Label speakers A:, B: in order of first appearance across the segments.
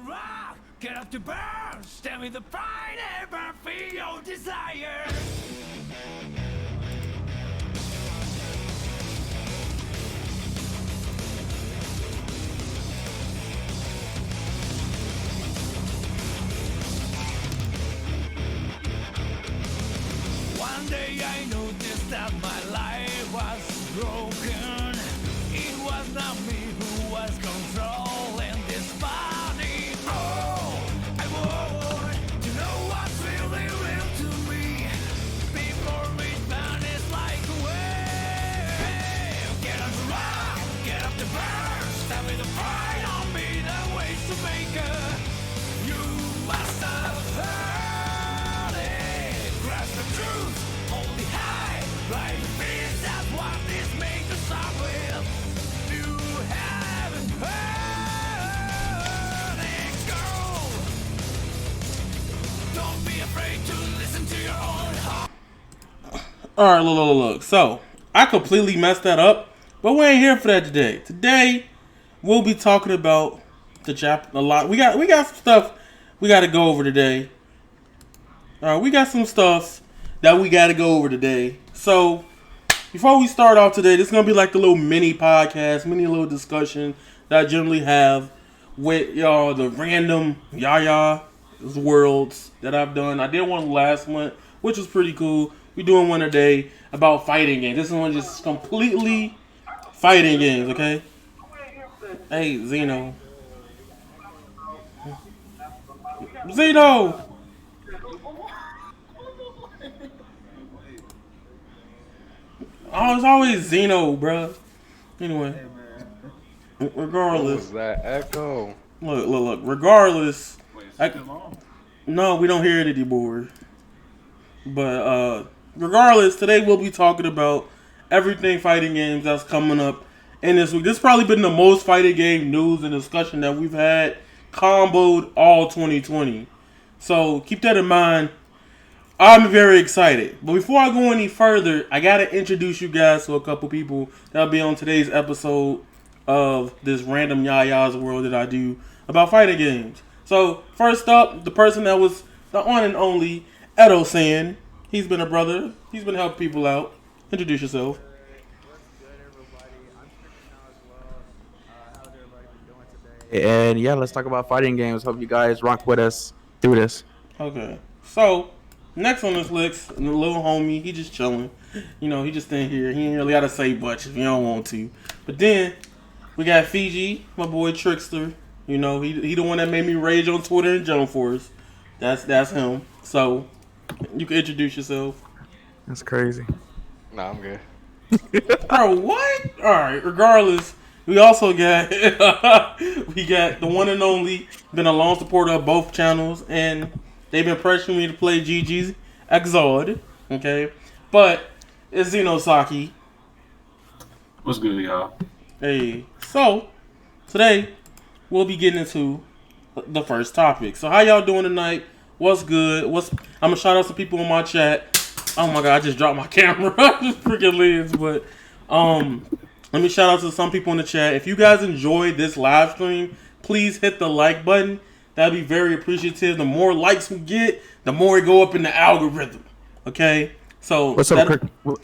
A: rock, get up to burn, stand with the pride and burn for your desire. One day I noticed that my life was broken. It was not me who was controlling this body. Oh, I want to know what's really real to me before it vanishes like a wave. Get up to rock, get up to burn, stand with the pride on me, the ways to make it. You must have heard it. Grasp the truth, only high, right fears, that's what this made to start with. You haven't heard it, girl. Don't be afraid to listen to your own heart.
B: Alright, look. So, I completely messed that up, but we ain't here for that today. Today, we'll be talking about a lot. We got some stuff we got to go over today. Alright, we got some stuff that we got to go over today. So, before we start off today, this is going to be like the little mini podcast, mini little discussion that I generally have with y'all, the random YAYA'S worlds that I've done. I did one last month, which was pretty cool. We're doing one today about fighting games. This one just completely fighting games, okay? Hey, Zeno. Zeno! Oh, it's always Zeno, bruh. Anyway, regardless.
C: What was that echo?
B: Look. Regardless, no, we don't hear it anymore. But regardless, today we'll be talking about everything fighting games that's coming up in this week. This has probably been the most fighting game news and discussion that we've had comboed all 2020. So keep that in mind. I'm very excited. But before I go any further, I got to introduce you guys to a couple people that'll be on today's episode of this random YAYA'S world that I do about fighting games. So, first up, the person that was the one and only Edo-san. He's been a brother. He's been helping people out. Introduce yourself.
D: What's good, everybody? I'm Christian now as well. How's everybody been doing today? And yeah, let's talk about fighting games. Hope you guys rock with us through this.
B: Okay. So, next on this list, the little homie, he just chilling. You know, he just staying here. He ain't really got to say much if you don't want to. But then, we got Fiji, my boy Trickster. You know, he the one that made me rage on Twitter and Jump Force. That's him. So, you can introduce yourself.
D: That's crazy.
C: Nah, I'm good.
B: Bro, what? Alright, regardless, we also got we got the one and only, been a long supporter of both channels, and they've been pressuring me to play GGS Character, okay? But it's Xenosaki.
E: What's good, y'all?
B: Hey, so today we'll be getting into the first topic. So how y'all doing tonight? What's good? I'm gonna shout out some people in my chat. Oh my god, I just dropped my camera. Just freaking lids. But let me shout out to some people in the chat. If you guys enjoyed this live stream, please hit the like button. That'd be very appreciative. The more likes we get, the more it go up in the algorithm. Okay? So
D: What's up, Cricket?
B: Go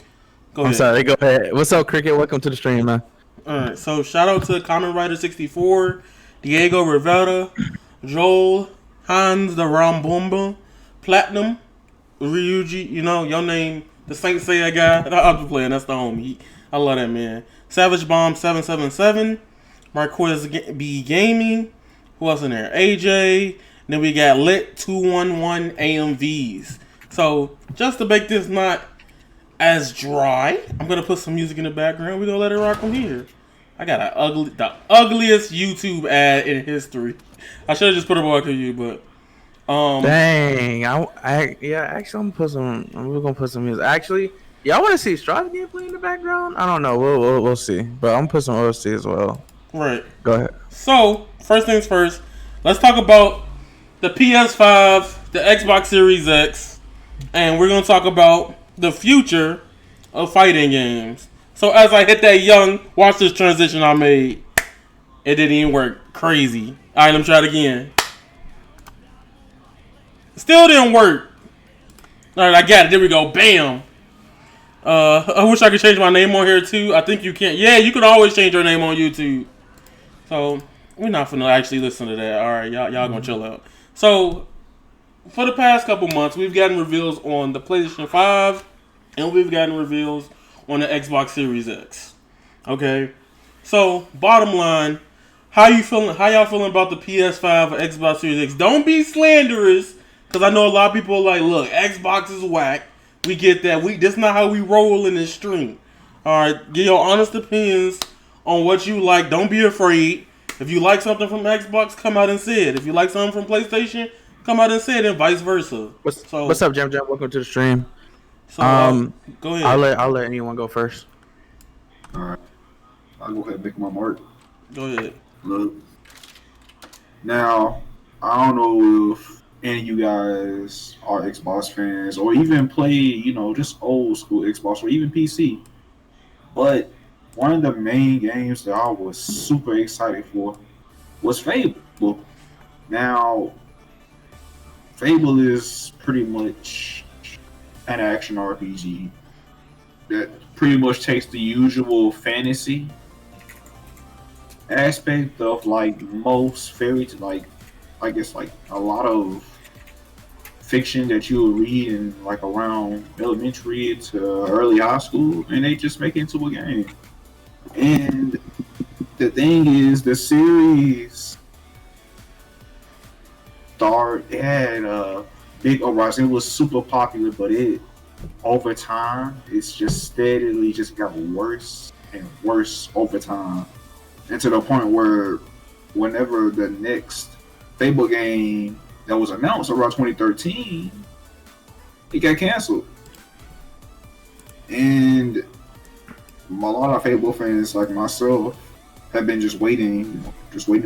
D: I'm
B: ahead.
D: sorry, go ahead. What's up, Cricket? Welcome to the stream, man.
B: Alright, so shout out to Common Rider 64, Diego Rivera, Joel, Hans the Rambomba, Platinum, Ryuji, you know, your name, the Saint Seiya guy. I'm just playing, that's the homie. I love that man. Savage Bomb 777, Marquez B Gaming, who else in there? AJ, then we got Lit 211 AMVs. So, just to make this not as dry, I'm gonna put some music in the background. We're gonna let it rock from here. I got the ugliest YouTube ad in history. I should have just put it back to you, but
D: Dang, actually, we're gonna put some music. Actually, y'all want to see Straws gameplay in the background? I don't know. We'll see. But I'm gonna put some OC as well.
B: right.
D: Go ahead.
B: So, first things first, let's talk about the PS5, the Xbox Series X, and we're gonna talk about the future of fighting games. So as I hit that young, watch this transition I made. It didn't even work. Crazy. Alright, let me try it again. Still didn't work. All right, I got it. There we go. Bam. I wish I could change my name on here too. I think you can. Yeah, you can always change your name on YouTube. So we're not finna actually listen to that. All right, y'all gonna chill out. So for the past couple months, we've gotten reveals on the PlayStation 5, and we've gotten reveals on the Xbox Series X. Okay. So bottom line, how you feeling? How y'all feeling about the PS5 or Xbox Series X? Don't be slanderous, because I know a lot of people are like, look, Xbox is whack. We get that. This not how we roll in this stream. All right, give your honest opinions on what you like. Don't be afraid. If you like something from Xbox, come out and say it. If you like something from PlayStation, come out and say it, and vice versa.
D: What's up, Jam Jam? Welcome to the stream.
B: So, go ahead.
D: I'll let anyone go first.
F: All right, I'll go ahead and make my mark.
B: Go ahead.
F: Look, now I don't know if any of you guys are Xbox fans or even play, just old school Xbox or even PC. But one of the main games that I was super excited for was Fable. Now, Fable is pretty much an action RPG that pretty much takes the usual fantasy aspect of like most fairy tale, like I guess like a lot of fiction that you would read in like around elementary to early high school, and they just make it into a game. And the thing is, the series it had a big uprising. It was super popular, but over time it's just steadily just got worse and worse over time. And to the point where whenever the next Fable game that was announced around 2013, it got canceled. And a lot of Fable fans like myself have been just waiting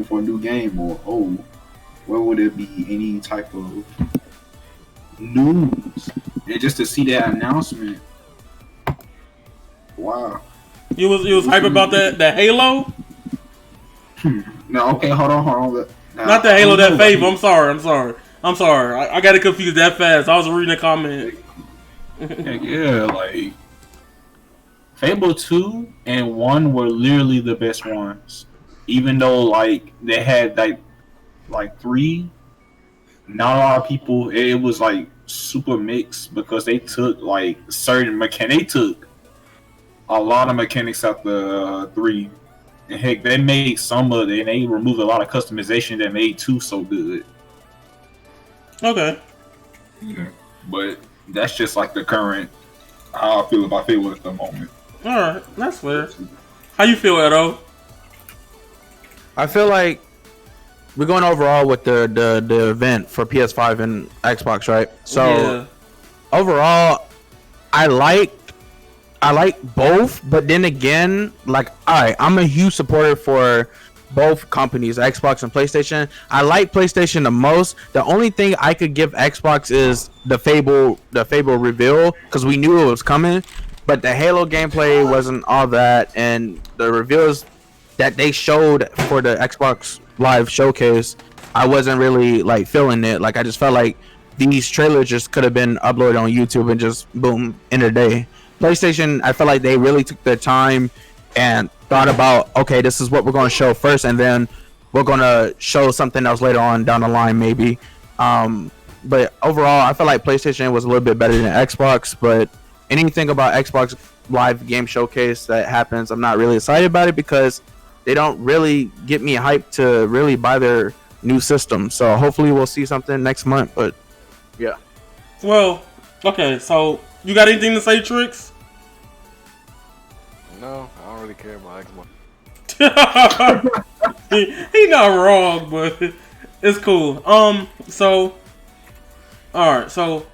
F: for a new game, or where would there be any type of news? And just to see that announcement, wow.
B: You was hype about that Halo?
F: No, okay, hold on.
B: Not the Halo, that Fable. I'm sorry. I got it confused that fast. I was reading a comment.
E: Yeah, like Fable 2 and 1 were literally the best ones. Even though like they had like 3, not a lot of people, it was like super mixed because they took like certain mechanics. They took a lot of mechanics out the 3. And heck, they made some of it, and they removed a lot of customization that made 2 so good.
B: Okay.
F: Yeah, but that's just like the current how I feel about Fable at the moment.
B: All right, that's fair. How you feel, Edo?
D: I feel like we're going overall with the event for PS5 and Xbox, right? So
B: yeah.
D: Overall, I like both, but then again, like, alright, I'm a huge supporter for both companies, Xbox and PlayStation. I like PlayStation the most. The only thing I could give Xbox is the Fable reveal, because we knew it was coming, but the Halo gameplay wasn't all that, and the reveals that they showed for the Xbox Live showcase, I wasn't really like feeling it. Like, I just felt like these trailers just could have been uploaded on YouTube and just boom, end of the day. PlayStation, I feel like they really took their time and thought about, okay, this is what we're going to show first, and then we're going to show something else later on down the line, maybe. But overall, I feel like PlayStation was a little bit better than Xbox, but anything about Xbox Live Game Showcase that happens, I'm not really excited about it because they don't really get me hyped to really buy their new system. So hopefully we'll see something next month, but yeah.
B: Well, okay, so you got anything to say, Trix?
C: No, I don't really care about Xbox.
B: he not wrong, but it's cool. So, alright, so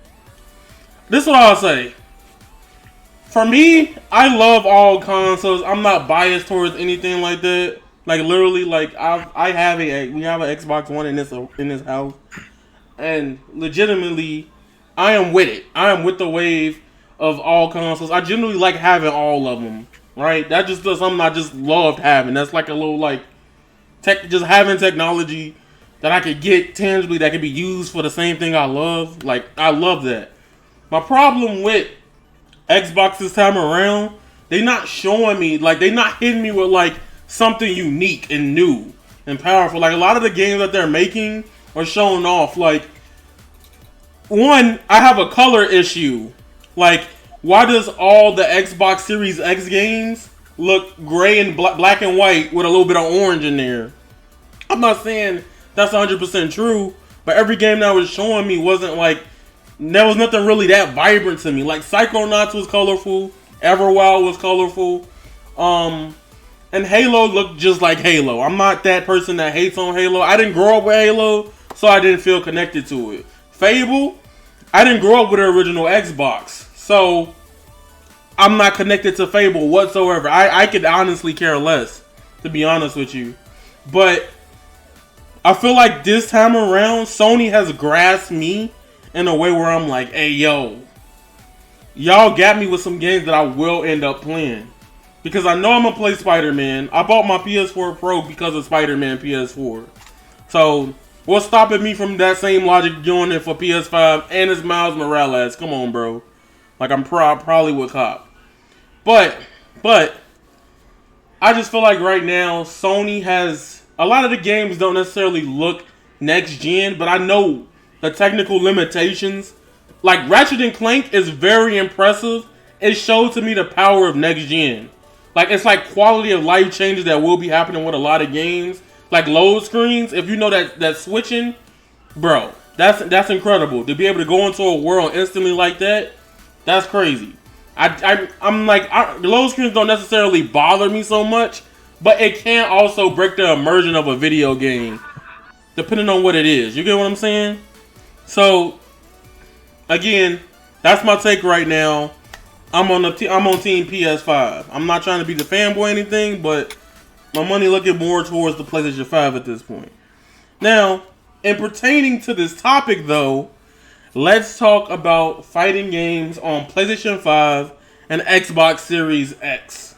B: this is what I'll say. For me, I love all consoles. I'm not biased towards anything like that. Like literally, like we have an Xbox One in this house, and legitimately, I am with it. I am with the wave of all consoles. I generally like having all of them. Right? That just does something I just loved having. That's like a little like just having technology that I could get tangibly that could be used for the same thing I love. Like, I love that. My problem with Xbox this time around, they not showing me, like, they not hitting me with, like, something unique and new and powerful. Like, a lot of the games that they're making are showing off. Like, one, I have a color issue. Like, why does all the Xbox Series X games look gray and black and white with a little bit of orange in there? I'm not saying that's 100% true, but every game that was showing me wasn't like, there was nothing really that vibrant to me. Like, Psychonauts was colorful, Everwild was colorful, and Halo looked just like Halo. I'm not that person that hates on Halo. I didn't grow up with Halo, so I didn't feel connected to it. Fable, I didn't grow up with the original Xbox, so I'm not connected to Fable whatsoever. I could honestly care less, to be honest with you. But I feel like this time around, Sony has grasped me in a way where I'm like, hey, yo, y'all got me with some games that I will end up playing. Because I know I'm going to play Spider-Man. I bought my PS4 Pro because of Spider-Man PS4. So, what's stopping me from that same logic doing it for PS5 and it's Miles Morales? Come on, bro. Like, I'm probably would cop. But, I just feel like right now, Sony has... A lot of the games don't necessarily look next gen, but I know the technical limitations. Like, Ratchet & Clank is very impressive. It showed to me the power of next gen. Like, it's like quality of life changes that will be happening with a lot of games. Like load screens, if you know that switching, bro, that's incredible. To be able to go into a world instantly like that, that's crazy. I'm like, load screens don't necessarily bother me so much, but it can also break the immersion of a video game, depending on what it is. You get what I'm saying? So, again, that's my take right now. I'm on Team PS5. I'm not trying to be the fanboy or anything, but my money looking more towards the PlayStation 5 at this point. Now, in pertaining to this topic, though, let's talk about fighting games on PlayStation 5 and Xbox Series X.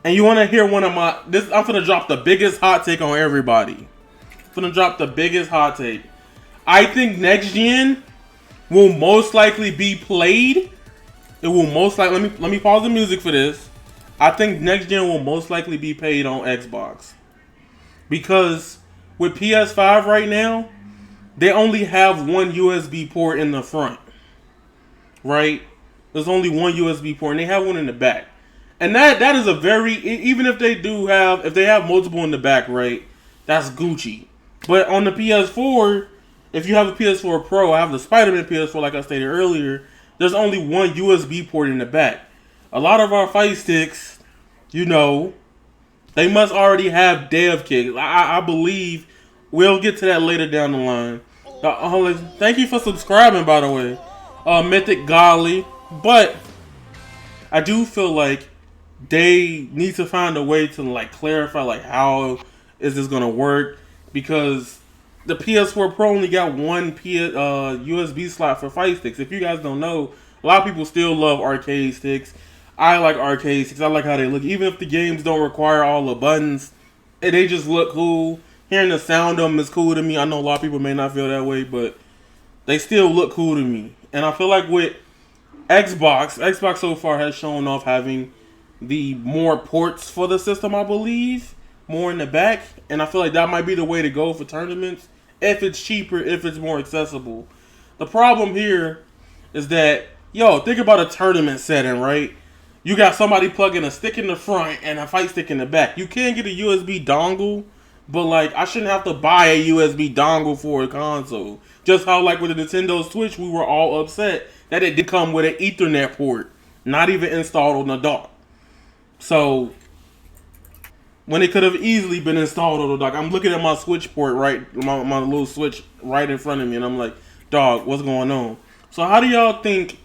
B: And you want to hear one of my... I'm going to drop the biggest hot take on everybody. I'm going to drop the biggest hot take. I think next gen will most likely be played. It will most likely... Let me pause the music for this. I think next gen will most likely be paid on Xbox. Because with PS5 right now, they only have one USB port in the front. Right? There's only one USB port, and they have one in the back. And that is a very... Even if they do have... If they have multiple in the back, right? That's Gucci. But on the PS4, if you have a PS4 Pro, I have the Spider-Man PS4 like I stated earlier, there's only one USB port in the back. A lot of our fight sticks, you know, they must already have dev kits. I believe we'll get to that later down the line. Thank you for subscribing, by the way. Mythic Golly. But I do feel like they need to find a way to like clarify like how is this gonna work, because the PS4 Pro only got one USB slot for fight sticks. If you guys don't know, a lot of people still love arcade sticks. I like arcade sticks. I like how they look. Even if the games don't require all the buttons, they just look cool. Hearing the sound of them is cool to me. I know a lot of people may not feel that way, but they still look cool to me. And I feel like with Xbox so far has shown off having the more ports for the system, I believe. More in the back. And I feel like that might be the way to go for tournaments. If it's cheaper, if it's more accessible. The problem here is that, think about a tournament setting, right? You got somebody plugging a stick in the front and a fight stick in the back. You can get a USB dongle, but like I shouldn't have to buy a USB dongle for a console. Just how like with the Nintendo Switch, we were all upset that it did come with an Ethernet port, not even installed on the dock. So when it could have easily been installed on the dock, I'm looking at my Switch port my little Switch right in front of me, and I'm like, dog, what's going on? So how do y'all think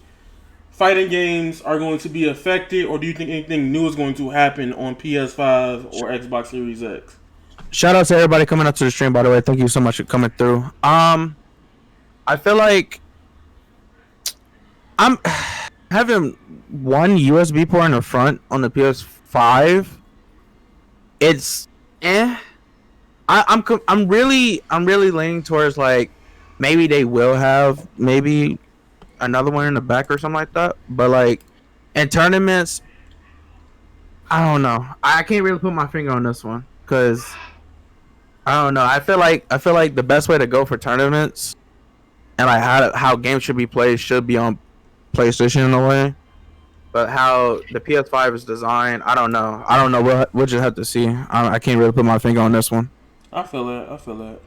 B: fighting games are going to be affected, or do you think anything new is going to happen on PS5 or Xbox Series X?
D: Shout out to everybody coming up to the stream, by the way. Thank you so much for coming through. I feel like I'm having one USB port in the front on the PS5. It's I'm really leaning towards like maybe they will have maybe another one in the back or something like that. But like in tournaments, I don't know. I can't really put my finger on this one because I don't know. I feel like the best way to go for tournaments and like how games should be played should be on PlayStation in a way. But how the PS5 is designed, I don't know. We'll just have to see. I can't really put my finger on this one.
B: I feel that.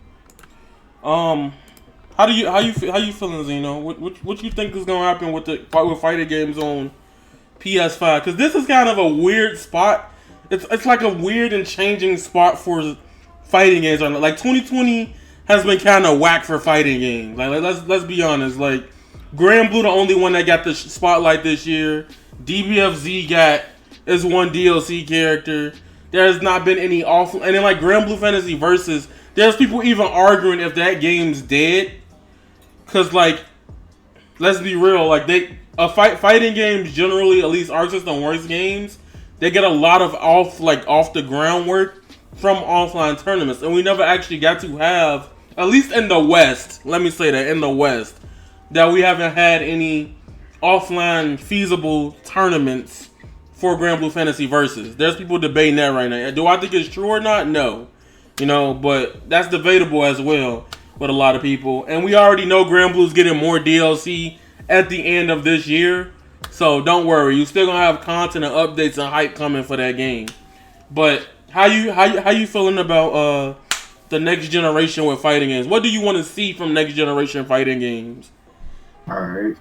B: How you feeling, Zeno? What you think is gonna happen with fighting games on PS5? Because this is kind of a weird spot. It's like a weird and changing spot for fighting games. Like 2020 has been kind of whack for fighting games. Like let's be honest. Like Grand Blue the only one that got the spotlight this year. DBFZ got is one DLC character. There has not been any awful, and then like Grand Blue Fantasy Versus, there's people even arguing if that game's dead. Cause like, let's be real, like fighting games generally, at least Arc System Works games, they get a lot of off the ground work from offline tournaments, and we never actually got to have, at least in the West, let me say that in the West, that we haven't had any offline feasible tournaments for Grand Blue Fantasy Versus. There's people debating that right now. Do I think it's true or not? No. But that's debatable as well with a lot of people. And we already know Grand Blue's getting more DLC at the end of this year. So don't worry. You still gonna have content and updates and hype coming for that game. But how you feeling about the next generation with fighting games? What do you want to see from next generation fighting games?
F: Alright.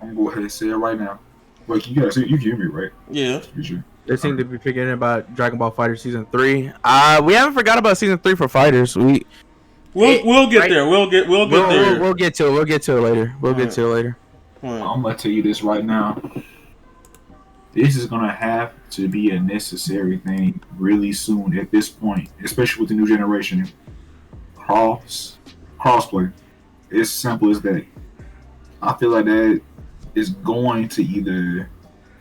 F: I'm gonna go ahead and say it right now. Like you can hear me, right?
B: Yeah.
D: They seem to be forgetting about Dragon Ball FighterZ Season 3. We haven't forgot about Season 3 for Fighters. We'll get there. We'll get there. We'll get to it later.
F: I'm gonna tell you this right now. This is gonna have to be a necessary thing really soon at this point, especially with the new generation. Crossplay. It's simple as that. I feel like that is going to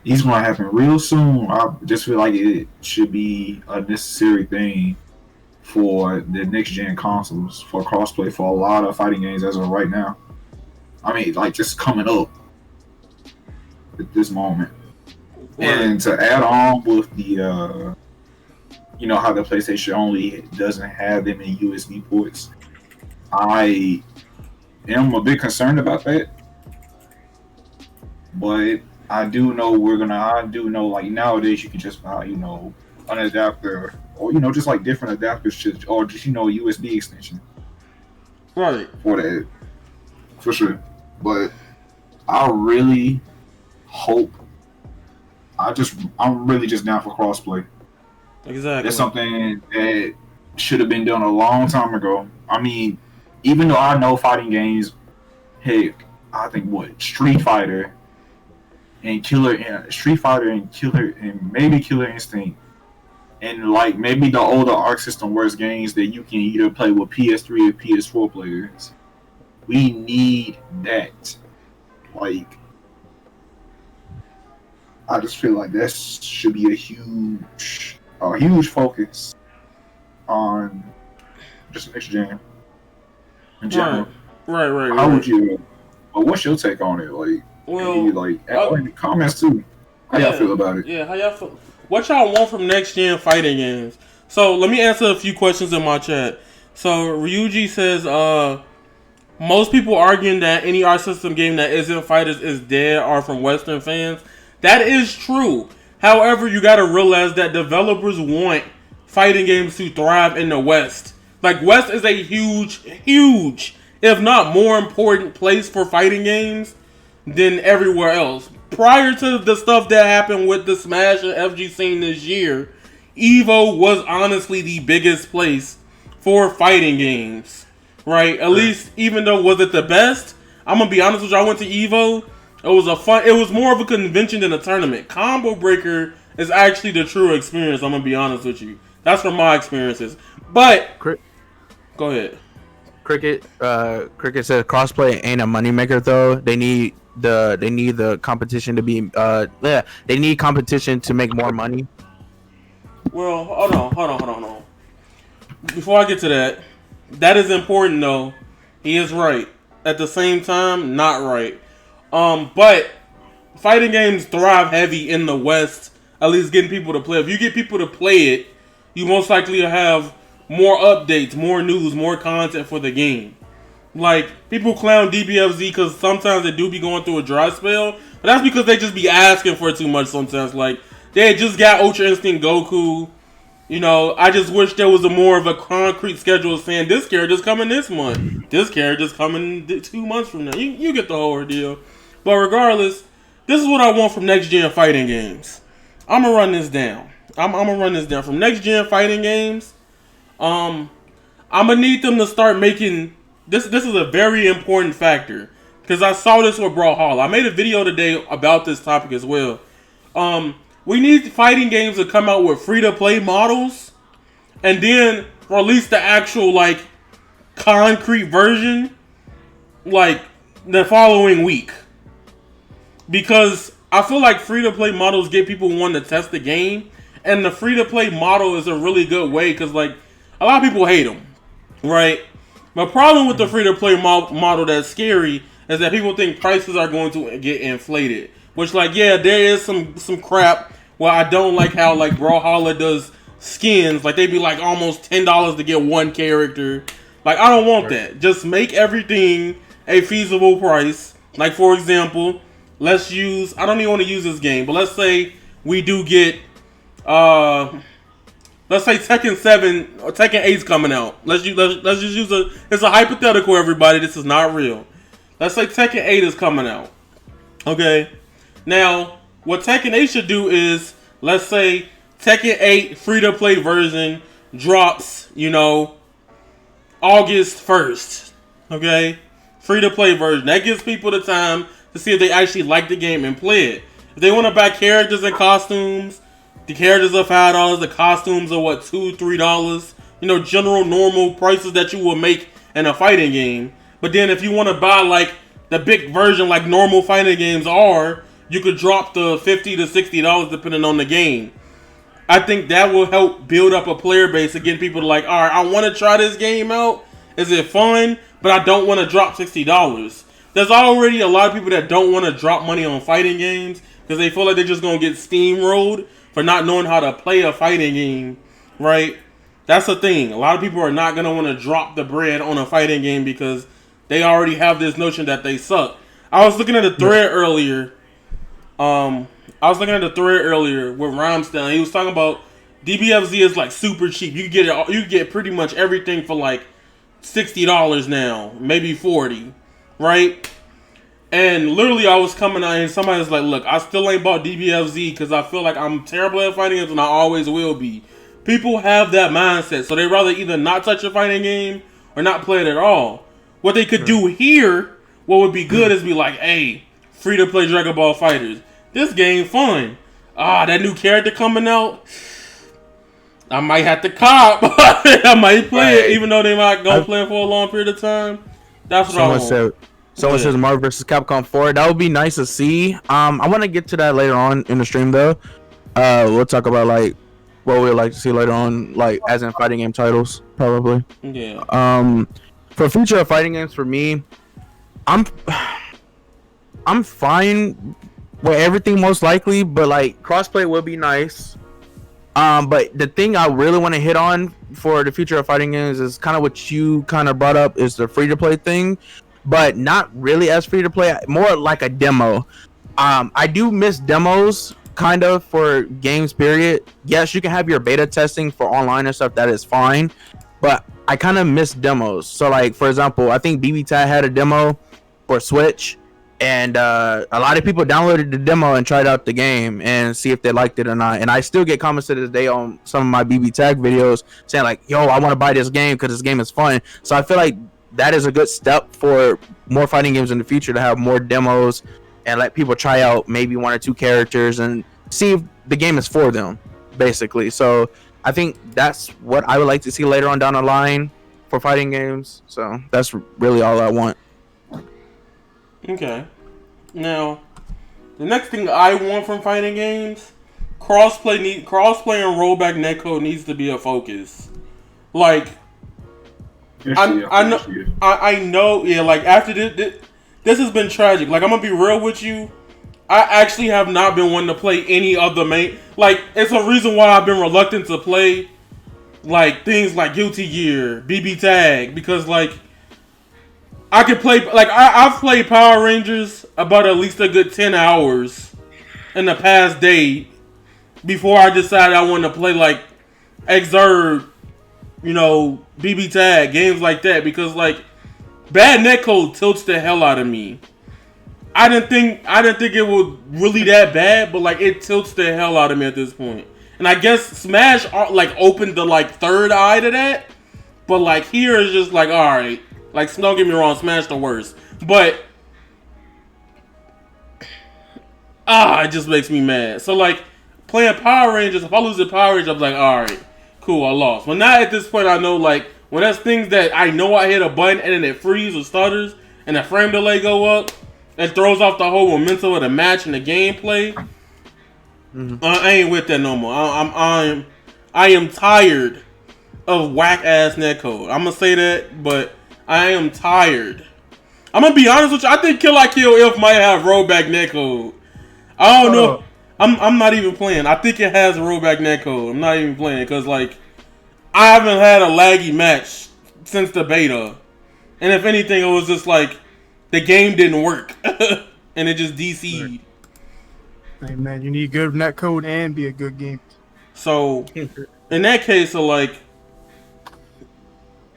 F: it's going to happen real soon. I just feel like it should be a necessary thing for the next gen consoles for crossplay for a lot of fighting games as of right now. I mean, like just coming up at this moment. And to add on with the, how the PlayStation only doesn't have them in USB ports, I am a bit concerned about that. But I do know like nowadays you can just buy, an adapter or, just like different adapters or just, USB extension.
B: Right.
F: For that. For sure. But I really hope I'm really just down for crossplay.
B: Exactly.
F: It's something that should have been done a long time ago. I mean, even though I know fighting games, heck, I think Street Fighter and Killer and maybe Killer Instinct and like maybe the older Arc System Works games that you can either play with PS3 or PS4 players. We need that. Like, I just feel like that should be a huge focus on just next gen in general.
B: Right.
F: How would you? Well, what's your take on it? Like, in the comments too. How y'all feel about it?
B: Yeah, how y'all feel? What y'all want from next gen fighting games? So let me answer a few questions in my chat. So Ryuji says, most people arguing that any art system game that isn't Fighters is dead are from Western fans. That is true. However, you gotta realize that developers want fighting games to thrive in the West. Like, West is a huge, if not more important place for fighting games than everywhere else. Prior to the stuff that happened with the Smash and FG scene this year, EVO was honestly the biggest place for fighting games. Right? At least, even though was it the best? I'm gonna be honest with you, I went to EVO. It was more of a convention than a tournament. Combo Breaker is actually the true experience, I'm gonna be honest with you. That's from my experiences. But go ahead.
D: Cricket said crossplay ain't a moneymaker though. They need the competition to be they need competition to make more money.
B: Well, hold on. before I get to that, that is important though. He is right. At the same time, not right. But fighting games thrive heavy in the West. At least getting people to play. If you get people to play it, you most likely have more updates, more news, more content for the game. Like, people clown DBFZ because sometimes they do be going through a dry spell. But that's because they just be asking for too much sometimes. Like, they just got Ultra Instinct Goku. You know, I just wish there was a more of a concrete schedule saying this character's coming this month. This character's coming 2 months from now. You get the whole ordeal. But regardless, this is what I want from next gen fighting games. I'm gonna run this down. I'm gonna run this down from next gen fighting games. I'm gonna need them to start making this. This is a very important factor because I saw this with Brawlhalla. I made a video today about this topic as well. We need fighting games to come out with free-to-play models and then release the actual, like, concrete version, like, the following week. Because I feel like free-to-play models get people wanting to test the game, and the free-to-play model is a really good way because, like, a lot of people hate them, right? The problem with the free-to-play model that's scary is that people think prices are going to get inflated. Which, like, yeah, there is some crap. Well, I don't like how, like, Brawlhalla does skins. Like, they be, like, almost $10 to get one character. Like, I don't want that. Just make everything a feasible price. Like, for example, let's use... I don't even want to use this game, but let's say we do get... let's say Tekken 7 or Tekken 8's coming out. Let's just use a... It's a hypothetical, everybody. This is not real. Let's say Tekken 8 is coming out. Okay? Now, what Tekken 8 should do is, let's say Tekken 8 free-to-play version drops, you know, August 1st. Okay? Free-to-play version. That gives people the time to see if they actually like the game and play it. If they want to buy characters and costumes, the characters are $5, the costumes are, what, $2, $3? You know, general, normal prices that you will make in a fighting game. But then if you want to buy, like, the big version like normal fighting games are, you could drop the $50 to $60 depending on the game. I think that will help build up a player base and get people to like, alright, I want to try this game out. Is it fun? But I don't want to drop $60. There's already a lot of people that don't want to drop money on fighting games because they feel like they're just going to get steamrolled for not knowing how to play a fighting game, right? That's the thing. A lot of people are not going to want to drop the bread on a fighting game because they already have this notion that they suck. I was looking at a thread earlier. I was looking at the thread earlier with Ramstein. He was talking about DBFZ is like super cheap. You can get it. You can get pretty much everything for like $60 now, maybe $40, right? And literally, I was coming out and somebody was like, "Look, I still ain't bought DBFZ because I feel like I'm terrible at fighting games and I always will be." People have that mindset, so they rather either not touch a fighting game or not play it at all. What they could do here, what would be good is be like, "Hey, free to play Dragon Ball Fighters. This game fun. That new character coming out. I might have to cop. I might play it, even though they might go play it for a long period of time." That's what I want.
D: Someone says Marvel vs. Capcom 4. That would be nice to see. I want to get to that later on in the stream, though. We'll talk about like what we'd like to see later on, like as in fighting game titles, probably.
B: Yeah.
D: For future of fighting games, for me, I'm fine with everything most likely, but like crossplay would be nice. But the thing I really want to hit on for the future of fighting games is kind of what you kind of brought up, is the free to play thing, but not really as free to play, more like a demo. I do miss demos kind of for games, period. Yes, you can have your beta testing for online and stuff, that is fine, but I kind of miss demos. So like, for example, I think BBTAT had a demo for Switch, and a lot of people downloaded the demo and tried out the game and see if they liked it or not. And I still get comments to this day on some of my BB Tag videos saying like, "Yo, I want to buy this game because this game is fun." So I feel like that is a good step for more fighting games in the future, to have more demos and let people try out maybe 1 or 2 characters and see if the game is for them, basically. So I think that's what I would like to see later on down the line for fighting games. So that's really all I want.
B: Okay. Now, the next thing I want from fighting games, crossplay and rollback netcode needs to be a focus. Like, I know, yeah, like, after this has been tragic. Like, I'm gonna be real with you. I actually have not been wanting to play any of the main, like, it's a reason why I've been reluctant to play, like, things like Guilty Gear, BB Tag, because, like, I could play, like, I've played Power Rangers about at least a good 10 hours in the past day before I decided I wanted to play, like, Exurb, you know, BB Tag, games like that, because, like, bad netcode tilts the hell out of me. I didn't think it was really that bad, but, like, it tilts the hell out of me at this point. And I guess Smash, like, opened the, like, third eye to that, but, like, here is just like, alright. Like, don't get me wrong, Smash the worst. But, it just makes me mad. So, like, playing Power Rangers, if I lose the Power Rangers, I'm like, alright, cool, I lost. But now at this point, I know, like, when there's things that I know I hit a button and then it freezes or stutters, and the frame delay go up, it throws off the whole momentum of the match and the gameplay. I ain't with that no more. I am tired of whack-ass netcode. I'm gonna say that, but I am tired. I'm gonna be honest with you. I think Kill I Kill If might have rollback netcode. I don't know. I'm not even playing. I think it has rollback netcode. I'm not even playing because, like, I haven't had a laggy match since the beta, and if anything, it was just like the game didn't work and it just DC'd.
G: Hey man, you need good netcode and be a good game.
B: So in that case, so like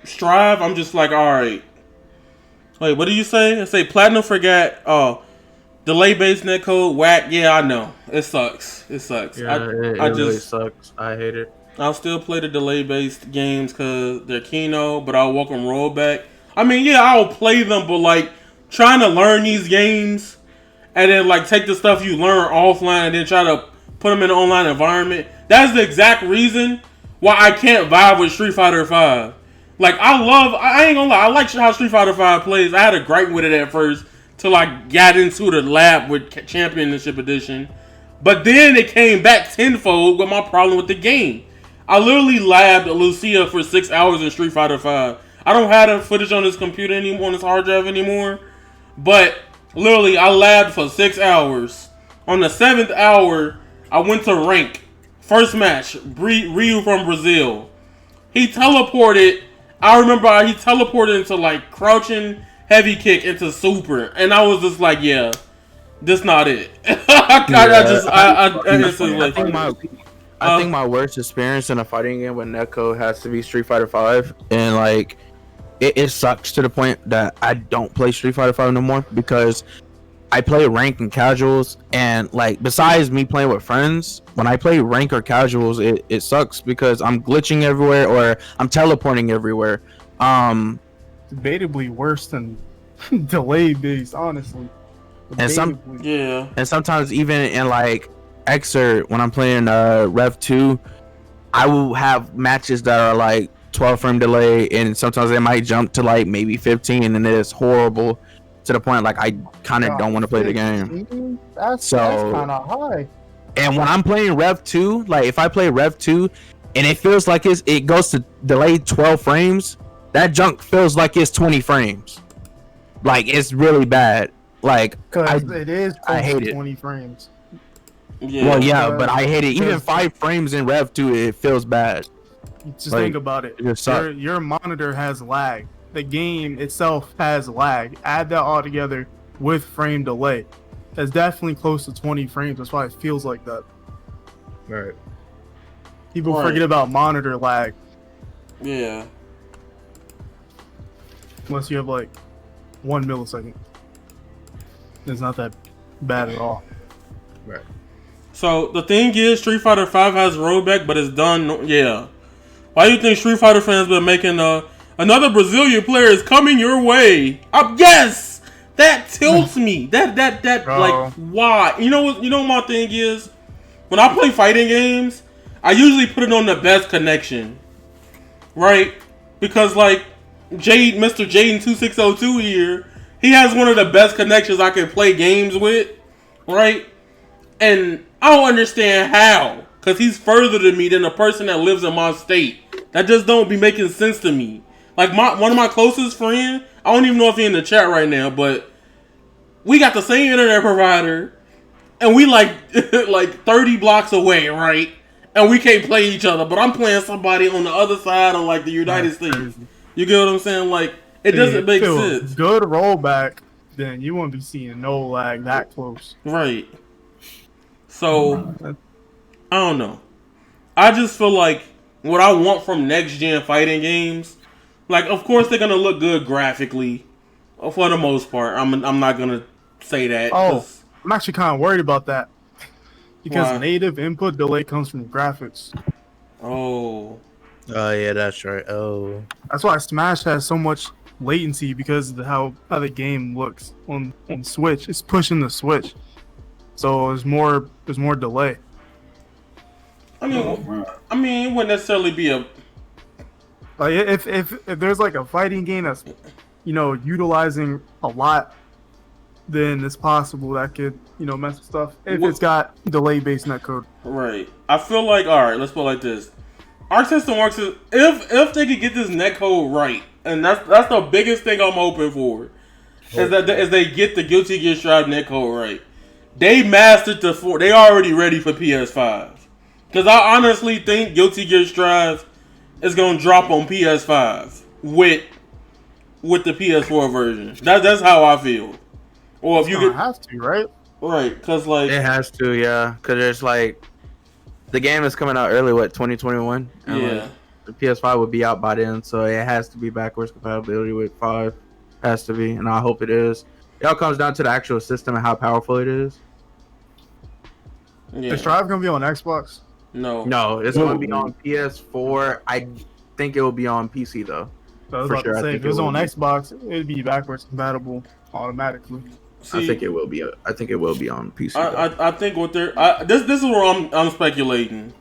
B: Strive, I'm just like, alright. Wait, what do you say? I say Platinum forgot. Oh, delay based netcode, whack. Yeah, I know. It sucks. It sucks.
D: Yeah, it really sucks. I hate it.
B: I'll still play the delay based games because they're Kino, but I'll welcome rollback. I mean, yeah, I'll play them, but like trying to learn these games and then like take the stuff you learn offline and then try to put them in an online environment. That's the exact reason why I can't vibe with Street Fighter 5. Like, I ain't gonna lie, I like how Street Fighter 5 plays. I had a gripe with it at first till I got into the lab with Championship Edition. But then it came back tenfold with my problem with the game. I literally labbed Lucia for 6 hours in Street Fighter 5. I don't have the footage on this computer anymore, on this hard drive anymore. But literally, I labbed for 6 hours. On the 7th hour, I went to rank. First match, Ryu from Brazil. He teleported. I remember he teleported into like crouching heavy kick into super, and I was just like, yeah, this not it.
D: I think my worst experience in a fighting game with netcode has to be Street Fighter 5, and like it sucks to the point that I don't play Street Fighter 5 no more because I play rank and casuals, and like besides me playing with friends, when I play rank or casuals, it sucks because I'm glitching everywhere or I'm teleporting everywhere.
G: Debatably worse than delay based, honestly.
D: And sometimes even in like Excerpt when I'm playing Rev 2, I will have matches that are like 12 frame delay, and sometimes they might jump to like maybe 15, and it's horrible. To the point, like, I kind of don't want to play the game.
G: That's kind of high.
D: And when I'm playing Rev 2, like, if I play Rev 2, and it feels like it goes to delay 12 frames, that junk feels like it's 20 frames. Like, it's really bad. Like,
G: I hate it. 20 frames.
B: Yeah.
D: Well, yeah, but I hate it. Even 5 frames in Rev 2, it feels bad.
G: Just think about it. Your monitor has lag. The game itself has lag. Add that all together with frame delay. That's definitely close to 20 frames. That's why it feels like that.
D: Right.
G: People forget about monitor lag.
B: Yeah.
G: Unless you have like 1 millisecond. It's not that bad at all.
D: Right.
B: So the thing is, Street Fighter 5 has rollback, but it's done. Yeah. Why do you think Street Fighter fans been making another Brazilian player is coming your way? Yes, that tilts me. That like, why? You know what my thing is? When I play fighting games, I usually put it on the best connection, right? Because like Mr. Jaden 2602 here, he has one of the best connections I can play games with, right? And I don't understand how, because he's further than me than a person that lives in my state That just don't be making sense to me. Like one of my closest friends, I don't even know if he's in the chat right now, but we got the same internet provider, and we like 30 blocks away, right? And we can't play each other, but I'm playing somebody on the other side of like the United States. You get what I'm saying? Like it doesn't make sense.
G: Good rollback, then you won't be seeing no lag that close.
B: Right. So I don't know. I just feel like what I want from next gen fighting games, like of course they're gonna look good graphically, for the most part. I'm not gonna say that.
G: Oh, I'm actually kind of worried about that because
B: Why?
G: native input delay comes from graphics.
B: Oh.
D: Oh yeah, that's right. Oh,
G: That's why Smash has so much latency because of how the game looks on Switch. It's pushing the Switch, so there's more delay.
B: I mean, it wouldn't necessarily be a.
G: Like if there's like a fighting game that's utilizing a lot, then it's possible that could mess with stuff if it's got delay based netcode.
B: Right. I feel like, all right, let's put it like this. Our system works if they could get this netcode right, and that's the biggest thing I'm hoping for, is that as they get the Guilty Gear Strive netcode right, they mastered they already ready for PS5. Because I honestly think Guilty Gear Strive is gonna drop on PS5 with the PS4 version. That's how I feel. Or if you could
G: have to, right?
B: Right, because like
D: it has to, yeah. Because there's like the game is coming out early, 2021? And
B: yeah.
D: like, the PS5 would be out by then, so it has to be backwards compatibility with 5. Has to be, and I hope it is. It all comes down to the actual system and how powerful it is.
B: Yeah.
G: Is Strive gonna be on Xbox?
D: No, it's gonna be on PS4. I think it will be on PC though.
G: So I was about to say, if it was on Xbox, it'd be backwards compatible automatically.
B: See,
D: I think it will be. I think it will be on PC.
B: I think what they're this is where I'm speculating.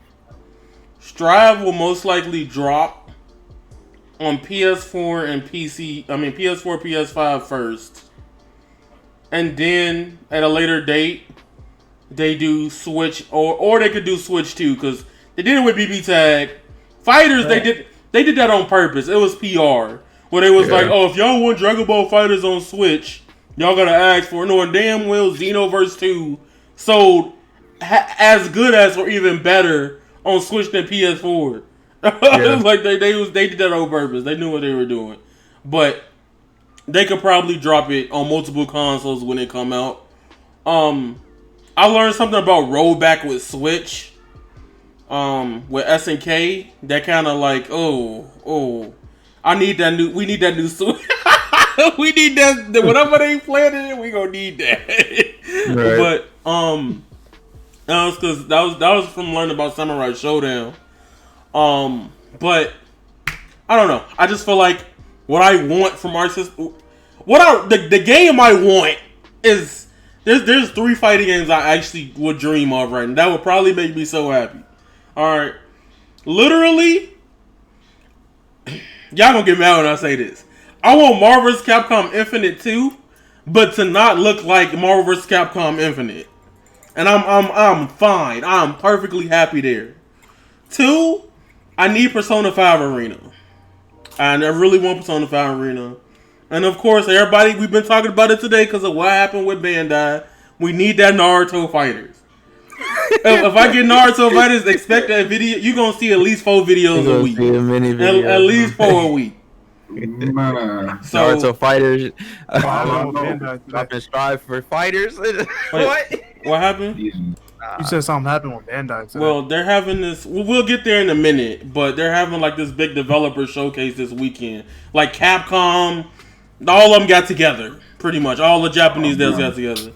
B: Strive will most likely drop on PS4 and PC. I mean PS4, PS5 first, and then at a later date they do Switch, or they could do Switch too, because they did it with BB Tag Fighters. Right. They did that on purpose. It was PR where they was like, oh, if y'all want Dragon Ball Fighters on Switch, y'all gotta ask for it. Knowing damn well Xenoverse 2 sold as good as or even better on Switch than PS4. It was like they did that on purpose. They knew what they were doing. But they could probably drop it on multiple consoles when it come out. I learned something about rollback with Switch. With SNK, that kind of like, we need that new Switch. We need that. Whatever they planning it, we gonna need that. Right. But that was because that was from learning about Samurai Showdown. But I don't know. I just feel like what I want from our system, the game I want is there's 3 fighting games I actually would dream of right now. That would probably make me so happy. All right, literally, y'all gonna get mad when I say this. I want Marvel vs. Capcom Infinite 2, but to not look like Marvel vs. Capcom Infinite. And I'm fine. I'm perfectly happy there. 2, I need Persona 5 Arena. And I really want Persona 5 Arena. And of course, everybody, we've been talking about it today because of what happened with Bandai. We need that Naruto Fighters. If I get Naruto Fighters, expect that video. You're going to see at least 4 videos a week. At least 4 a week.
D: Naruto Fighters. I've been Strive for Fighters.
B: What happened?
G: You said something happened with Bandai. So.
B: Well, they're having this. We'll get there in a minute, but they're having like this big developer showcase this weekend. Like Capcom, all of them got together. Pretty much all the Japanese devs got together.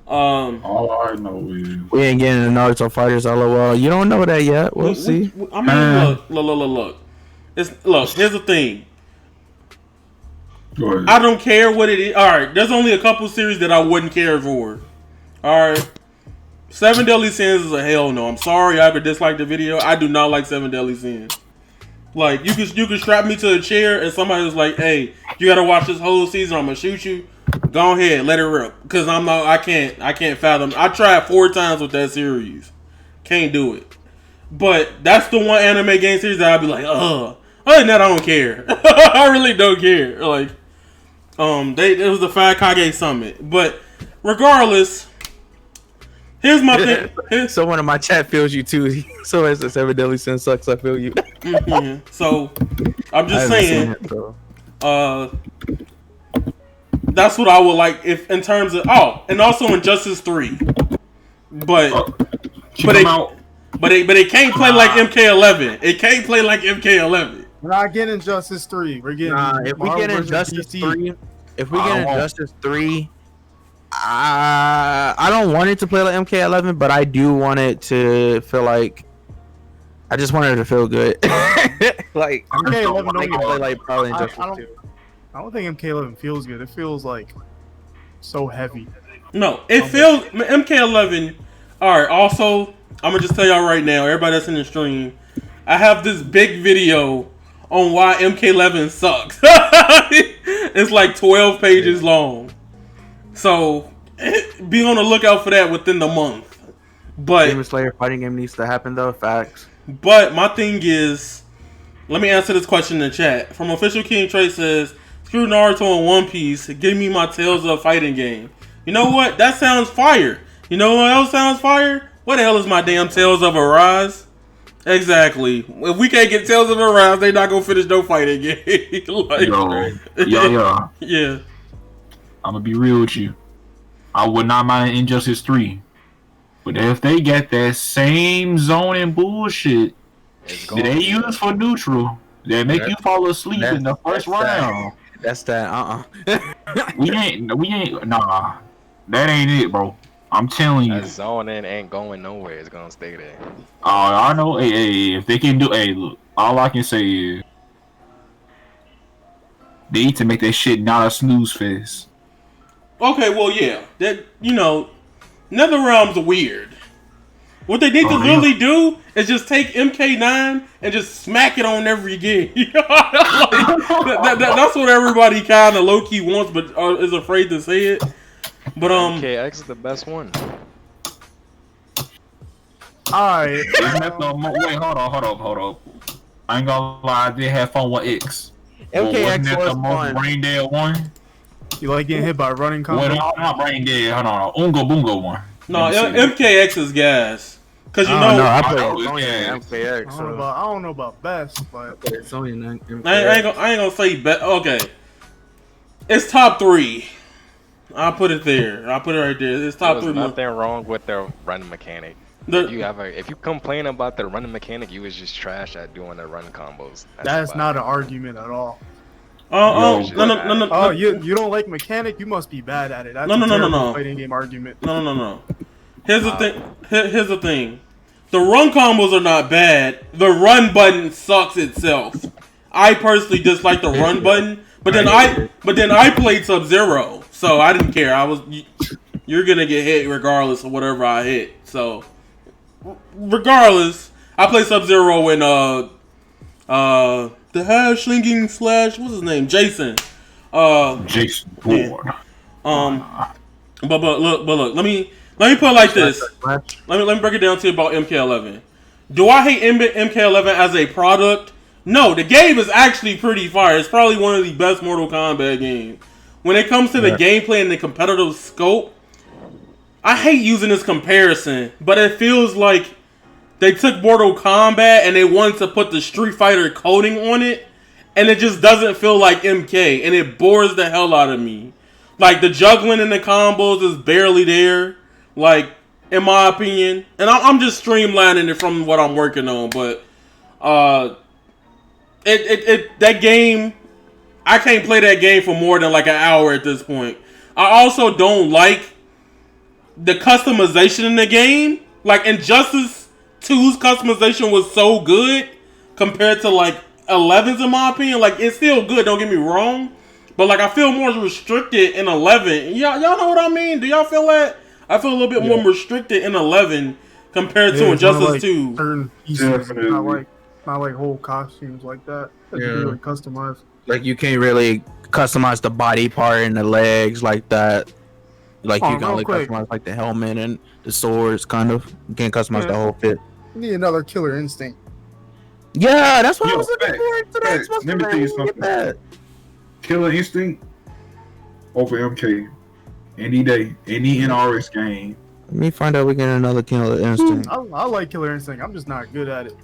F: All I know is
D: we ain't getting the Naruto Fighters. LOL. You don't know that yet. We'll see.
B: I mean, look. Here's the thing. I don't care what it is. All right, there's only a couple series that I wouldn't care for. All right, 7 Deadly Sins is a hell no. I'm sorry, I could dislike the video. I do not like 7 Deadly Sins. Like you could strap me to a chair and somebody was like, "Hey, you gotta watch this whole season. I'm gonna shoot you." Go ahead, let it rip. Cause I can't fathom. I tried 4 times with that series. Can't do it. But that's the one anime game series that I'd be like, ugh. Other than that, I don't care. I really don't care. Like, it was the Fat Kage Summit. But regardless, here's my thing.
D: Someone in my chat feels you too. So as this evidently sin sucks, I feel you.
B: Mm-hmm. So I'm just saying, that's what I would like if in terms of and also Injustice 3. But it can't play like MK11. It can't play like MK11.
G: We're not getting Injustice 3. We're getting
D: if we get Injustice 3, I don't want it to play like MK11, but I do want it to feel like I just want it to feel good. Like
G: MK11
D: don't play like probably Injustice 2.
G: I don't think MK11 feels good. It feels like so heavy.
B: No, it feels MK11. All right. Also, I'm gonna just tell y'all right now, everybody that's in the stream, I have this big video on why MK11 sucks. It's like 12 pages long. So be on the lookout for that within the month. But
D: Demon Slayer fighting game needs to happen though. Facts.
B: But my thing is, let me answer this question in the chat. From Official King Trey says, screw Naruto and One Piece. Give me my Tales of fighting game. You know what? That sounds fire. You know what else sounds fire? What the hell is my damn Tales of Arise? Exactly. If we can't get Tales of Arise, they not gonna finish no fighting game. Like, yeah.
E: I'm gonna be real with you. I would not mind Injustice 3, but if they get that same zoning bullshit that they use for neutral, they make you fall asleep in the first round.
D: That's that.
E: we ain't. Nah, that ain't it, bro. I'm telling you.
C: That zoning ain't going nowhere. It's gonna stay there.
E: I know. Hey, if they can do, look. All I can say is they need to make that shit not a snooze fest.
B: Okay, well, yeah. That, NetherRealm's weird. What they need to really do is just take MK9 and just smack it on every game. That's what everybody kind of low-key wants, but is afraid to say it. But
C: MKX is the best one.
G: Alright.
E: Wait, hold on. I ain't gonna lie, they had fun with X.
D: MKX was
E: the most brain dead one.
G: You like getting hit by running combos?
E: Well, not brain dead. Hold on, Ungo Bungo one.
B: No, MKX is gas. Cause
D: I
G: I don't know about best, but
D: it's only
B: I ain't gonna say best. Okay, it's top 3. I'll put it there. I'll put it right there. It's top 3.
C: There's nothing wrong with the run mechanic. If you complain about the running mechanic, you was just trash at doing the run combos.
G: That's not an argument at all.
B: No.
G: Oh, you don't like mechanic? You must be bad at it. That's no. Fighting game argument.
B: No. Here's the thing. The run combos are not bad. The run button sucks itself. I personally dislike the run button, but then I played Sub-Zero, so I didn't care. You're gonna get hit regardless of whatever I hit. So regardless, I played Sub-Zero in the hash slinging / what's his name? Jason.
E: Jason Bourne.
B: But look, let me put it like this. Let me break it down to you about MK11. Do I hate MK11 as a product? No, the game is actually pretty fire. It's probably one of the best Mortal Kombat games. When it comes to the gameplay and the competitive scope, I hate using this comparison, but it feels like they took Mortal Kombat and they wanted to put the Street Fighter coding on it, and it just doesn't feel like MK, and it bores the hell out of me. Like, the juggling and the combos is barely there, like, in my opinion. And I'm just streamlining it from what I'm working on, but that game, I can't play that game for more than like an hour at this point. I also don't like the customization in the game. Like, Injustice 2's customization was so good compared to like 11's in my opinion. Like, it's still good, don't get me wrong, but like I feel more restricted in 11. Y'all know what I mean? Do y'all feel that? I feel a little bit more restricted in 11 compared to Injustice
G: like
B: 2.
G: Certain pieces, not like whole costumes like that. That you can really customize.
D: Like, you can't really customize the body part and the legs like that. Like, you can only customize like the helmet and the swords, kind of. You can't customize the whole fit.
G: Need another Killer Instinct.
D: Yeah, that's what I
F: Yo,
D: was looking for today.
F: Let me tell you something. Killer Instinct over MK any day, any NRS game.
D: Let me find out we get another Killer Instinct.
G: I like Killer Instinct. I'm just not good at it.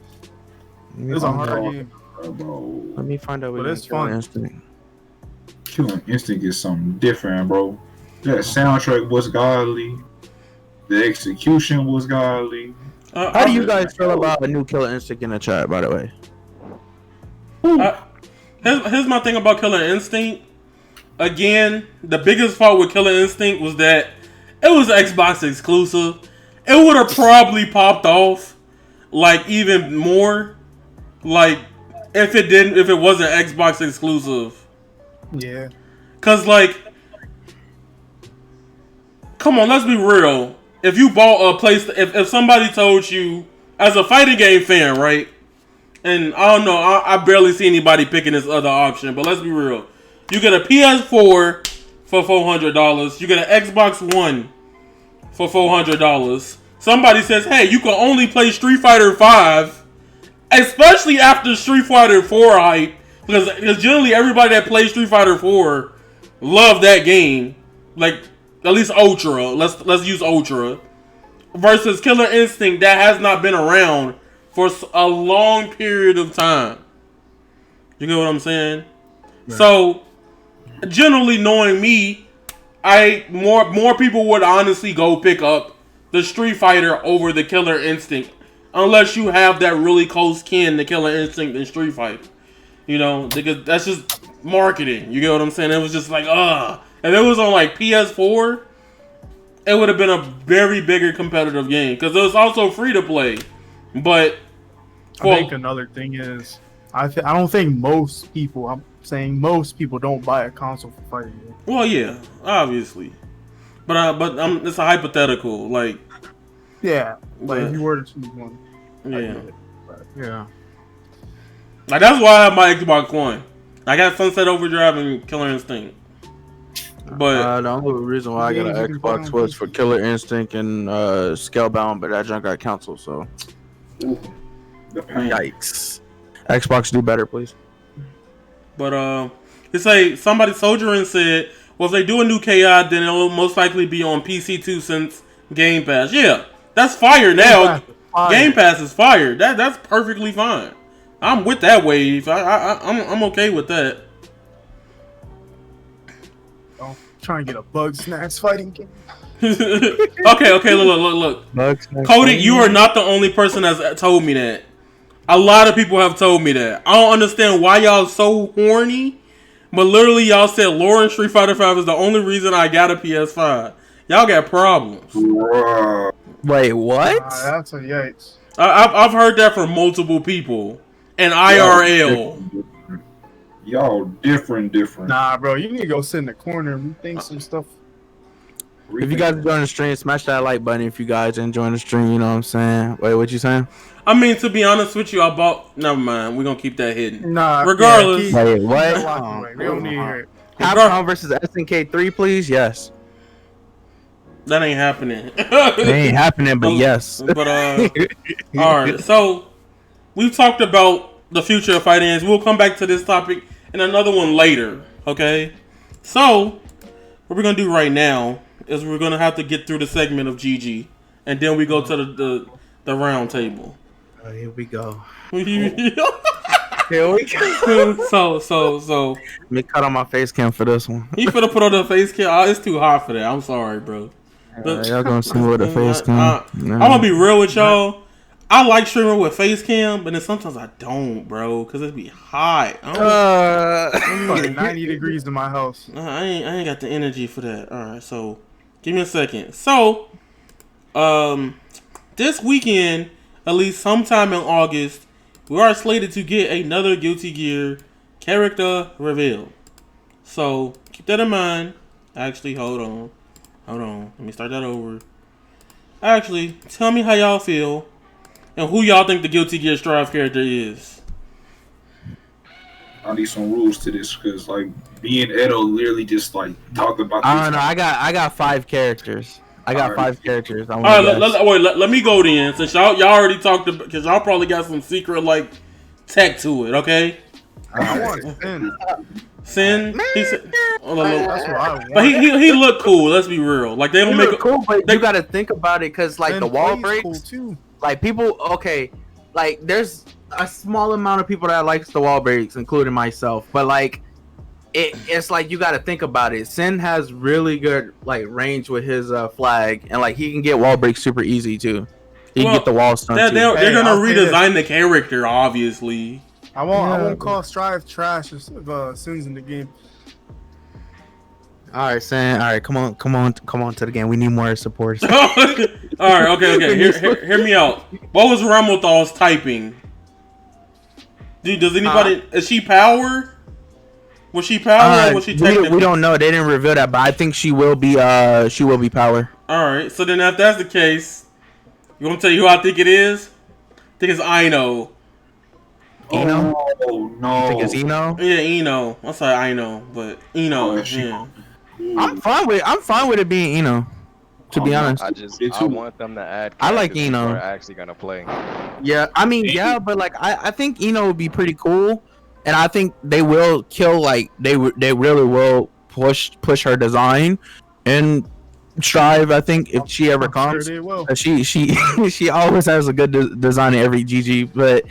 G: It's a
F: I'm
G: hard
F: not-
G: game.
F: Bro.
D: Let me find out we
G: But
D: get
G: it's
D: Killer
G: fun.
D: Instinct.
F: Killer Instinct is something different, bro. That soundtrack was godly. The execution was godly.
D: How do you guys feel about a new Killer Instinct in the chat, by the way?
B: Here's my thing about Killer Instinct. Again, the biggest fault with Killer Instinct was that it was Xbox exclusive. It would have probably popped off like even more, like if it wasn't Xbox exclusive.
G: Yeah.
B: Cause like, come on, let's be real. If you bought a place, if somebody told you as a fighting game fan, right? And I don't know, I barely see anybody picking this other option, but let's be real. You get a PS4 for $400. You get an Xbox One for $400. Somebody says, hey, you can only play Street Fighter 5, especially after Street Fighter 4 hype, because generally everybody that plays Street Fighter 4 love that game. Like, at least Ultra. Let's use Ultra. Versus Killer Instinct that has not been around for a long period of time. You get what I'm saying? Right. So, generally knowing me, more people would honestly go pick up the Street Fighter over the Killer Instinct, unless you have that really close kin to Killer Instinct and Street Fighter. You know, because that's just marketing. You get what I'm saying? It was just like, if it was on like PS4, it would have been a very bigger competitive game because it was also free to play. But
G: I think another thing is, I don't think most people. I'm saying most people don't buy a console for fighting games.
B: Well, yeah, obviously, but it's a hypothetical. Like,
G: yeah, like if you were to choose one,
B: yeah. Like that's why I have my Xbox One. I got Sunset Overdrive and Killer Instinct. But
D: the only reason why I got an Xbox was for Killer Instinct and Scalebound, but that junk got canceled. So, yikes! Xbox, do better, please.
B: But it's like somebody soldiering said, well, if they do a new KI, then it'll most likely be on PC too, since Game Pass. Yeah, that's fire now. Game Pass is fire. That's perfectly fine. I'm with that wave. I'm okay with that.
G: Oh, trying to get a Bug Snacks fighting game.
B: Okay, look. Cody, you are not the only person that's told me that. A lot of people have told me that. I don't understand why y'all so horny, but literally y'all said Lauren Street Fighter 5 is the only reason I got a PS5. Y'all got problems.
D: Wait, what?
G: That's a yikes.
B: I've heard that from multiple people. And IRL.
F: Y'all different.
G: Nah, bro, you need to go sit in the corner and rethink some stuff.
D: If you guys enjoying the stream, smash that like button if you guys enjoying the stream, you know what I'm saying? Wait, what you saying?
B: I mean, to be honest with you, I bought... Never mind, we're going to keep that hidden.
G: Nah.
B: Regardless.
D: Yeah, wait, what?
G: We don't need to hear it.
D: Capcom versus SNK 3, please? Yes.
B: That ain't happening.
D: It ain't happening, but yes.
B: But, alright, so... We've talked about the future of fighting games. We'll come back to this topic in another one later, okay? So, what we're going to do right now is we're going to have to get through the segment of GG. And then we go to the round table.
D: Oh, here we go.
B: Here we
D: go.
B: So.
D: Let me cut on my face cam for this one.
B: You finna put on the face cam? Oh, it's too hot for that. I'm sorry, bro.
D: Y'all gonna see with the face cam.
B: I'm gonna be real with y'all. I like streaming with face cam, but then sometimes I don't, bro, because it be hot.
G: It's like 90 degrees in my house.
B: I ain't got the energy for that. All right, so give me a second. So, this weekend, at least sometime in August, we are slated to get another Guilty Gear character reveal. So keep that in mind. Actually, hold on. Let me start that over. Actually, tell me how y'all feel. And who y'all think the Guilty Gear Strive character is?
F: I need some rules to this because, like, me and Edo literally just like talked about.
D: I don't know. I got 5 characters. I got 5 characters. I
B: All
D: want
B: right, let me go then. Since y'all already talked about, because y'all probably got some secret like tech to it. Okay.
G: I want Sin.
B: Sin. He said,
G: That's what I want.
B: but he looked cool. Let's be real. Like they don't make
D: cool, but you got to think about it because like
G: Sin
D: the wall
G: plays
D: breaks.
G: cool too.
D: Like people, okay, like there's a small amount of people that likes the wall breaks, including myself. But like, it's like you got to think about it. Sin has really good like range with his flag, and like he can get wall breaks super easy too. He can get the wall stun too.
B: They're gonna redesign the character, obviously.
G: I won't call Strive trash if Sin's in the game.
D: All right, Sin. All right, come on to the game. We need more supporters.
B: All right, okay. Hear me out. What was Ramothal's typing? Dude, does anybody? Is she power? Was she power? Or was she technical?
D: We don't know. They didn't reveal that, but I think she will be. She will be power.
B: All right. So then, if that's the case, you want me to tell you who I think it is? I think it's Ino.
D: Eno?
F: Oh no!
D: You think it's Eno?
B: Yeah, Eno. I'm sorry, Ino, but Eno. Yeah.
D: I'm fine with it being Eno. To be honest,
C: I want them to add.
D: I like Eno.
C: Are actually gonna play.
D: Yeah, I mean, yeah, but like I think Eno would be pretty cool, and I think they will kill like they really will push her design and Strive. I think if she ever comes,
G: Sure they will.
D: she always has a good design in every GG, but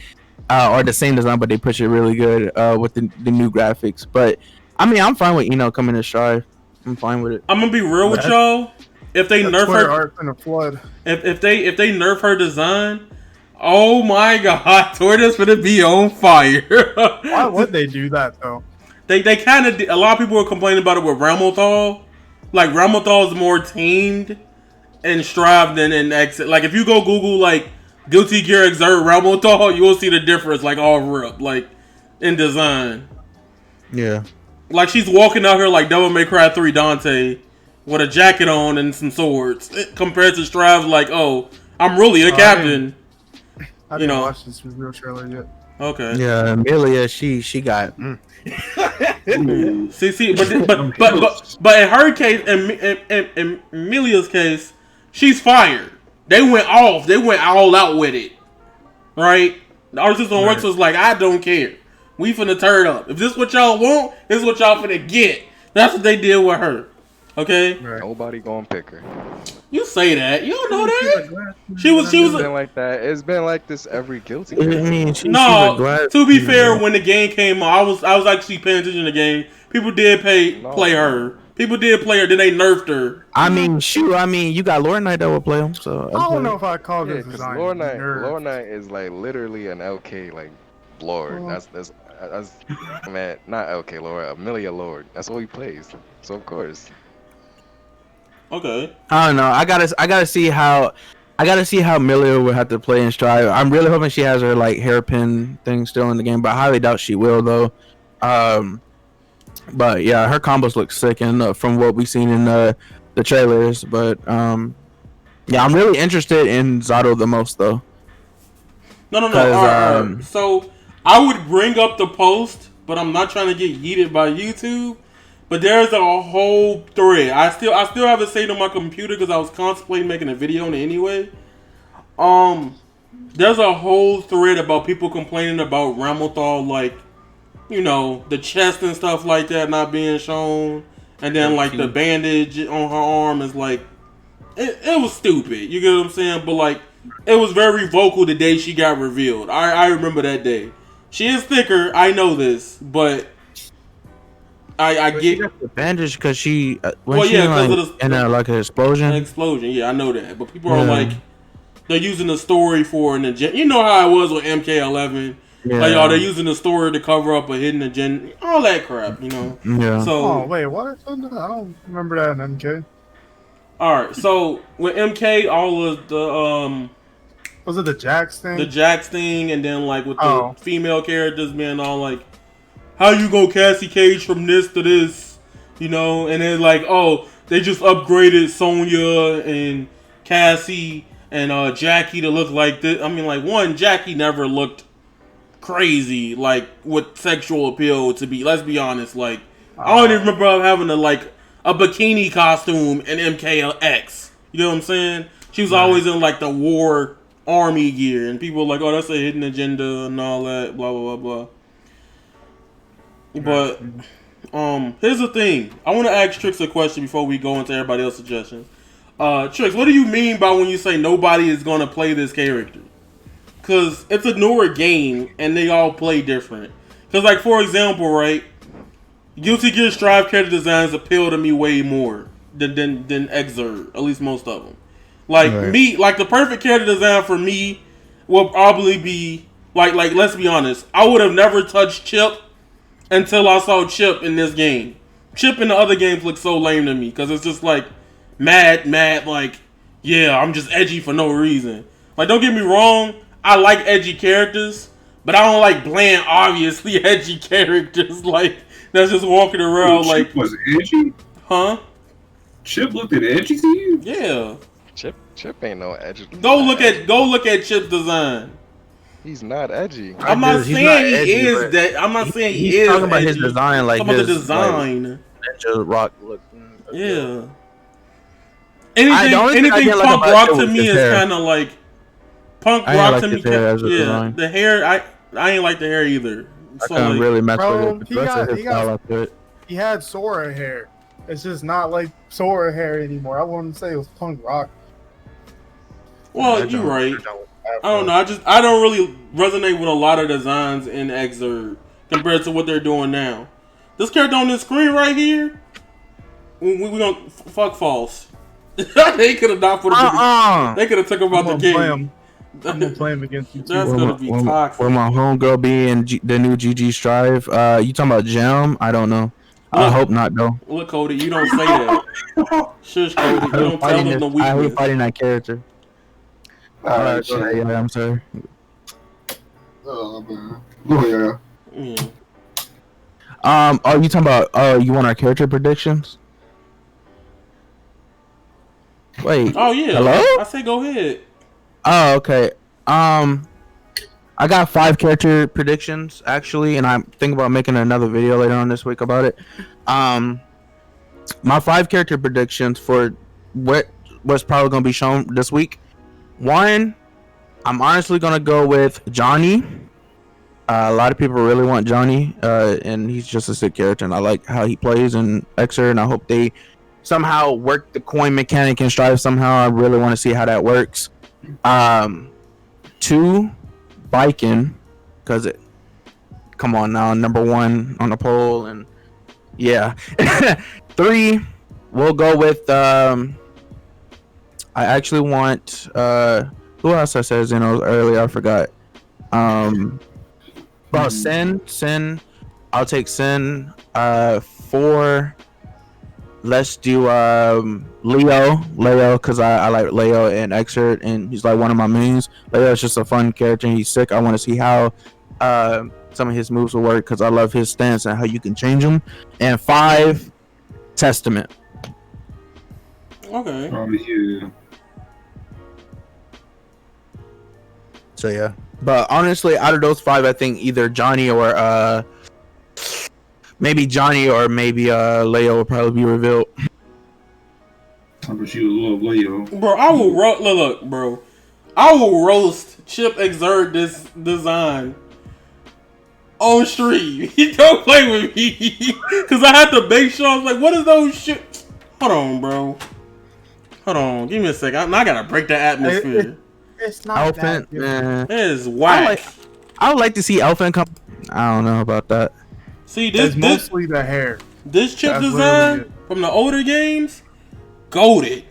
D: or the same design, but they push it really good with the new graphics. But I mean, I'm fine with Eno coming to Strive. I'm fine with it.
B: I'm gonna be real with y'all. If they nerf her,
G: in a flood.
B: if they nerf her design, oh my god, Twitter's gonna be on fire.
G: Why would they do that though?
B: They kind of. A lot of people were complaining about it with Ramothal. Like Ramothal is more tamed and Strive than in Exit. Like if you go Google like Guilty Gear Exert Ramothal, you will see the difference. Like all rip, like in design.
D: Yeah.
B: Like she's walking out here like Devil May Cry 3 Dante with a jacket on and some swords. Compared to Strive, like, oh, I'm really the captain.
G: I didn't watch this real trailer yet.
B: Okay.
D: Yeah, Amelia, she got.
B: See, but in her case, in Amelia's case, she's fired. They went off. They went all out with it, right? The Artists on Works was like, I don't care. We finna turn up. If this is what y'all want, this is what y'all finna get. That's what they did with her. Okay?
C: Right. Nobody gonna pick her.
B: You say that. You don't know that. She was
C: It's been like that. It's been like this every Guilty Gear.
B: No, to be fair, when the game came out, I was actually paying attention to the game. People did play her. People did play her, then they nerfed her.
D: I mean, shoot. I mean, you got Lord Knight that will play him. So
G: I don't know if I call this
C: because
G: design.
C: Lord Knight is like literally an LK like Lord. That's man, not LK Lord, Amelia Lord. That's what he plays. So of course.
B: Okay.
D: I don't know. I gotta see how Amelia will have to play in Strive. I'm really hoping she has her like hairpin thing still in the game, but I highly doubt she will though. But yeah, her combos look sick, and from what we've seen in the trailers. But yeah, I'm really interested in Zato the most though.
B: No. So I would bring up the post, but I'm not trying to get yeeted by YouTube. But there's a whole thread. I still have it saved on my computer because I was contemplating making a video on it anyway. There's a whole thread about people complaining about Ramothal, like, you know, the chest and stuff like that not being shown, and then like the bandage on her arm is like, it was stupid. You get what I'm saying? But like, it was very vocal the day she got revealed. I remember that day. She is thicker, I know this, but I get
D: the bandage because she
B: because
D: in like an explosion.
B: Yeah, I know that. But people are like, they're using the story for an agenda. You know how it was with MK11.
D: Yeah.
B: Like, they're using the story to cover up a hidden agenda. All that crap, you know.
D: Yeah.
B: So,
G: wait, what? I don't remember that in MK.
B: All right, so with MK, all of the
G: was it the Jax thing?
B: The Jax thing, and then like with the female characters being all like, how you go Cassie Cage from this to this, you know? And then like, oh, they just upgraded Sonya and Cassie and Jackie to look like this. I mean, like, one, Jackie never looked crazy like with sexual appeal to be. Let's be honest. Like, I don't even remember having a bikini costume in MKX. You know what I'm saying? She was always in like the war army gear, and people were like, oh, that's a hidden agenda and all that, blah blah blah blah. But here's the thing. I want to ask Trix a question before we go into everybody else's suggestions. Trix, what do you mean by when you say nobody is gonna play this character? Cause it's a newer game and they all play different. Cause like for example, right, Guilty Gear Strive character designs appeal to me way more than Exurd, at least most of them. Like me, like the perfect character design for me will probably be like let's be honest, I would have never touched Chip until I saw Chip in this game. Chip in the other games look so lame to me because it's just like mad, like yeah, I'm just edgy for no reason. Like don't get me wrong. I like edgy characters, but I don't like bland, obviously edgy characters like that's just walking around like.
F: Chip was edgy?
B: Huh?
F: Chip looked at edgy to you?
B: Yeah.
C: Chip ain't no edgy.
B: Go look at Chip's design.
C: He's not edgy.
B: I'm not saying he is that. I'm not saying he is.
D: Talking about his design, like
B: his
D: the
B: design.
D: Ninja Rock look.
B: Yeah. Anything punk rock to me is kind of like. Punk rock to me, yeah. The hair, I ain't like the hair either.
D: I can't really mess with it.
G: He had Sora hair. It's just not like Sora hair anymore. I wouldn't say it was punk rock.
B: Well, you're right. I don't know. I don't really resonate with a lot of designs in Exurd compared to what they're doing now. This character on this screen right here, we gonna fuck false. They could have not put him. They could have took him out the game.
G: I'm gonna play him against you too.
B: That's gonna be toxic.
D: Will my homegirl be in the new GG Strive? You talking about Gem? I don't know. I hope not though.
B: Look, Cody, you don't say that. Shush, Cody. You don't tell them the weakness.
D: I hate fighting that character. Alright, yeah, I'm sorry.
F: Oh man. Oh yeah.
D: Are you talking about? You want our character predictions? Wait.
B: Oh yeah.
D: Hello?
B: I say go ahead.
D: Oh, okay. I got 5 character predictions actually, and I'm thinking about making another video later on this week about it. My 5 character predictions for what was probably gonna be shown this week. 1, I'm honestly gonna go with Johnny. A lot of people really want Johnny, and he's just a sick character, and I like how he plays in Xer, and I hope they somehow work the coin mechanic and Strive somehow. I really want to see how that works. 2, Biking, because come on now, number 1 on the poll, and yeah. 3, we'll go with I actually want who else I said his name earlier, I forgot. About Sin, I'll take Sin. 4, let's do Leo, because I like Leo and Exert, and he's like one of my mains. Leo is just a fun character, and he's sick. I want to see how some of his moves will work, because I love his stance and how you can change them. And 5, Testament.
B: Okay.
F: Yeah.
D: So yeah, but honestly, out of those 5, I think either Johnny or maybe Leo will probably be revealed.
F: How about you, little Leo?
B: Bro, I will look, bro. I will roast Chip Exert this design on stream. You don't play with me, cause I had to make sure. I was like, "What is those shit?" Hold on, bro. Hold on. Give me a second. I gotta break the atmosphere.
G: It's not
D: Elephant, man.
B: It is whack.
D: I would like to see Elephant come. I don't know about that.
B: See, this
G: mostly the hair.
B: This Chip design from the older games, goated.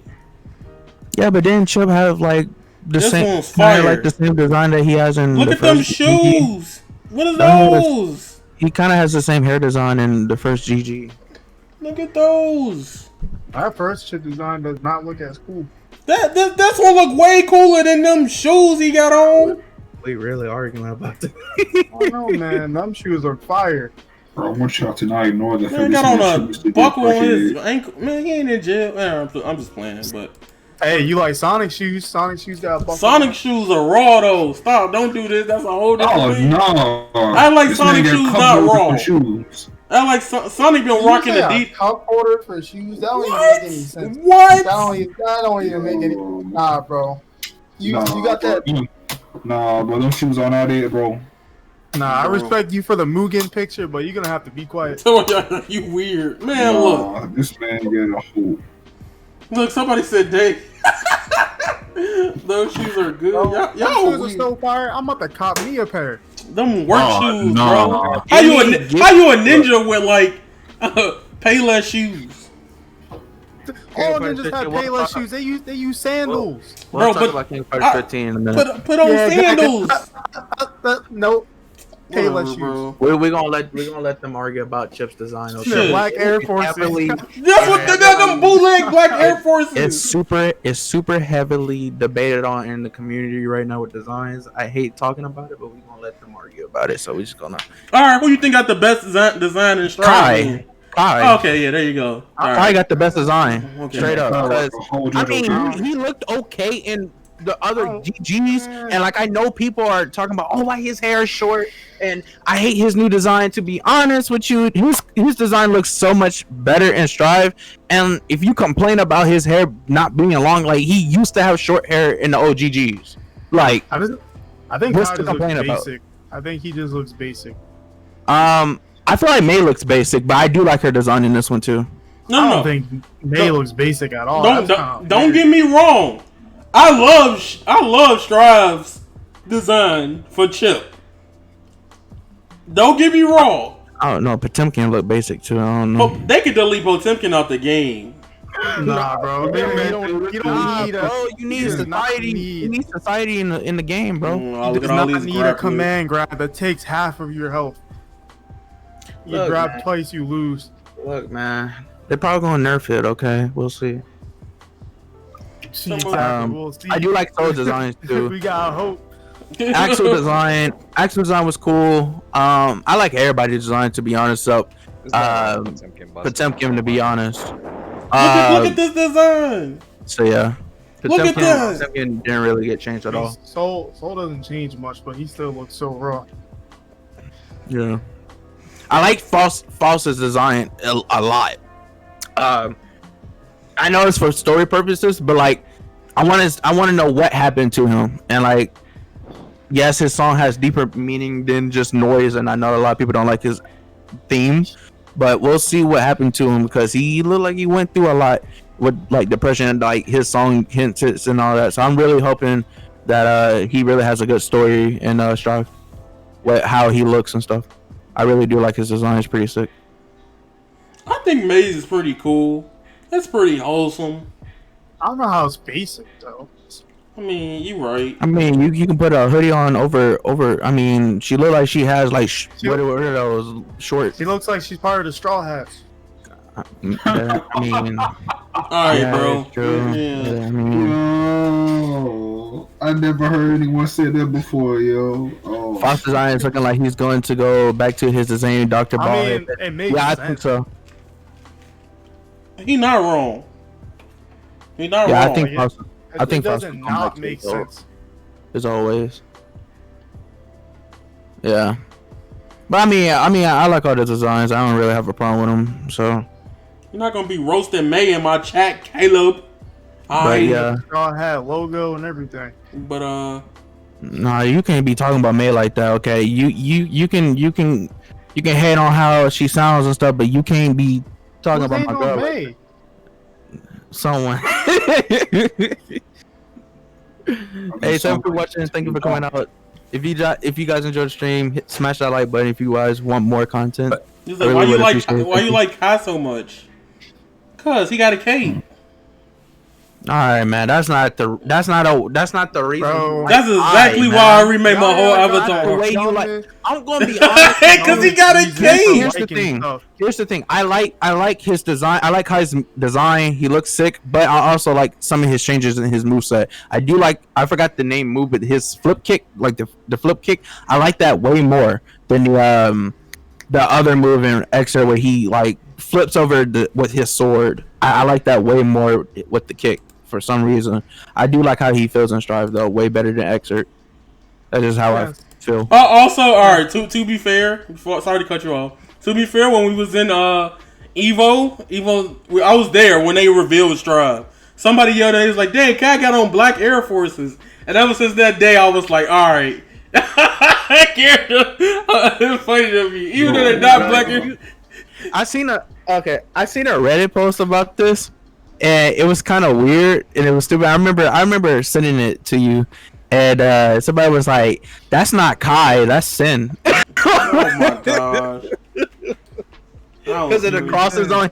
D: Yeah, but didn't Chip have like the
B: this
D: same,
B: one's fire.
D: Like the same design that he has in?
B: Look
D: the
B: at them
D: first
B: shoes.
D: GG?
B: What are those?
D: He kind of has the same hair design in the first GG.
B: Look at those.
G: Our first Chip design does not look as cool.
B: This one look way cooler than them shoes he got on.
D: We really arguing about that.
G: I don't know, man. Them shoes are fire.
F: Bro, I want y'all to not ignore the fact
B: he got on a buckle on his ankle. Man, he ain't in jail. I'm just playing, but.
G: Hey, you like Sonic shoes? Sonic shoes got a buckle.
B: Sonic shoes are raw though. Stop! Don't do this. That's a whole different thing.
F: No!
B: I like Sonic shoes, not raw.
F: Shoes.
B: I like Sonny been rocking the deep
G: cup holder for shoes. That don't even make any sense.
B: What?
G: That don't even make any. Nah, bro. You got that.
F: Nah, bro. Them shoes on out there, bro.
G: Nah, I respect you for the Mugen picture, but you're gonna have to be quiet.
B: You weird, man. Look,
F: this man get a hoop.
B: Look, somebody said Dave. Those shoes are good. Y'all
G: shoes are so fire. I'm about to cop me a pair.
B: Them work shoes, bro. How you a ninja with like Payless shoes?
G: All ninjas have Payless shoes. They use sandals.
D: Bro, but about King Fighter 15 in a minute.
B: Put on sandals.
G: Nope. Payless shoes.
D: We're gonna let them argue about Chip's design.
G: Okay? Black Air Forces.
B: That's what them bootleg Black Air Forces.
D: It's super heavily debated on in the community right now with designs. I hate talking about it, but we're gonna let them argue about it. So we're just gonna.
B: All right, who you think got the best design in Strive?
D: Kai.
B: Okay, yeah, there you go.
D: Kai got the best design, straight up.
F: I
D: mean, he looked okay in the other GGs, and like I know people are talking about, oh, why his hair is short, and I hate his new design. To be honest with you, his design looks so much better in Strive. And if you complain about his hair not being long, like he used to have short hair in the OGGs, like
G: I think
D: what's
G: Kai
D: to
G: just
D: complain
G: looks
D: about?
G: basic. I think he just looks basic.
D: I feel like May looks basic, but I do like her design in this one too.
G: I don't think May looks basic at all.
B: Don't get me wrong. I love Strive's design for Chip. Don't get me wrong.
D: I don't know. Potemkin look basic too. I don't know.
B: They could delete Potemkin out the game.
G: Nah, bro. You don't need
D: bro. You need society. You need society in the game, bro.
G: You do not need a command grab that takes half of your health. You grab twice, you lose.
D: Look, man. They're probably going to nerf it. Okay, we'll see.
G: We'll see.
D: I do like Soul designs too.
G: We got hope.
D: Actual design was cool. I like everybody's design, to be honest. So, Potemkin, to be honest.
B: Look at this design.
D: So yeah,
B: look at this.
D: Potemkin didn't really get changed at all.
G: Soul doesn't change much, but he still looks so raw.
D: Yeah, I like False's design a lot. I know it's for story purposes, but like, I want to know what happened to him, and like, yes, his song has deeper meaning than just noise, and I know a lot of people don't like his theme, but we'll see what happened to him because he looked like he went through a lot with like depression and like his song hints and all that. So I'm really hoping that he really has a good story in Strive, how he looks and stuff. I really do like his design; it's pretty sick.
B: I think Maze is pretty cool. It's pretty wholesome.
G: I don't know how it's basic though.
B: I mean, you right.
D: I mean, you can put a hoodie on over. I mean, she look like she has like what are those shorts?
G: She looks like she's part of the Straw Hats.
D: I mean,
B: alright, bro.
D: True.
B: Yeah.
D: I mean,
F: I never heard anyone say that before, yo.
D: Fox design is looking like he's going to go back to his design, Dr. Ball.
G: I mean, it makes sense.
D: I think so.
B: He's not wrong. He's not wrong.
D: I think Fox. I think
G: it doesn't not make sense.
D: As always. Yeah. But I mean, I like all the designs. I don't really have a problem with them. So.
B: You're not gonna be roasting May in my chat, Caleb.
D: But yeah.
G: Straw Hat logo and everything.
B: But
D: nah, you can't be talking about May like that. Okay, you can hate on how she sounds and stuff, but you can't be talking about my girl. May? Someone. Hey, thank you for watching. Thank you for coming out. If you guys enjoyed the stream, smash that like button. If you guys want more content.
B: Like, why you like Kai so much? Cause he got a cape.
D: All right, man. That's not the reason.
B: Bro, that's exactly why I remade my whole avatar.
D: The way you like, I'm gonna be honest.
B: Because he got a cape.
D: Here's the thing. I like his design. I like Kai's design. He looks sick, but I also like some of his changes in his moveset. I do like. I forgot the name move, but his flip kick, like the flip kick, I like that way more than the other move in Xer where he like flips over with his sword. I like that way more with the kick. For some reason, I do like how he feels in Strive though, way better than Exert. That is how I feel.
B: Also, all right. To be fair, sorry to cut you off. To be fair, when we was in Evo, I was there when they revealed Strive. Somebody yelled at me, was like, "Dang, Cat got on black Air Forces." And ever since that day, I was like, "All right." It's funny to me, even though they're not black.
D: I seen a Reddit post about this, and it was kind of weird and it was stupid. I remember sending it to you, and somebody was like, "That's not Kai, that's Sin."
B: Oh my gosh!
D: Because of the crosses on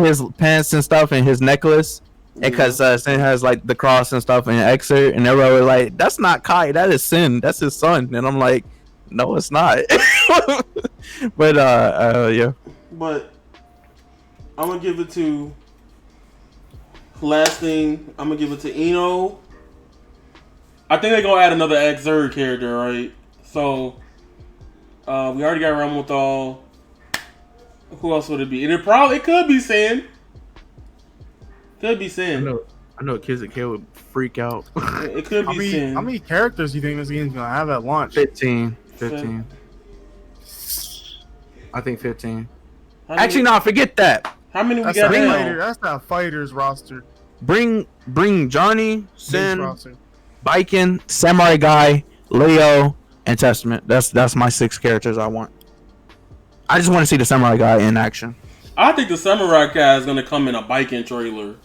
D: his pants and stuff and his necklace. And because Sin has like the cross and stuff in Excerpt, and everybody was like, "That's not Kai, that is Sin, that's his son." And I'm like, "No, it's not." But yeah.
B: But I'm gonna give it to last thing. I'm gonna give it to Eno. I think they're gonna add another Excerpt character, right? So we already got Ramuthal. Who else would it be? It could be Sin. Could be Sin.
D: I know kids that would freak out.
B: It could be Sin.
G: How many characters do you think this game's gonna have at launch?
D: 15. I think 15. Actually, no, forget that.
B: How many we got now?
G: That's not fighters roster.
D: Bring Johnny, Sin, Biken, Samurai Guy, Leo, and Testament. That's my 6 characters I want. I just want to see the Samurai Guy in action.
B: I think the Samurai Guy is gonna come in a Biken trailer,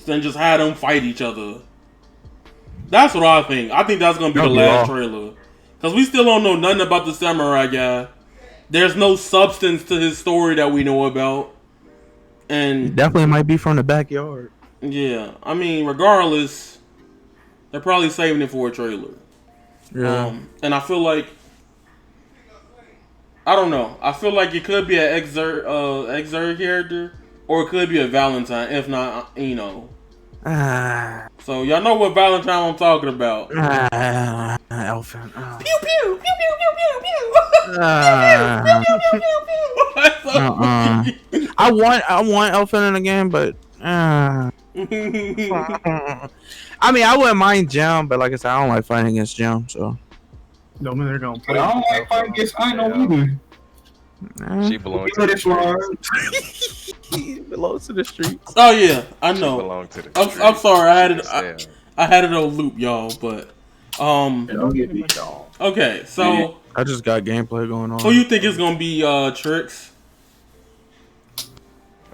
B: then just have them fight each other. That's what I think. I think that's gonna be the last trailer, because we still don't know nothing about the Samurai Guy. There's no substance to his story that we know about, and
D: he definitely might be from the backyard.
B: Yeah, I mean, regardless, they're probably saving it for a trailer.
D: Yeah,
B: and I feel like, I don't know. I feel like it could be an Exert character, or it could be a Valentine. If not, So y'all know what Valentine I'm talking about.
D: Elfin.
B: Pew pew pew pew pew pew pew.
D: I want Elfin in the game, but I mean, I wouldn't mind Jam, but like I said, I don't like fighting against Jam, so.
G: No, man, they're gonna play.
E: I don't like fighting against either.
C: She belongs to the streets.
D: He belongs to the streets.
B: Oh yeah, I know.
C: She belongs to the streets.
B: I'm sorry, I had it on loop, y'all, but
E: Don't get me dog.
B: okay, so
D: I just got gameplay going on.
B: who you think is gonna be Trix?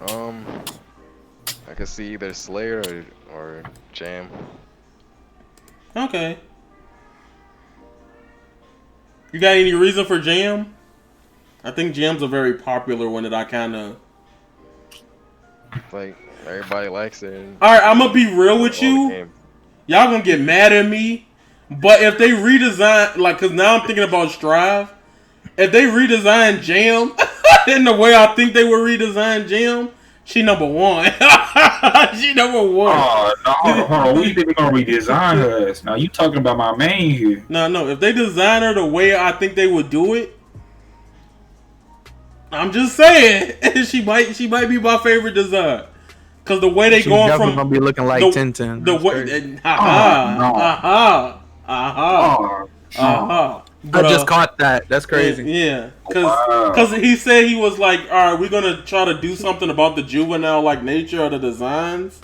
C: I could see either Slayer or Jam.
B: Okay. You got any reason for Jam? I think Jam's a very popular one that I kind of
C: Like everybody likes it.
B: All right, I'm gonna be real with you. Y'all gonna get mad at me, but if they redesign, like, cause now I'm thinking about Strive. If they redesign Jam in the way I think they would redesign Jam, she number 1. She number 1.
E: Oh no! Hold on. We think we're gonna redesign her. Now you talking about my main here?
B: No. If they design her the way I think they would do it, I'm just saying she might be my favorite design. Cause the way they going from
D: gonna be looking like Tintin.
B: The way,
D: I just caught that. That's crazy.
B: Yeah, cause he said he was like, all right, we're gonna try to do something about the juvenile like nature of the designs.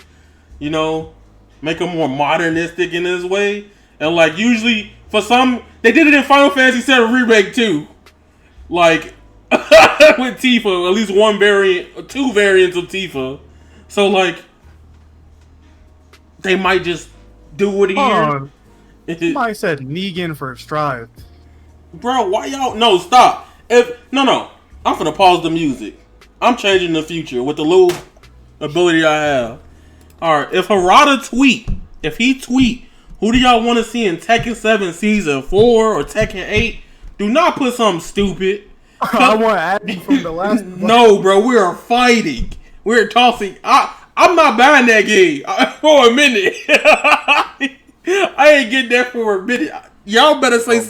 B: You know, make them more modernistic in his way. And like usually for some, they did it in Final Fantasy VII Remake too. Like with Tifa, at least one variant, 2 variants of Tifa. So like, they might just do it here.
G: Somebody said Negan for Strive.
B: Bro, why y'all? No, stop. No, I'm finna pause the music. I'm changing the future with the little ability I have. All right, if Harada if he tweet, who do y'all want to see in Tekken 7 Season 4 or Tekken 8? Do not put something stupid.
G: I want Abby from the last.
B: No, bro, we are fighting. We're tossing. I'm not buying that game for a minute. I ain't getting that for a minute. Y'all better say.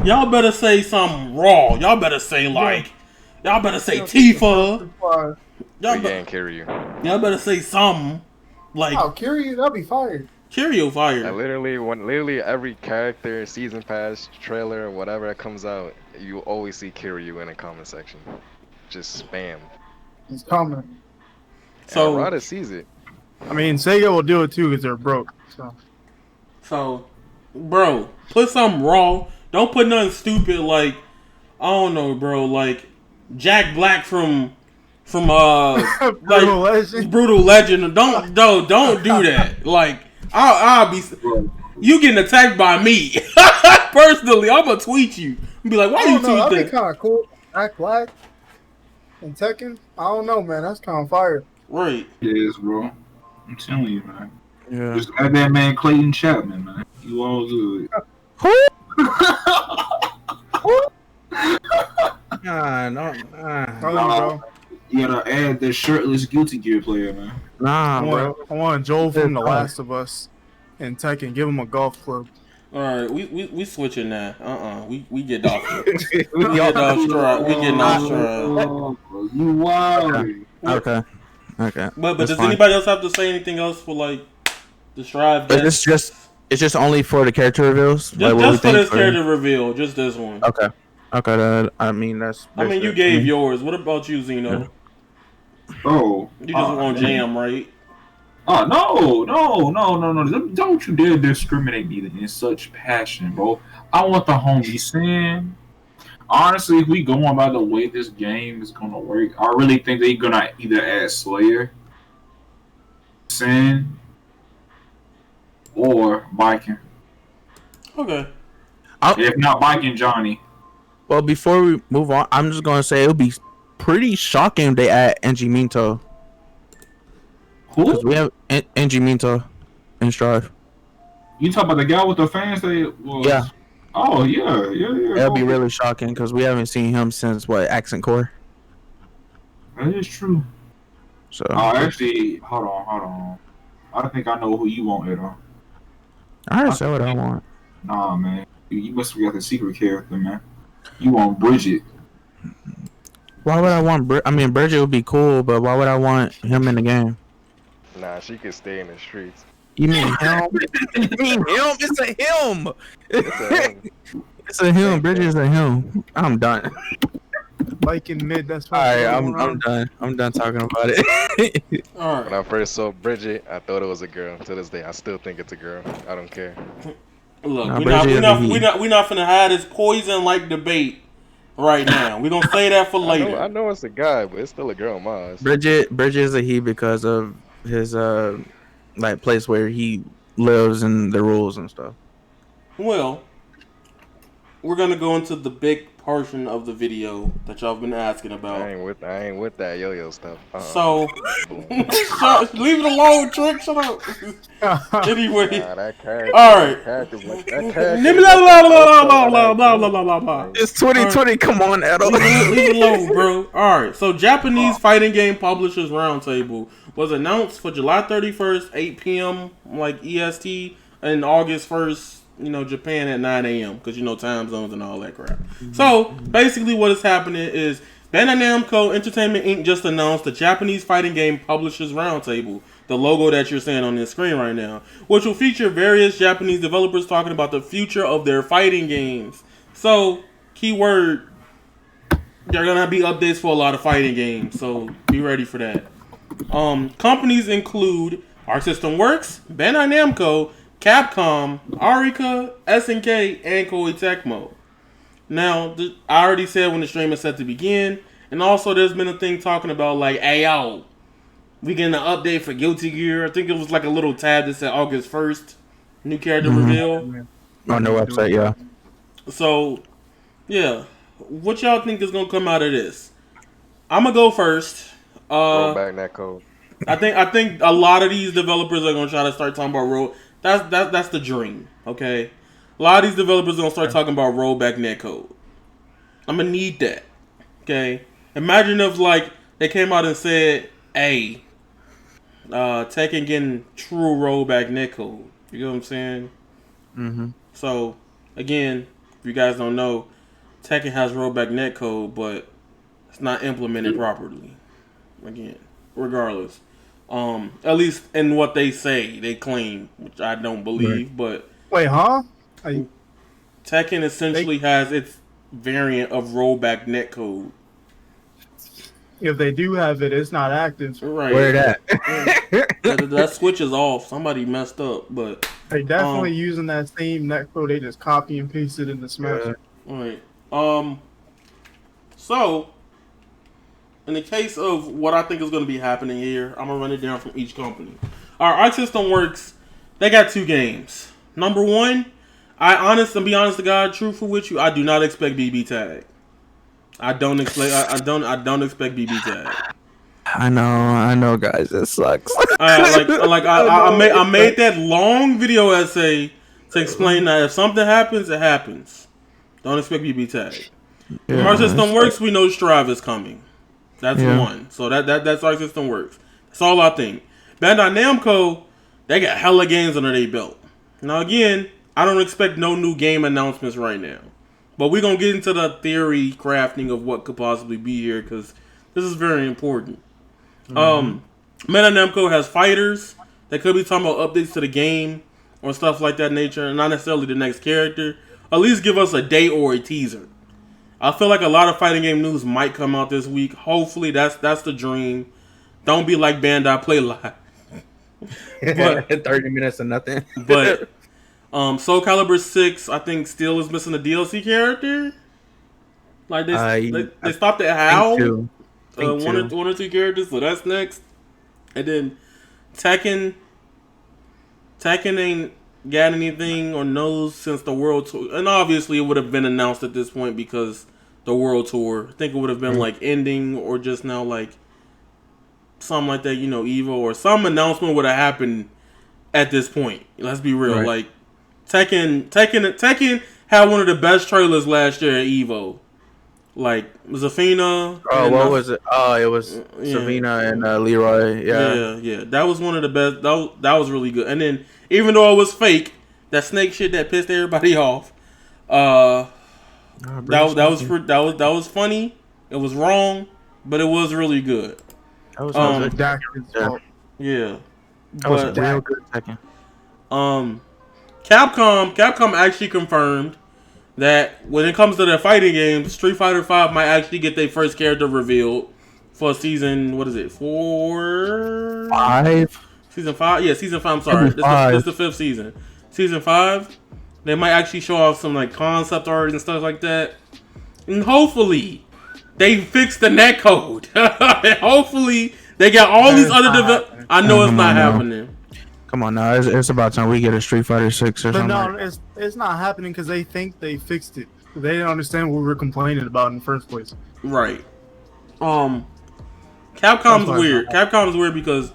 B: Y'all better say something raw. Y'all better say like. Y'all better say Tifa.
C: Y'all can't carry you.
B: Y'all better say something like.
G: I'll carry you. That'll be fired.
B: Kiryu
C: I
B: fire.
C: literally every character, season pass, trailer, whatever that comes out, you always see Kiryu in the comment section. Just spam.
G: It's coming.
C: And
B: So
C: Arata sees it.
G: I mean, Sega will do it too because they're broke.
B: So, bro, put something raw. Don't put nothing stupid like, I don't know, bro, like Jack Black from
G: Brutal Legend.
B: Brutal Legend. Don't do that. Like, I'll be. You getting attacked by me personally? I'm gonna tweet you. Be like, why you tweet
G: That'd
B: that?
G: be kind of cool. Jack Black and Tekken. I don't know, man. That's kind of fire.
B: Right.
F: It is, bro. I'm telling you, man.
D: Yeah.
F: Just add that man Clayton Chapman, man. You all good.
G: Bro.
F: You gotta add the shirtless Guilty Gear player, man.
D: Nah,
G: I want Joel from The Last of Us and Tekken. Give him a golf club.
B: All right, we switching now. We get off. We get off stride. We getting off stride.
F: Oh, you wild.
D: Okay.
B: But
D: That's
B: does
D: fine.
B: anybody else have to say anything else for like the Strive?
D: But it's just only for the character reveals.
B: Just for this character reveal, just this one.
D: Okay. I mean that's.
B: I mean, you gave yours. What about you, Zeno?
D: Yeah.
F: Oh.
B: You just want jam, right?
F: Oh, no. Don't you dare discriminate me in such passion, bro. I want the homie Sin. Honestly, if we go on by the way this game is going to work, I really think they're going to either add Slayer, Sin, or Biking.
B: Okay.
F: If not Biking, Johnny.
D: Well, before we move on, I'm just gonna say it would be pretty shocking if they add NG Minto.
F: Who?
D: Because we have NG Minto in Strive.
F: You talk about the guy with the fans that was...
D: Yeah.
F: Oh, yeah.
D: That'd be really shocking because we haven't seen him since Accent Core.
F: That is true.
D: So.
F: Actually, hold on. I think I know who you want, Edo.
D: I already said what I want.
F: Nah, man. You must have got the secret character, man. You want Bridget.
D: Why would I want Bridget would be cool, but why would I want him in the game?
C: Nah, she could stay in the streets.
D: You mean him? You mean him? It's a him. It's a him. Bridget is a him. I'm done.
G: Like in mid, that's
D: Alright, I'm done. I'm done talking about it.
B: All
C: When
B: right.
C: I first saw Bridget, I thought it was a girl. To this day, I still think it's a girl. I don't care.
B: Look,
D: Nah,
B: we're
D: Bridget
B: not
D: is a
B: finna have this poison like debate right now. We're gonna say that for later.
C: I know it's a guy, but it's still a girl in my eyes.
D: Bridget is a he because of his like place where he lives and the rules and stuff.
B: Well, we're gonna go into the big portion of the video that y'all been asking about.
C: I ain't with that yo-yo stuff.
B: So, leave it alone, Trick. Shut up. Anyway,
C: Nah, that character.
B: all right.
C: That character's like that character.
D: It's 2020. Come on, Edo.
B: Leave it alone, bro. All right. So, Japanese fighting game publishers roundtable was announced for July 31st, 8 p.m. like EST, and August 1st. Japan at 9 a.m. because time zones and all that crap. So basically, what is happening is Bandai Namco Entertainment Inc. just announced the Japanese fighting game publishers roundtable, the logo that you're seeing on this screen right now, which will feature various Japanese developers talking about the future of their fighting games. So, keyword, there are gonna be updates for a lot of fighting games. So be ready for that. Companies include Arc System Works, Bandai Namco, Capcom, Arika, SNK, and Koei Tecmo. Now, I already said when the stream is set to begin, and also there's been a thing talking about like, hey yo, we getting an update for Guilty Gear. I think it was like a little tab that said August 1st, new character reveal.
D: On their website, yeah.
B: So, yeah, what y'all think is gonna come out of this? I'm gonna go first.
C: Roll back Netcode.
B: I think a lot of these developers are gonna try to start talking about roll. That's the dream, okay? A lot of these developers are gonna start talking about rollback netcode. I'm gonna need that, okay? Imagine if like they came out and said, "Hey, Tekken getting true rollback netcode." You know what I'm saying?
D: Mm-hmm.
B: So again, if you guys don't know, Tekken has rollback netcode, but it's not implemented properly. Again, regardless. At least in what they say, they claim, which I don't believe. But
G: wait, huh?
B: Tekken essentially has its variant of rollback netcode.
G: If they do have it, it's not active.
B: Right.
D: Where that?
B: That switch is off. Somebody messed up, but
G: they definitely using that same netcode. They just copy and paste it into Smash.
B: Right. So, in the case of what I think is going to be happening here, I'm gonna run it down from each company. Arc System Works, they got 2 games. Number 1, be honest to God, truthful with you, I do not expect BB Tag. I don't expect BB Tag.
D: I know, guys. It sucks.
B: I made that long video essay to explain that if something happens, it happens. Don't expect BB Tag.
D: Yeah,
B: Arc System Works, we know Strive is coming. That's one. So that's Arc System Works. That's all I think. Bandai Namco, they got hella games under their belt. Now again, I don't expect no new game announcements right now. But we're going to get into the theory crafting of what could possibly be here because this is very important. Bandai Namco has fighters. They could be talking about updates to the game or stuff like that nature, and not necessarily the next character. At least give us a date or a teaser. I feel like a lot of fighting game news might come out this week. Hopefully, that's the dream. Don't be like Bandai, play live.
D: But 30 minutes of nothing.
B: But Soul Calibur 6, I think, still is missing a DLC character. Like they stopped at HAL. One or two characters, so that's next. And then Tekken ain't got anything or knows since the World Tour. And obviously it would have been announced at this point because the World Tour. I think it would have been like ending or just now like something like that, Evo or some announcement would have happened at this point. Let's be real.
D: Right.
B: Like Tekken had one of the best trailers last year at Evo. Like Zafina.
D: Oh, what was it? Oh, it was Savina and Leroy.
B: Yeah. That was one of the best. That was really good. And then even though it was fake, that snake shit that pissed everybody off. That was funny. It was wrong, but it was really good.
D: That was
B: yeah.
D: That was a real good Tekken.
B: Capcom actually confirmed that when it comes to their fighting games, Street Fighter V might actually get their first character revealed for season. What is it? 4?
D: 5.
B: Season 5. Yeah, season 5. I'm sorry. This is the 5th season. Season 5. They might actually show off some like concept art and stuff like that, and hopefully they fix the netcode. Hopefully they got all these other. I know it's not happening.
D: Come on now, it's about time we get a Street Fighter 6 or something.
G: But no, it's not happening because they think they fixed it. They didn't understand what we were complaining about in the first place.
B: Right. Capcom's weird. Capcom's weird because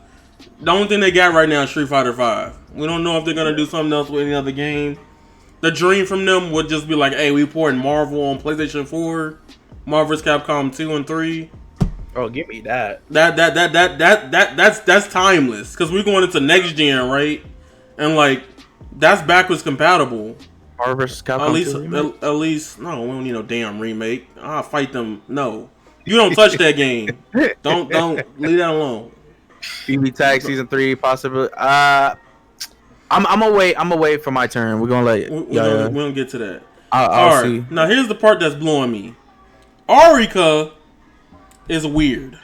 B: the only thing they got right now is Street Fighter V. We don't know if they're gonna do something else with any other game. The dream from them would just be like, hey, we porting Marvel on PlayStation 4, Marvel vs. Capcom 2 and 3.
D: Oh, give me that.
B: That's timeless because we're going into next gen, right? And like that's backwards compatible.
D: Marvel vs. Capcom.
B: At least, no, we don't need no damn remake. I'll fight them. No, you don't touch that game. Don't leave that alone.
D: BB Tag season 3 possibly. I'm gonna wait for my turn. We're gonna let
B: we don't get to that.
D: I'll see.
B: Now here's the part that's blowing me. Arika is weird.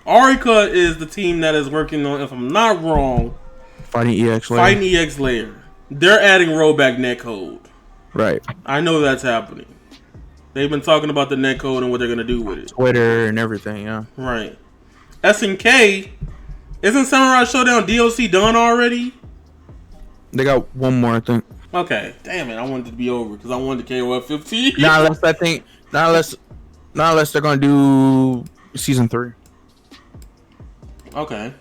B: Arika is the team that is working on, if I'm not wrong,
D: Fighting EX
B: Layer. They're adding rollback netcode.
D: Right.
B: I know that's happening. They've been talking about the netcode and what they're gonna do with it.
D: Twitter and everything, yeah.
B: Right. SNK, isn't Samurai Showdown DLC done already?
D: They got one more, I think.
B: Okay. Damn it, I wanted it to be over because I wanted the KOF 15.
D: Not unless they're gonna do season 3.
B: Okay.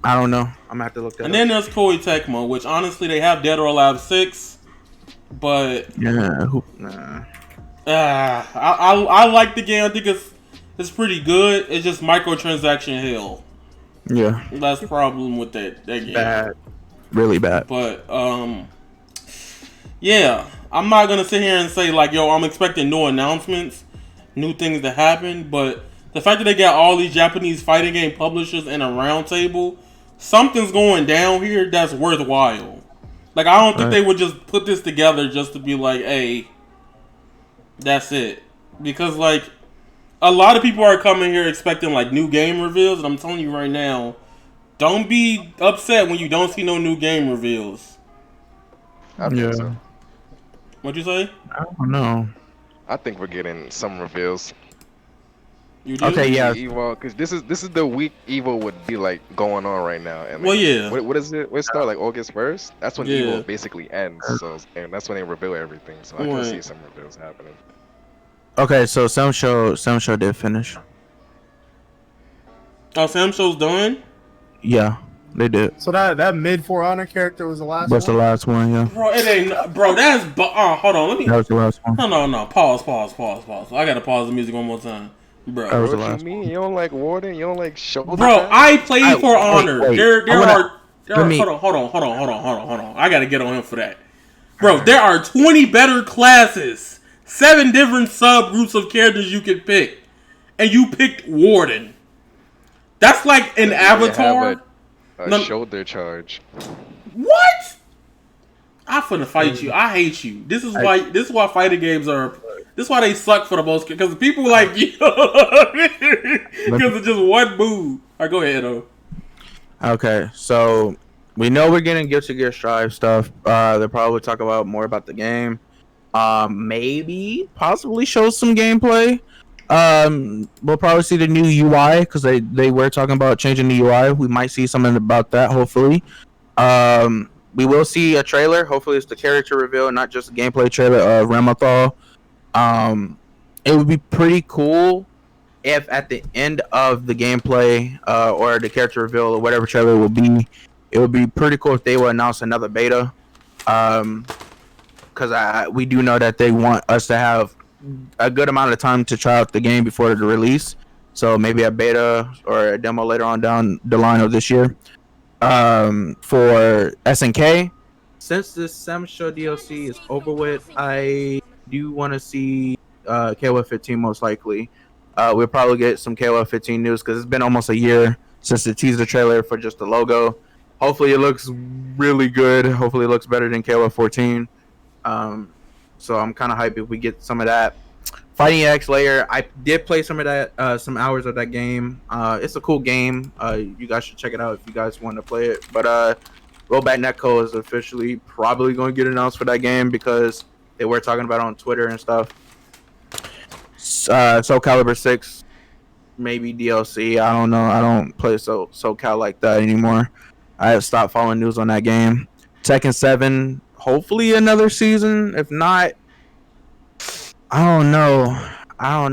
D: I don't know. I'm gonna have to look that
B: and
D: up.
B: then there's Koei Tecmo, which honestly they have Dead or Alive 6, but I like the game. I think it's pretty good. It's just microtransaction hell.
D: Yeah.
B: That's the problem with that game.
D: Bad. Really bad.
B: But yeah, I'm not gonna sit here and say like, yo, I'm expecting no announcements, new things to happen, but the fact that they got all these Japanese fighting game publishers in a roundtable something's going down here that's worthwhile. Like, I don't think they would just put this together just to be like, hey, that's it. Because, like, a lot of people are coming here expecting, like, new game reveals, and I'm telling you right now, don't be upset when you don't see no new game reveals.
C: I think so.
B: What'd you say?
D: I don't know.
C: I think we're getting some reveals.
B: You do?
D: Okay, yeah.
C: Evo, because this is the week Evo would be like going on right now. And
B: Well, yeah.
C: What is it? It start like August 1st. That's when
B: Yeah.
C: Evo basically ends. So and that's when they reveal everything. So I can see some reveals happening.
D: Okay, so some show did finish.
B: Oh, Sam Show's done?
D: Yeah, they did.
G: So that mid For Honor character was the last
D: That's the
G: one?
D: last one, yeah.
B: Bro, it ain't. Bro, that's. Hold on, let me.
D: That was the last one.
B: No. Pause. I gotta pause the music one more time. Bro.
D: That was the
C: What you
D: last
C: mean? You don't like Warden? You don't like Shoulder?
B: Bro, I played For Honor.
D: wait.
B: There are.
D: me-
B: Hold on. I gotta get on him for that. Bro, there are 20 better classes. 7 different subgroups of characters you can pick. And you picked Warden. That's like an avatar.
C: A shoulder charge.
B: What? I'm finna fight you. I hate you. This is why fighting games are. This is why they suck for the most. Because people like you. Because of just one move. Alright, go ahead, though.
D: Okay, so we know we're getting Guilty Gear Strive stuff. They'll probably talk about more about the game. Maybe possibly show some gameplay. We'll probably see the new UI because they were talking about changing the UI. We might see something about that. Hopefully, we will see a trailer. Hopefully, it's the character reveal, not just a gameplay trailer of Ramathal. It would be pretty cool if at the end of the gameplay or the character reveal or whatever trailer it will be, it would be pretty cool if they would announce another beta. Because we do know that they want us to have a good amount of time to try out the game before the release. So maybe a beta or a demo later on down the line of this year. For SNK, since this Sam Show DLC is over with, I do want to see KOF 15 most likely. We'll probably get some KOF 15 news because it's been almost a year since the teaser trailer for just the logo. Hopefully it looks really good. Hopefully it looks better than KOF 14. So I'm kind of hyped if we get some of that. Fighting X Layer, I did play some of that, some hours of that game. It's a cool game. You guys should check it out if you guys want to play it. But Rollback Netcode is officially probably going to get announced for that game because they were talking about it on Twitter and stuff. Soul Calibur 6, maybe DLC. I don't know. I don't play Soul Cal like that anymore. I have stopped following news on that game. Tekken 7, hopefully another season. If not, I don't know.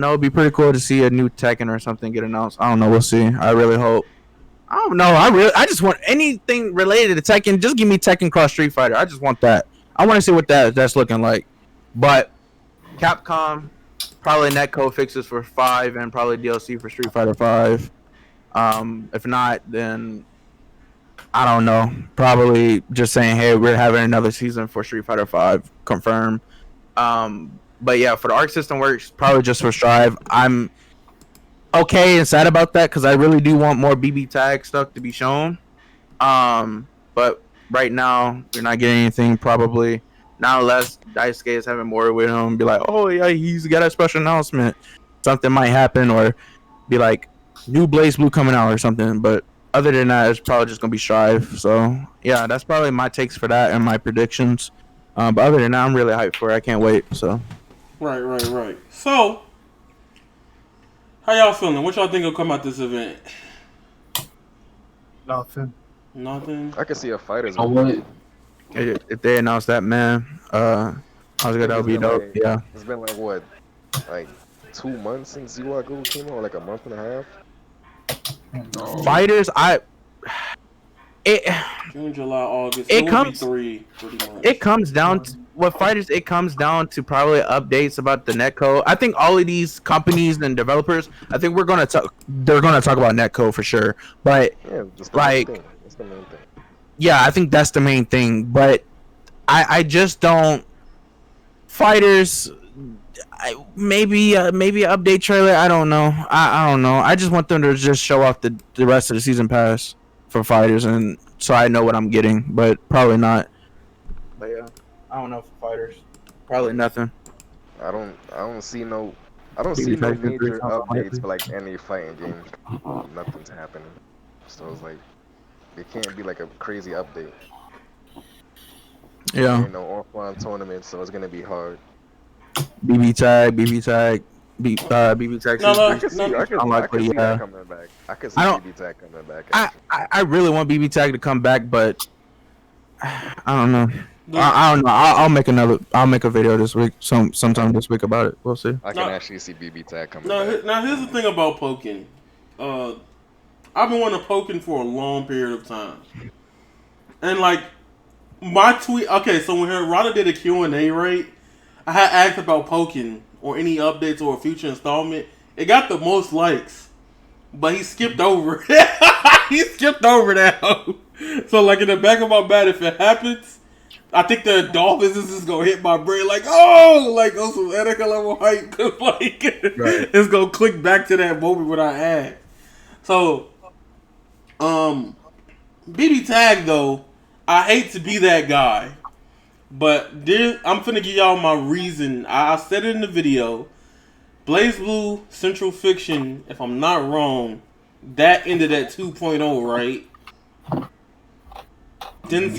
D: It'd be pretty cool to see a new Tekken or something get announced. I don't know. We'll see. I really hope. I don't know. I just want anything related to Tekken. Just give me Tekken Cross Street Fighter. I just want that. I want to see what that's looking like. But Capcom, probably Netcode fixes for 5 and probably DLC for Street Fighter 5. If not, then I don't know. Probably just saying, hey, we're having another season for Street Fighter 5. Confirm. But yeah, for the Arc System Works, probably just for Strive. I'm okay and sad about that because I really do want more BB Tag stuff to be shown. But right now, we're not getting anything probably. Not unless Daisuke is having more with him and be like, oh yeah, he's got a special announcement. Something might happen or be like, new Blaze Blue coming out or something. But other than that, it's probably just going to be Strive. So yeah, that's probably my takes for that and my predictions. But other than that, I'm really hyped for it. I can't wait. So.
B: Right. So, how y'all feeling? What y'all think will come out this event? Nothing.
C: I can see a fighters.
D: If they announce that, man, I was gonna that would be dope. Yeah.
C: It's been like what, like 2 months since ZWAGO came out, like a month and a half.
D: Fighters,
B: June, July, August.
D: It comes.
B: 3, pretty much.
D: It comes down to with fighters. It comes down to probably updates about the netcode. I think all of these companies and developers. I think they're gonna talk about netcode for sure. But
C: Yeah, just
D: like,
C: that's the main thing.
D: yeah, I think that's the main thing. But I just don't. Fighters, maybe an update trailer. I don't know. I don't know. I just want them to just show off the rest of the season pass for fighters, and so I know what I'm getting, but probably not. But yeah, I don't know for fighters. Probably nothing.
C: I don't see no
D: Maybe try to
C: major
D: something
C: updates
D: likely.
C: for like any fighting game. Nothing's happening. So it's like it can't be like a crazy update.
D: Yeah.
C: Ain't no offline tournament, so it's gonna be hard.
D: BB tag, BB tag.
B: No,
C: I could see that coming back. I could see BB tag coming back.
D: I really want BB tag to come back, but I don't know. I don't know. I'll make a video this week, sometime this week about it. We'll see.
C: I can actually see BB tag coming back.
B: Now here's the thing about poking. I've been wanting to poking for a long period of time, and like my tweet. Okay, so when Rada did a Q&A, right? I had asked about poking or any updates or a future installment. It got the most likes, but he skipped over. He skipped over that. So like in the back of my mind, if it happens, I think the Dolphins is just gonna hit my brain like some Etika level hype, cause like it's gonna click back to that moment when I asked. So, BB tag though, I hate to be that guy. But I'm finna give y'all my reason. I said it in the video. Blaze Blue Central Fiction, if I'm not wrong, that ended at 2.0, right? Didn't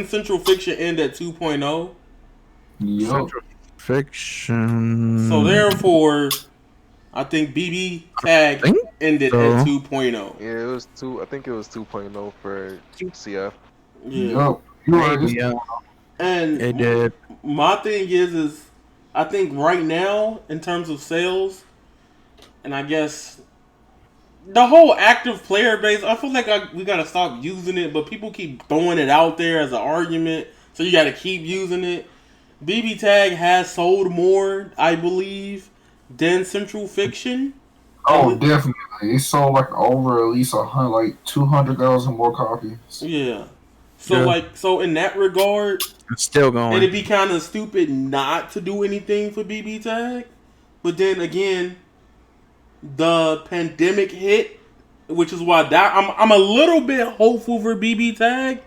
B: Central Fiction end at 2.0?
F: Yep.
D: Central Fiction.
B: So therefore, I think BB Tag ended at 2.0.
C: Yeah, it was 2. I think it was 2.0 for CF.
B: Yeah.
F: Yep.
B: And
D: it did.
B: My thing is I think right now, in terms of sales, and I guess the whole active player base, I feel like we gotta stop using it, but people keep throwing it out there as an argument, so you gotta keep using it. BB Tag has sold more, I believe, than Central Fiction.
F: Oh, definitely. It sold like over at least 200,000 more copies.
B: Yeah. So in that regard,
D: it's still going.
B: It'd be kind of stupid not to do anything for BB Tag, but then again, the pandemic hit, which is why I'm a little bit hopeful for BB Tag,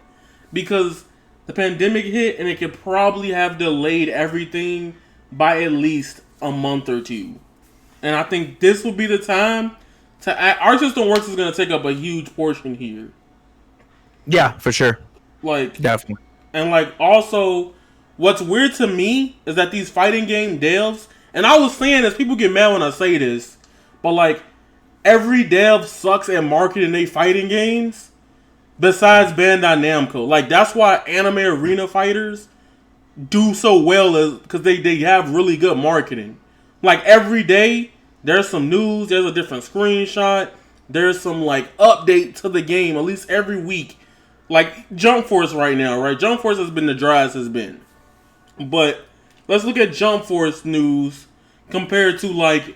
B: because the pandemic hit and it could probably have delayed everything by at least a month or two, and I think this will be the time to Our System Works is going to take up a huge portion here.
D: Yeah, for sure.
B: Like
D: definitely.
B: And like also, what's weird to me is that these fighting game devs, and I was saying this, people get mad when I say this, but like every dev sucks at marketing their fighting games besides Bandai Namco. Like that's why anime arena fighters do so well, because they have really good marketing. Like every day there's some news, there's a different screenshot, there's some like update to the game at least every week. Like Jump Force right now, right? Jump Force has been the driest it's been. But let's look at Jump Force news compared to like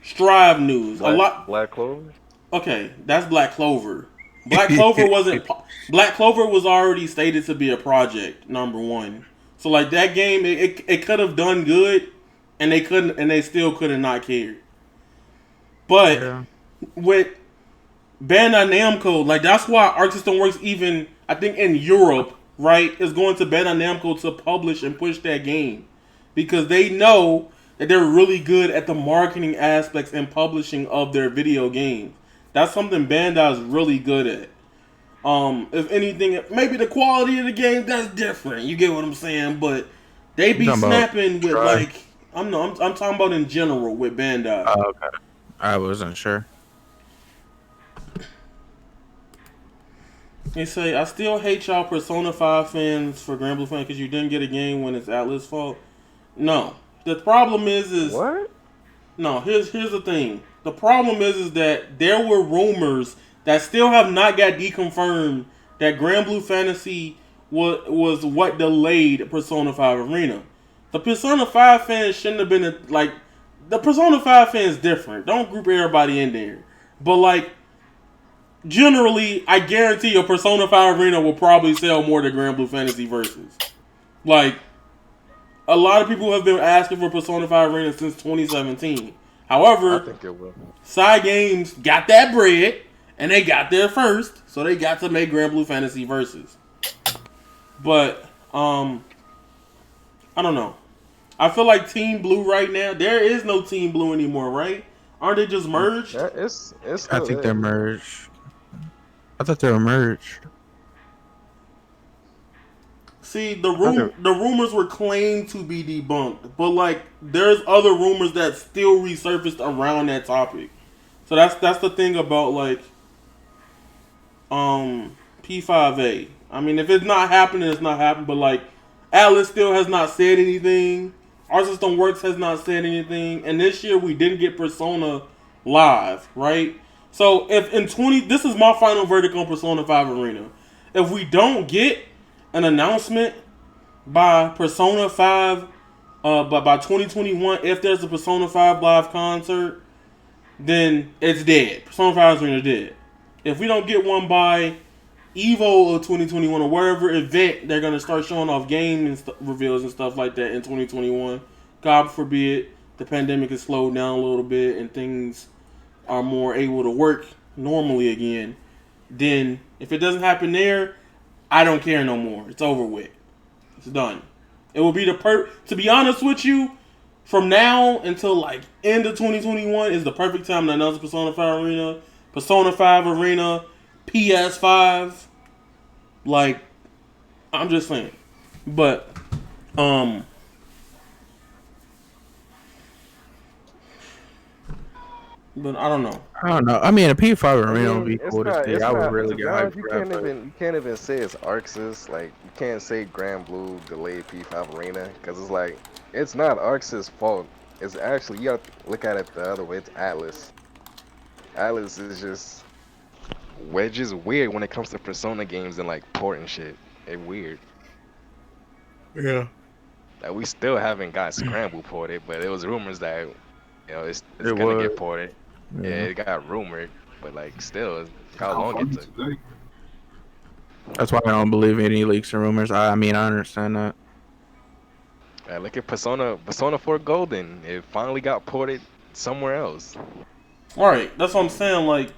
B: Strive news.
C: Black Clover?
B: Okay, that's Black Clover. Black Clover Black Clover was already stated to be a project, number one. So like that game, it could have done good, and they still could have not cared. But with Bandai Namco, like that's why Arc System Works, even I think in Europe, right, is going to Bandai Namco to publish and push that game, because they know that they're really good at the marketing aspects and publishing of their video games. That's something Bandai is really good at. If anything, maybe the quality of the game, that's different. You get what I'm saying? But they be snapping with like I'm talking about in general with Bandai.
D: Oh, okay. I wasn't sure.
B: They say, I still hate y'all Persona 5 fans for Grand Blue fans because you didn't get a game when it's Atlas' fault. No. The problem is
C: what?
B: No, here's the thing. The problem is that there were rumors that still have not got deconfirmed that Grand Blue Fantasy was what delayed Persona 5 Arena. The Persona 5 fans shouldn't have been the Persona 5 fans different. Don't group everybody in there. But like generally, I guarantee your Persona 5 Arena will probably sell more than Grand Blue Fantasy Versus. Like, a lot of people have been asking for Persona 5 Arena since 2017. However,
C: I think it will.
B: Side Games got that bread, and they got there first, so they got to make Grand Blue Fantasy Versus. But I don't know. I feel like Team Blue right now. There is no Team Blue anymore, right? Aren't they just merged?
C: Yeah, it's
D: I think they're merged. I thought they were merged.
B: See, the rumors were claimed to be debunked, but like there's other rumors that still resurfaced around that topic. So that's the thing about like P5A. I mean, if it's not happening, it's not happening. But like Atlas still has not said anything. Our System Works has not said anything. And this year we didn't get Persona live, right? So if in 20, this is my final verdict on Persona 5 Arena. If we don't get an announcement by Persona 5, by 2021, if there's a Persona 5 live concert, then it's dead. Persona 5 Arena is dead. If we don't get one by Evo of 2021 or wherever event they're gonna start showing off game and reveals and stuff like that in 2021, God forbid the pandemic is slowed down a little bit and things are more able to work normally again, then if it doesn't happen there, I don't care no more. It's over with. It's done. It will be to be honest with you, from now until like end of 2021 is the perfect time to announce Persona 5 Arena. Persona 5 Arena, PS5. Like, I'm just saying. But, I don't know.
D: I mean, a P5 Arena would be cool to see. I would really get hyped
C: you
D: for
C: can't
D: that.
C: even you can't even say it's Arxis. Like you can't say Grand Blue delayed P5 Arena because it's like it's not Arxis' fault. It's actually you have to look at it the other way. It's Atlas. Atlas is just weird when it comes to Persona games and like port and shit. It's weird.
D: Yeah.
C: Like, we still haven't got Scramble ported, but it was rumors that it's gonna get ported. Yeah, it got rumored, but like still, how long it took.
D: That's why I don't believe any leaks or rumors. I mean, I understand that.
C: Look at Persona 4 Golden. It finally got ported somewhere else.
B: Alright, that's what I'm saying. Like,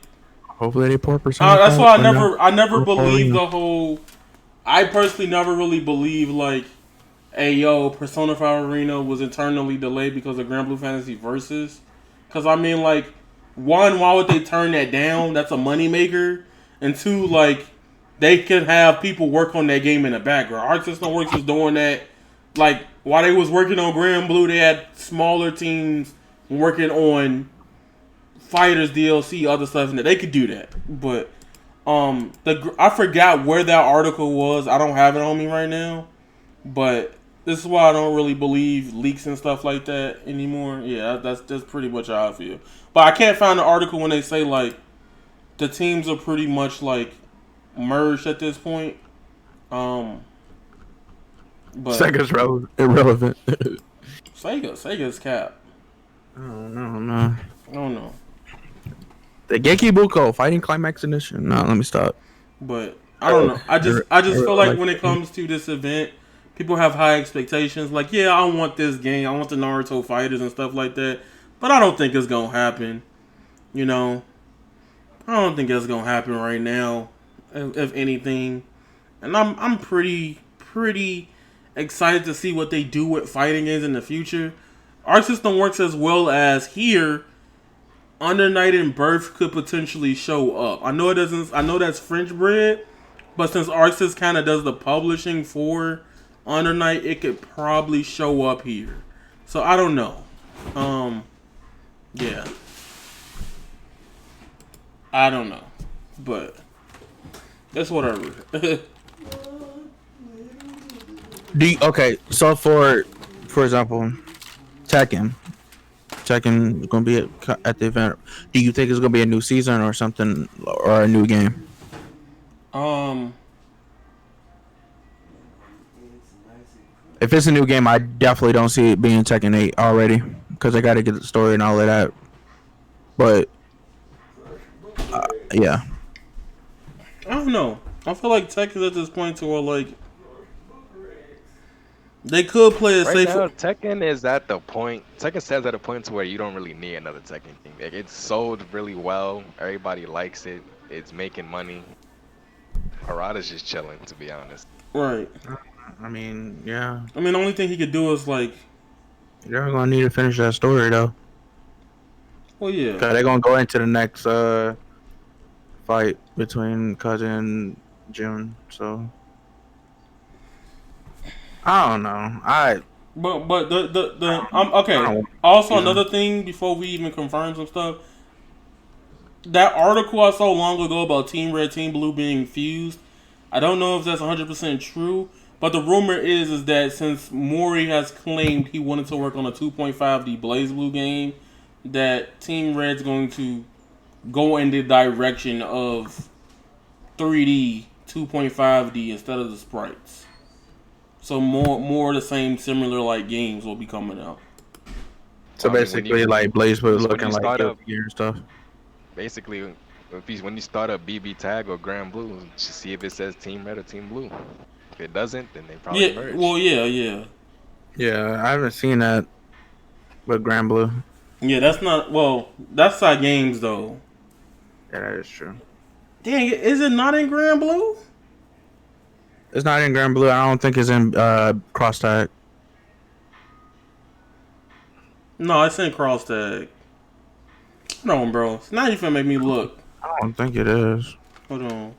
D: hopefully they port Persona.
B: That's why I never believed the whole. I personally never really believed like, hey yo, Persona 5 Arena was internally delayed because of Grand Blue Fantasy Versus. Because I mean, like, one, why would they turn that down? That's a moneymaker. And two, like, they could have people work on that game in the background. Arc System Works was doing that. Like, while they was working on Grand Blue, they had smaller teams working on Fighters DLC, other stuff, and they could do that. But I forgot where that article was. I don't have it on me right now. But this is why I don't really believe leaks and stuff like that anymore. Yeah, that's pretty much how I feel. But I can't find an article when they say like the teams are pretty much like merged at this point. But
D: Sega's irrelevant.
B: Sega's cap.
D: I don't know.
B: I don't know.
D: The Gekibuko Fighting Climax Edition. No, let me stop.
B: But I don't know. I just feel like when it comes to this event, people have high expectations. Like, yeah, I want this game. I want the Naruto fighters and stuff like that. But I don't think it's gonna happen. You know, I don't think it's gonna happen right now, if anything. And I'm pretty excited to see what they do with fighting games in the future. Our System Works as well as here. Under Night and Birth could potentially show up. I know it doesn't. I know that's French bread, but since Arxis kind of does the publishing for Under Night, it could probably show up here. So I don't know. Yeah, I don't know, but that's whatever.
D: Okay, so for example, Tekken is gonna be at the event. Do you think it's gonna be a new season or something, or a new game? If it's a new game, I definitely don't see it being Tekken 8 already, because I gotta get the story and all of that. But yeah,
B: I don't know. I feel like Tekken's at this point to where like They could play it
C: Right
B: safe.
C: now, Tekken is at the point. Tekken stands at a point to where you don't really need another Tekken game. Like, it's sold really well. Everybody likes it. It's making money. Harada's just chilling, to be honest.
B: Right.
D: I mean, yeah.
B: I mean, the only thing he could do is like.
D: You're gonna need to finish that story though.
B: Well, yeah.
D: Cause they're gonna go into the next fight between Cousin and June. So I don't know.
B: But the okay. Also, another thing before we even confirm some stuff. That article I saw long ago about Team Red, Team Blue being fused. I don't know if that's 100% true, but the rumor is that since Mori has claimed he wanted to work on a 2.5D Blaze Blue game, that Team Red's going to go in the direction of 3D 2.5D instead of the sprites. So more of the same similar like games will be coming out.
D: So basically, like Blaze Blue looking like Guilty Gear and stuff.
C: Basically, when you start up BB Tag or Grand Blue, just see if it says Team Red or Team Blue. If it doesn't, then they probably merge.
B: Well, yeah.
D: Yeah, I haven't seen that with Grand Blue.
B: Yeah, that's not. Well, that's side games though.
D: Yeah, that is true.
B: Dang, is it not in Grand Blue?
D: It's not in Grand Blue. I don't think it's in Cross Tag.
B: No, it's in Cross Tag. Hold on, bro. Now you finna make me look.
D: I don't think it is.
B: Hold on.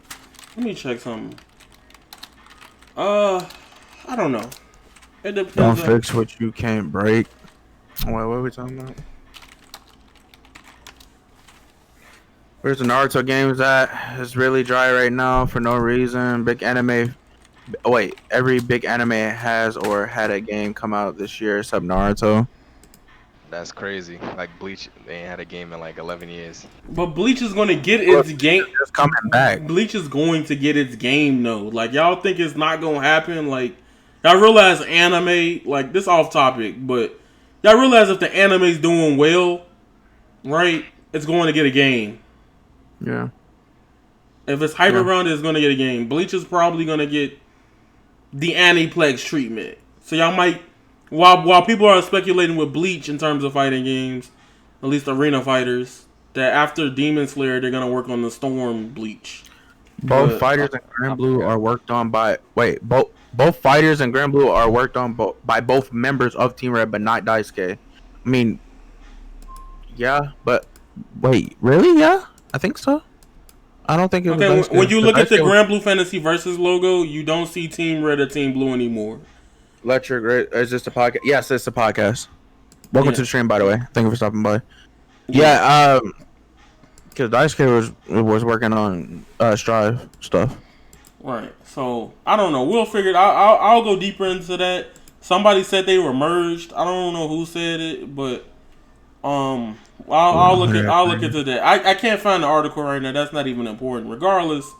B: Let me check something. I don't know. It depends.
D: Don't fix what you can't break. Wait, what are we talking about? Where's the Naruto games at? It's really dry right now for no reason. Big anime. Wait, every big anime has or had a game come out this year except Naruto.
C: That's crazy. Like Bleach, they ain't had a game in like 11 years.
B: But Bleach is going to get its game.
D: It's coming back.
B: Bleach is going to get its game, though. Like, y'all think it's not going to happen? Like, y'all realize anime, like, this off topic, but y'all realize if the anime's doing well, right, it's going to get a game.
D: Yeah.
B: If it's hype around it, it's going to get a game. Bleach is probably going to get the Aniplex treatment. So y'all might, while people are speculating with Bleach in terms of fighting games, at least arena fighters, that after Demon Slayer, they're going to work on the Storm Bleach.
D: Both fighters and Grand Blue are worked on by... Wait, both fighters and Grand Blue are worked on by both members of Team Red, but not Daisuke. I mean... Yeah, but... Wait, really? Yeah? I think so. I don't think it was Daisuke.
B: When you look at the Grand Blue Fantasy Versus logo, you don't see Team Red or Team Blue anymore.
D: Electric, is this a podcast? Yes, it's a podcast. Welcome to the stream, by the way. Thank you for stopping by. Yeah, because Daisuke was working on Strive stuff.
B: Right. So I don't know. We'll figure it. I'll go deeper into that. Somebody said they were merged. I don't know who said it, but I'll look into that. I can't find the article right now. That's not even important. Regardless,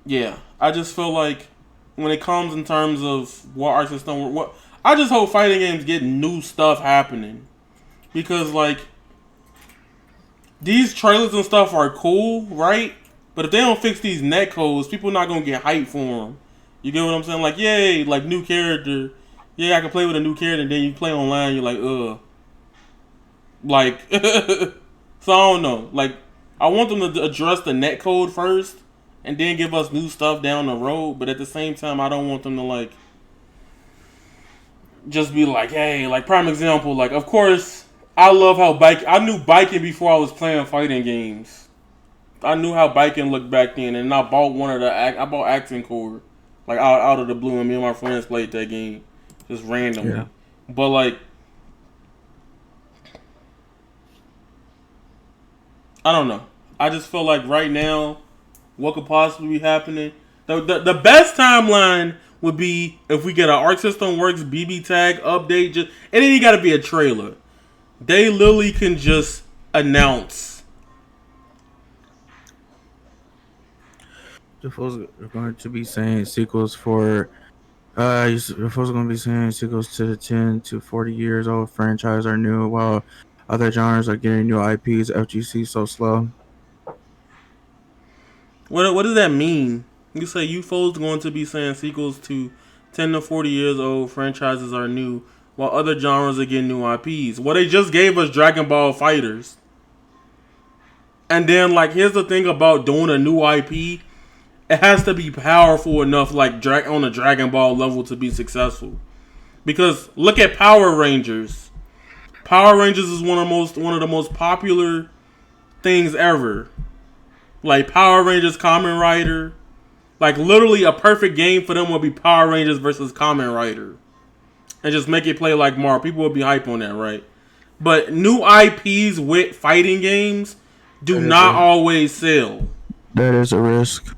B: yeah. I just feel like when it comes in terms of what Arc System, I just hope fighting games get new stuff happening, because like these trailers and stuff are cool, right? But if they don't fix these netcodes, people not gonna get hyped for them. You get what I'm saying? Like, yay, like new character. Yeah, I can play with a new character. And then you play online, you're like, like, so I don't know. Like, I want them to address the netcode first, and then give us new stuff down the road. But at the same time, I don't want them to like just be like, hey, like prime example. Like, of course, I love how I knew biking before I was playing fighting games. I knew how biking looked back then, and I bought I bought Acting Core, like out of the blue, and me and my friends played that game just randomly. Yeah. But like, I don't know. I just feel like right now, what could possibly be happening? The best timeline would be if we get an Arc System Works BB Tag update. It ain't got to be a trailer. They literally can just announce.
D: The fools are going to be saying sequels for. The fools are going to be saying sequels to the 10 to 40 years old franchise are new, while other genres are getting new IPs. FGC so slow.
B: What does that mean? You say you folks going to be saying sequels to 10 to 40 years old franchises are new, while other genres are getting new IPs. Well, they just gave us Dragon Ball Fighters. And then, like, here's the thing about doing a new IP. It has to be powerful enough, like, on a Dragon Ball level to be successful. Because, look at Power Rangers. Power Rangers is one of the most popular things ever. Like, Power Rangers Kamen Rider. Like, literally a perfect game for them would be Power Rangers versus Kamen Rider. And just make it play like Mario. People would be hype on that, right? But new IPs with fighting games do not always sell.
D: That is a risk.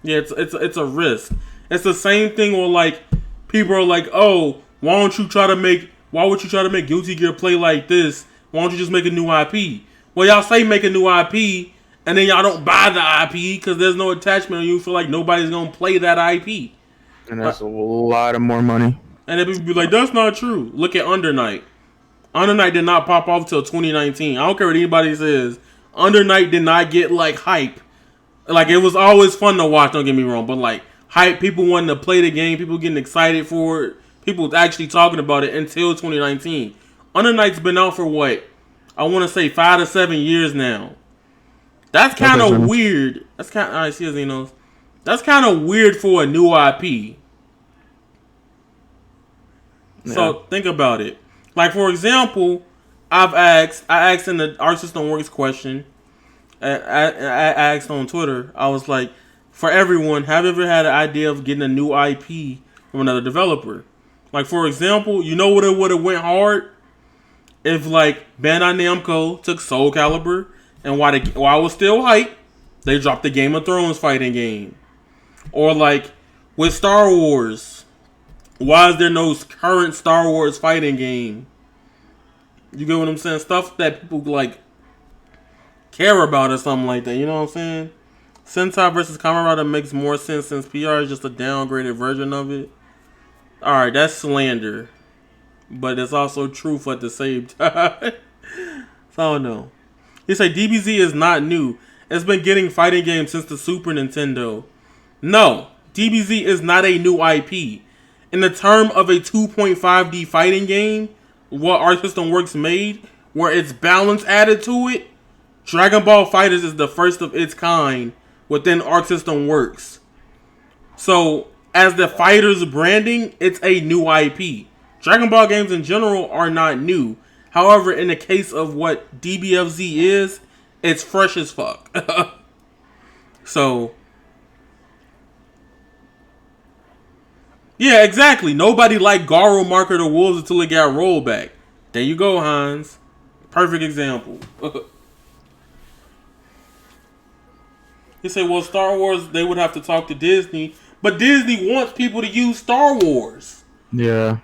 B: Yeah, it's a risk. It's the same thing where, like, people are like, oh, why would you try to make Guilty Gear play like this? Why don't you just make a new IP? Well, y'all say make a new IP, and then y'all don't buy the IP because there's no attachment, and you feel like nobody's gonna play that IP.
D: And that's a lot of more money.
B: And then people be like, that's not true. Look at Under Night. Under Night did not pop off till 2019. I don't care what anybody says. Under Night did not get, like, hype. Like, it was always fun to watch, don't get me wrong. But, like, hype, people wanting to play the game, people getting excited for it, people actually talking about it until 2019. Under Night's been out for, what? I want to say 5 to 7 years now. That's kind of weird. That's kind of, alright, see Xenos. That's kind of weird for a new IP. Yeah. So, think about it. Like, for example, I asked in the Arc System Works question, I asked on Twitter, I was like, for everyone, have you ever had an idea of getting a new IP from another developer? Like, for example, you know what it would have went hard? If, like, Bandai Namco took Soul Calibur, and while it was still hype, they dropped the Game of Thrones fighting game. Or, like, with Star Wars, why is there no current Star Wars fighting game? You get what I'm saying? Stuff that people, like, care about or something like that. You know what I'm saying? Sentai versus Kamen Rider makes more sense since PR is just a downgraded version of it. Alright, that's slander. But it's also truth at the same time. So, I don't know. He said DBZ is not new. It's been getting fighting games since the Super Nintendo. No, DBZ is not a new IP. In the term of a 2.5D fighting game, what Arc System Works made, where it's balance added to it, Dragon Ball FighterZ is the first of its kind within Arc System Works. So, as the Fighters branding, it's a new IP. Dragon Ball games in general are not new. However, in the case of what DBFZ is, it's fresh as fuck. So, yeah, exactly. Nobody liked Garo Marker the Wolves until it got rolled back. There you go, Hans. Perfect example. You say, well, Star Wars, they would have to talk to Disney. But Disney wants people to use Star Wars.
D: Yeah.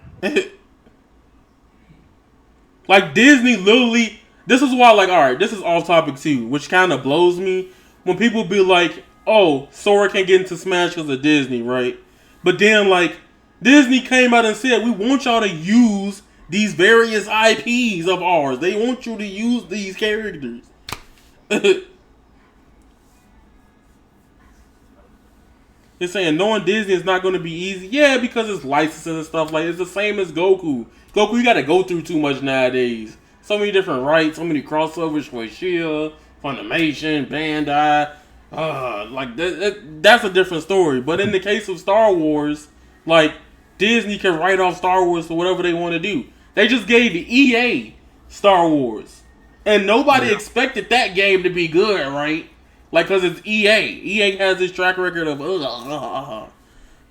B: Like, Disney literally... This is why, like, alright, this is off topic too, which kind of blows me. When people be like, oh, Sora can't get into Smash because of Disney, right? But then, like, Disney came out and said, we want y'all to use these various IPs of ours. They want you to use these characters. They're saying knowing Disney is not going to be easy. Yeah, because it's licensing and stuff. Like, it's the same as Goku. Goku, you got to go through too much nowadays. So many different rights, so many crossovers for Shia, Funimation, Bandai. Like, that's a different story. But in the case of Star Wars, like, Disney can write off Star Wars for whatever they want to do. They just gave EA Star Wars. And nobody expected that game to be good, right? Like, because it's EA. EA has this track record of,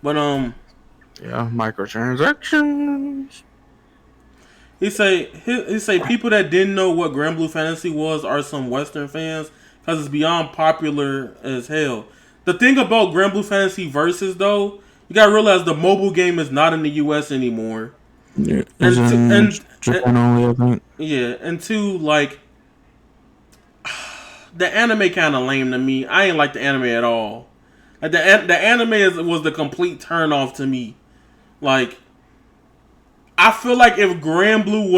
B: But,
D: yeah, microtransactions.
B: He say people that didn't know what Grand Blue Fantasy was are some Western fans because it's beyond popular as hell. The thing about Grand Blue Fantasy Versus, though, you gotta realize the mobile game is not in the US anymore.
D: Yeah, and Japan only, I think.
B: Yeah, and two, like, the anime kind of lame to me. I ain't like the anime at all. Like, the anime was the complete turn off to me. Like, I feel like if Grand Blue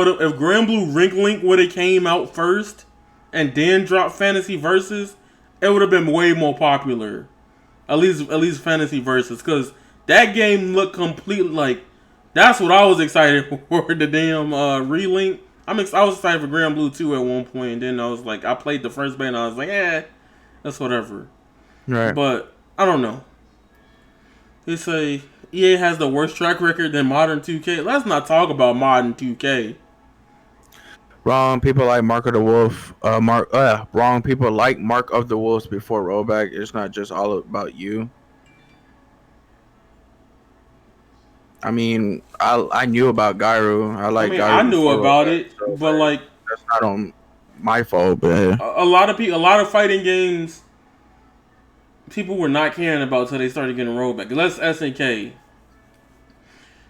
B: Ring Link would have came out first and then dropped Fantasy Versus, it would have been way more popular. At least Fantasy Versus, because that game looked completely like. That's what I was excited for. The damn relink. I was excited for Grand Blue 2 at one point, and then I was like, I played the first beta, and I was like, that's whatever.
D: Right.
B: But I don't know. They say EA has the worst track record than modern 2K. Let's not talk about modern 2K.
D: Wrong people like Mark of the Wolf. Wrong people like Mark of the Wolves before rollback. It's not just all about you. I mean, I knew about Gyro. Gyro.
B: I knew about it, so but like
D: that's not on my fault. But
B: a lot of fighting games, people were not caring about until they started getting rollback. Unless SNK.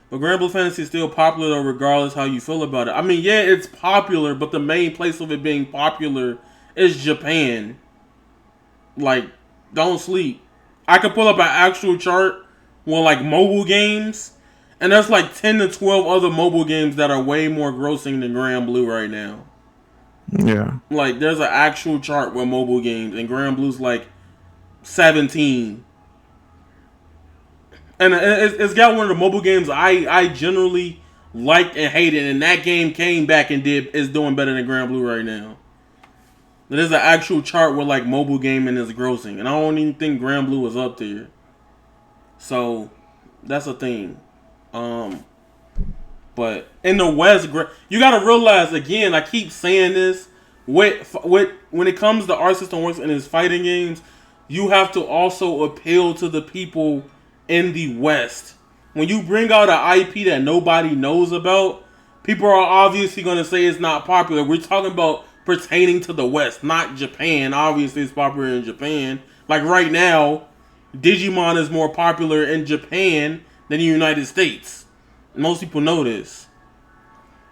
B: But Grand Blue Fantasy is still popular though, regardless how you feel about it. I mean, yeah, it's popular, but the main place of it being popular is Japan. Like, don't sleep. I could pull up an actual chart with like mobile games, and there's like 10 to 12 other mobile games that are way more grossing than Grand Blue right now.
D: Yeah.
B: Like, there's an actual chart with mobile games, and Grand Blue's like 17. And it's got one of the mobile games I generally liked and hated, and that game came back and is doing better than Grand Blue right now. There's an actual chart with like mobile gaming is grossing, and I don't even think Grand Blue was up there. So that's a thing. But in the West, you gotta realize again. I keep saying this. When it comes to Arc System Works and its fighting games, you have to also appeal to the people in the West. When you bring out an IP that nobody knows about, people are obviously gonna say it's not popular. We're talking about pertaining to the West, not Japan. Obviously, it's popular in Japan. Like right now, Digimon is more popular in Japan than the United States. Most people know this.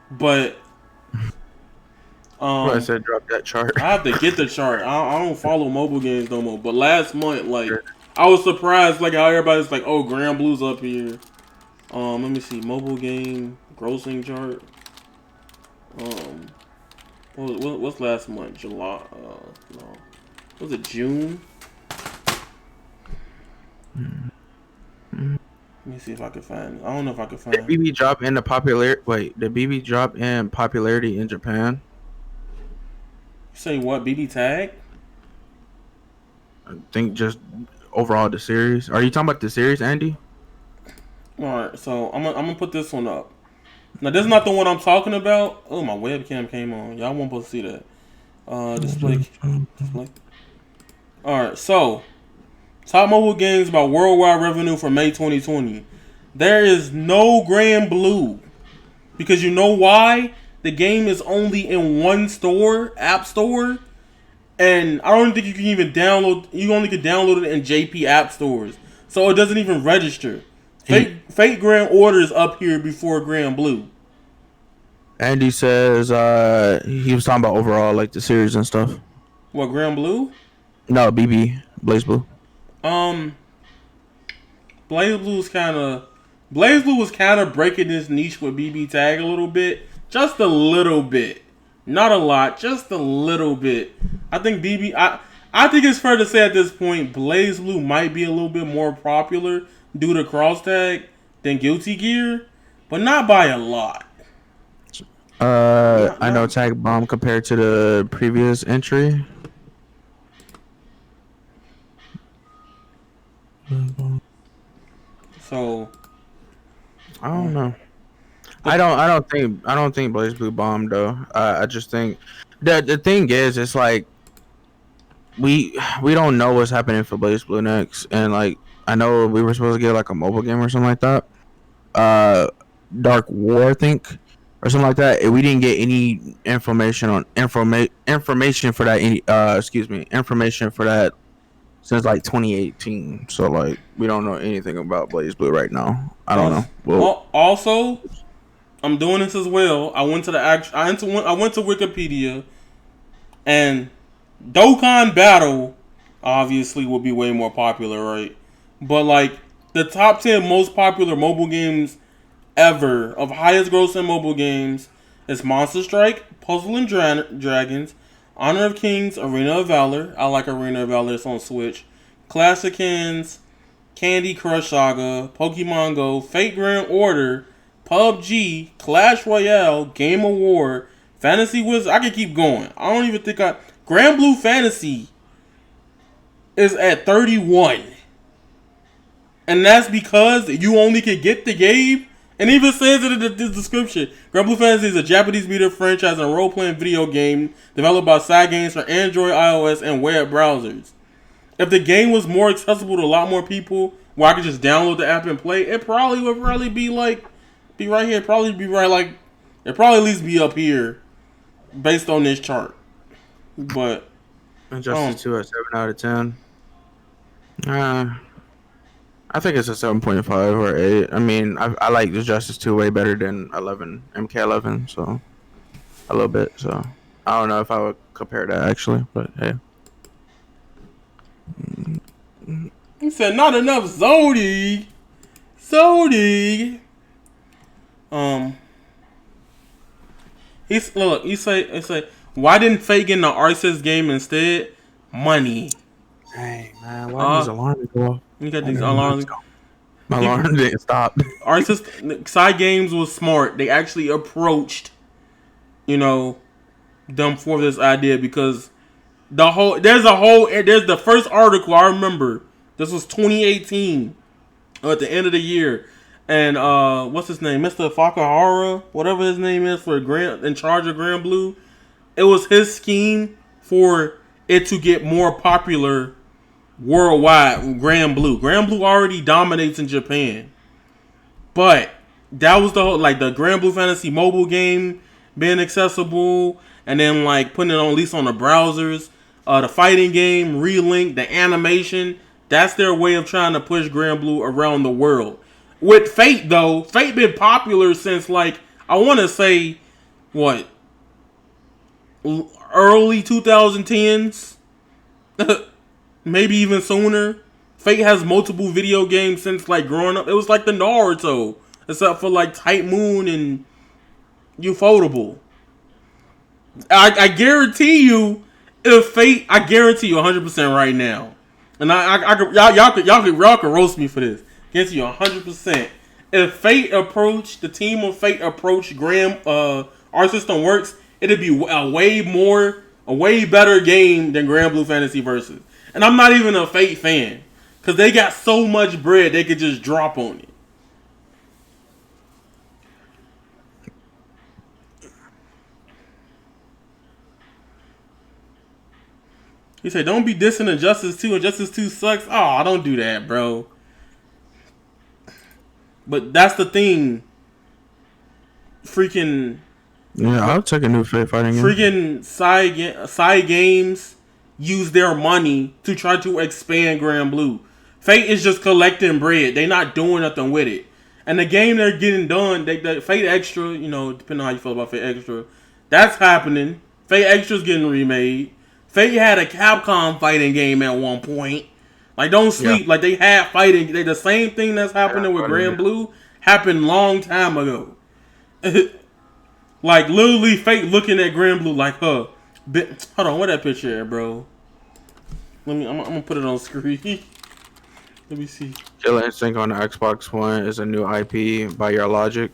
B: But
D: I said drop that chart.
B: I have to get the chart. I don't follow mobile games no more. But last month, like, I was surprised like how everybody's like, oh, Grand Blue's up here. Let me see, mobile game grossing chart. What's last month? July? No. Was it June? Let me see if I can find it. I don't know if I can find it.
D: Did BB drop in the popularity? Wait, did BB drop in popularity in Japan?
B: You say what? BB tag?
D: I think just overall the series. Are you talking about the series, Andy?
B: Alright, so I'm gonna put this one up. Now this is not the one I'm talking about. Oh, my webcam came on. Y'all won't be able to see that. Display. Alright, so top mobile games by worldwide revenue for May 2020. There is no Grand Blue. Because you know why? The game is only in one store, App Store. And I don't think you can even download. You only can download it in JP App Stores. So it doesn't even register. Fate Grand Order is up here before Grand Blue.
D: Andy says he was talking about overall, like the series and stuff.
B: What, Grand Blue?
D: No, BB, Blaze Blue.
B: Blaze Blue was kind of breaking this niche with BB Tag a little bit. Just a little bit. Not a lot, just a little bit. I think I think it's fair to say at this point, Blaze Blue might be a little bit more popular due to cross tag than Guilty Gear, but not by a lot.
D: I know Tag Bomb compared to the previous entry.
B: So
D: I don't know. I don't think Blaze Blue bombed though. I just think the thing is, it's like we don't know what's happening for Blaze Blue next, and like I know we were supposed to get like a mobile game or something like that. Dark War, I think, or something like that. We didn't get any information on information for that. Information for that since like 2018. So like we don't know anything about Blaze Blue right now. I don't know.
B: Well, also, I'm doing this as well. I went to Wikipedia, and Dokkan Battle obviously will be way more popular, right? But like the top 10 most popular mobile games ever of highest grossing mobile games is Monster Strike, Puzzle and Dragons, Honor of Kings, Arena of Valor. I like Arena of Valor. It's on Switch. Classic Hands, Candy Crush Saga, Pokemon Go, Fate Grand Order, PUBG, Clash Royale, Game of War, Fantasy Wizards. I can keep going. I don't even think Grand Blue Fantasy is at 31. And that's because you only can get the game. And even says it in the description. Grand Blue Fantasy is a Japanese media franchise and role-playing video game developed by SAIYAN for Android, iOS, and web browsers. If the game was more accessible to a lot more people, where I could just download the app and play, it probably would really be right here. It'd probably at least be up here, based on this chart. But
D: Injustice 2 at 7 out of 10. I think it's a 7.5 or 8. I mean, I like the Justice 2 way better than 11, MK11, so a little bit. So I don't know if I would compare that actually, but hey.
B: He said not enough Zodi. He say why didn't Fate get in the Arceus game instead? Money.
D: Hey man, why these alarms go off?
B: You got these alarms.
D: My alarm didn't stop.
B: Arceus Side Games was smart. They actually approached, them for this idea because there's the first article I remember. This was 2018 at the end of the year, and what's his name, Mr. Fakahara, whatever his name is, in charge of Grand Blue. It was his scheme for it to get more popular worldwide. Grand Blue already dominates in Japan, but that was the whole the Grand Blue Fantasy mobile game being accessible, and then putting it on at least on the browsers. The fighting game, Relink, the animation. That's their way of trying to push Grand Blue around the world. With Fate though, Fate been popular since I want to say what, early 2010s. Maybe even sooner. Fate has multiple video games since growing up. It was like the Naruto, except for Type Moon and Ufotable. I guarantee you, if Fate, I guarantee you 100% right now, and y'all could roast me for this. Guarantee you 100%. If the team of Fate approached our system works, it'd be a way better game than Grand Blue Fantasy Versus. And I'm not even a Fate fan, because they got so much bread they could just drop on it. He said, don't be dissing Injustice 2. Injustice 2 sucks. Oh, don't do that, bro. But that's the thing. Freaking...
D: Yeah, I'll take a new Fate fighting game.
B: Freaking Side Games use their money to try to expand Grand Blue. Fate is just collecting bread. They not doing nothing with it. And the game they're getting done, the Fate Extra, depending on how you feel about Fate Extra, that's happening. Fate Extra's getting remade. Fate had a Capcom fighting game at one point. Don't sleep. Yeah. They had fighting. The same thing that's happening with Grand Blue happened long time ago. Literally Fate looking at Grand Blue hold on, where that picture at, bro? I'm gonna put it on screen. Let me see.
D: Killer Instinct on the Xbox One is a new IP by Your Logic.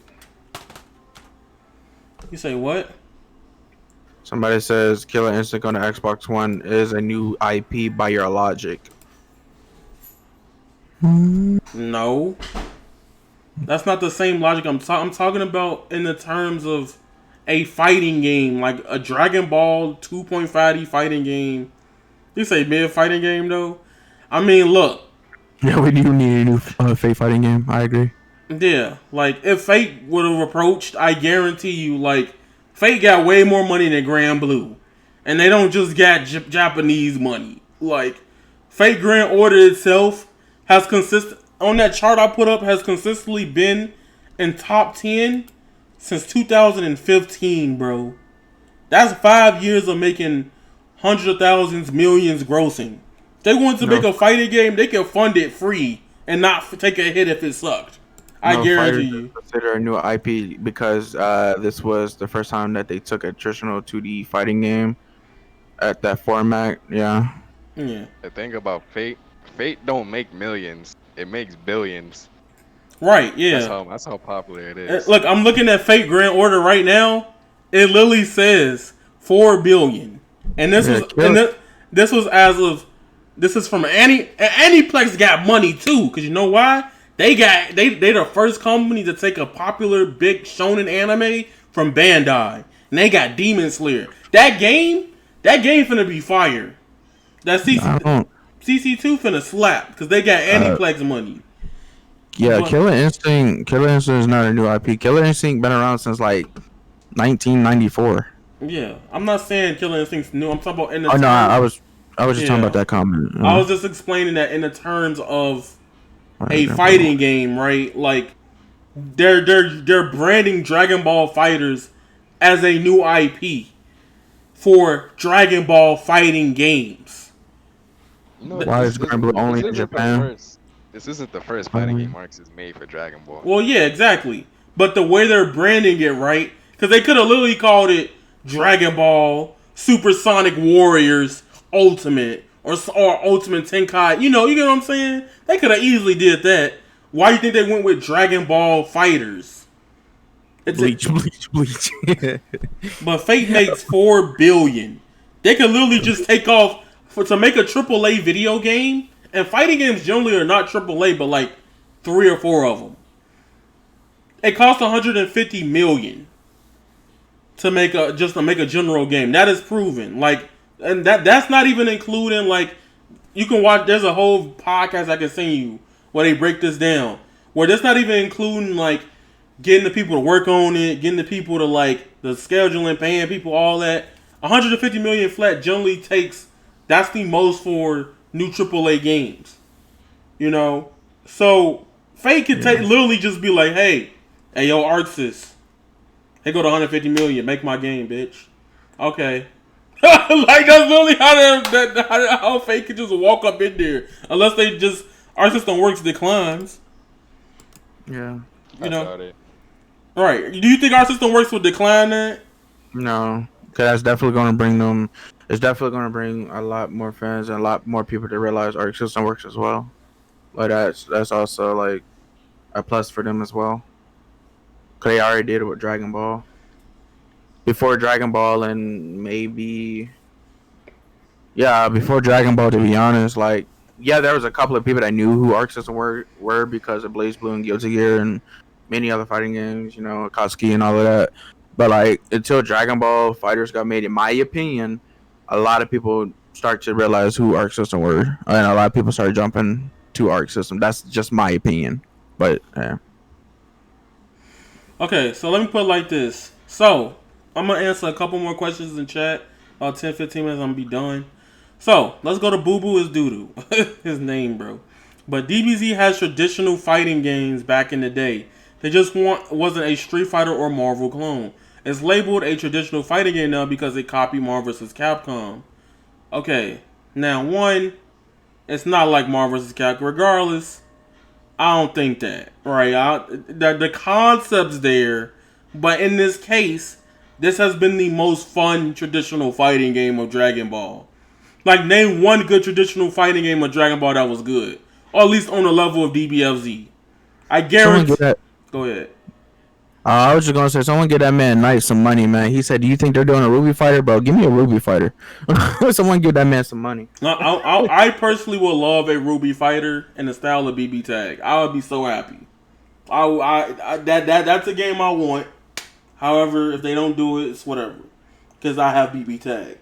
B: You say what?
D: Somebody says Killer Instinct on the Xbox One is a new IP by Your Logic.
B: No. That's not the same logic. I'm talking about in the terms of a fighting game, like a Dragon Ball 2.5D fighting game. You say mid fighting game though? I mean, look.
D: Yeah, we do need a new Fate fighting game. I agree.
B: Yeah, if Fate would have approached, I guarantee you, Fate got way more money than Grand Blue, and they don't just got Japanese money. Fate Grand Order itself has on that chart I put up, has consistently been in top 10 since 2015, bro. That's 5 years of making hundreds of thousands, millions grossing. If they wanted to make a fighting game, they could fund it free and not take a hit if it sucked. I guarantee you.
D: Consider a new IP because this was the first time that they took a traditional 2D fighting game at that format. Yeah.
C: The thing about Fate Fate don't make millions. It makes billions.
B: Right? Yeah.
C: That's how popular it is.
B: Look, I'm looking at Fate Grand Order right now. It literally says 4 billion, and this this was as of this is from Aniplex got money too, because you know why? They the first company to take a popular big shonen anime from Bandai, and they got Demon Slayer. That game finna be fire. That CC2 finna slap because they got Aniplex money.
D: Yeah, Killer Instinct is not a new IP. Killer Instinct been around since like 1994.
B: Yeah, I'm not saying Killer Instinct's new. I'm talking about in the.
D: Oh no, I was just talking about that comment.
B: I was just explaining that in the terms of a fighting game, right? Like they're branding Dragon Ball Fighters as a new IP for Dragon Ball fighting games.
D: Why is Grand Blue only in Japan?
C: This isn't the first fighting game Marx has made for Dragon Ball.
B: Well, yeah, exactly. But the way they're branding it, right? Because they could have literally called it Dragon Ball Supersonic Warriors Ultimate or Ultimate Tenkai. You get what I'm saying? They could have easily did that. Why do you think they went with Dragon Ball Fighters?
D: Bleach.
B: But Fate makes 4 billion. They could literally just take off to make a AAA video game. And fighting games generally are not AAA, but like 3 or 4 of them. It costs 150 million to make a general game. That is proven. Like, and that's not even including like you can watch. There's a whole podcast I can send you where they break this down. Where that's not even including like getting the people to work on it, getting the people to like the scheduling, paying people, all that. 150 million flat generally takes. That's the most for new AAA games, so Fate could literally just be like, hey yo, Arxis, hey, go to 150 million, make my game, bitch. Okay. Like that's literally how Fate could just walk up in there, unless they just our system works declines.
D: Yeah,
B: right? Do you think our system works will decline that?
D: No, because that's definitely going to bring them. It's definitely going to bring a lot more fans and a lot more people to realize Arc System works as well. But that's also like a plus for them as well. Because they already did it with Dragon Ball. Before Dragon Ball and maybe... Yeah, before Dragon Ball, to be honest. Like, yeah, there was a couple of people that knew who Arc System were because of Blaze Blue and Guilty Gear and many other fighting games, Akatsuki and all of that. But like, until Dragon Ball Fighters got made, in my opinion... A lot of people start to realize who Arc System were, and a lot of people started jumping to Arc System. That's just my opinion, but yeah.
B: Okay, so let me put it like this. So, I'm going to answer a couple more questions in chat. About 10-15 minutes, I'm going to be done. So, let's go to Boo Boo is Doodoo. His name, bro. But DBZ has traditional fighting games back in the day. They just wasn't a Street Fighter or Marvel clone. It's labeled a traditional fighting game now because it copied Marvel vs. Capcom. Okay, now one, it's not like Marvel vs. Capcom. Regardless, I don't think that. Right? The concept's there, but in this case, this has been the most fun traditional fighting game of Dragon Ball. Like, name one good traditional fighting game of Dragon Ball that was good. Or at least on the level of DBFZ. I guarantee... Go ahead.
D: I was just gonna say, someone get that man Knight some money, man. He said, "Do you think they're doing a Ruby fighter, bro? Give me a Ruby fighter." Someone give that man some money.
B: I personally would love a Ruby fighter in the style of BB Tag. I would be so happy. That's a game I want. However, if they don't do it, it's whatever. Because I have BB Tag.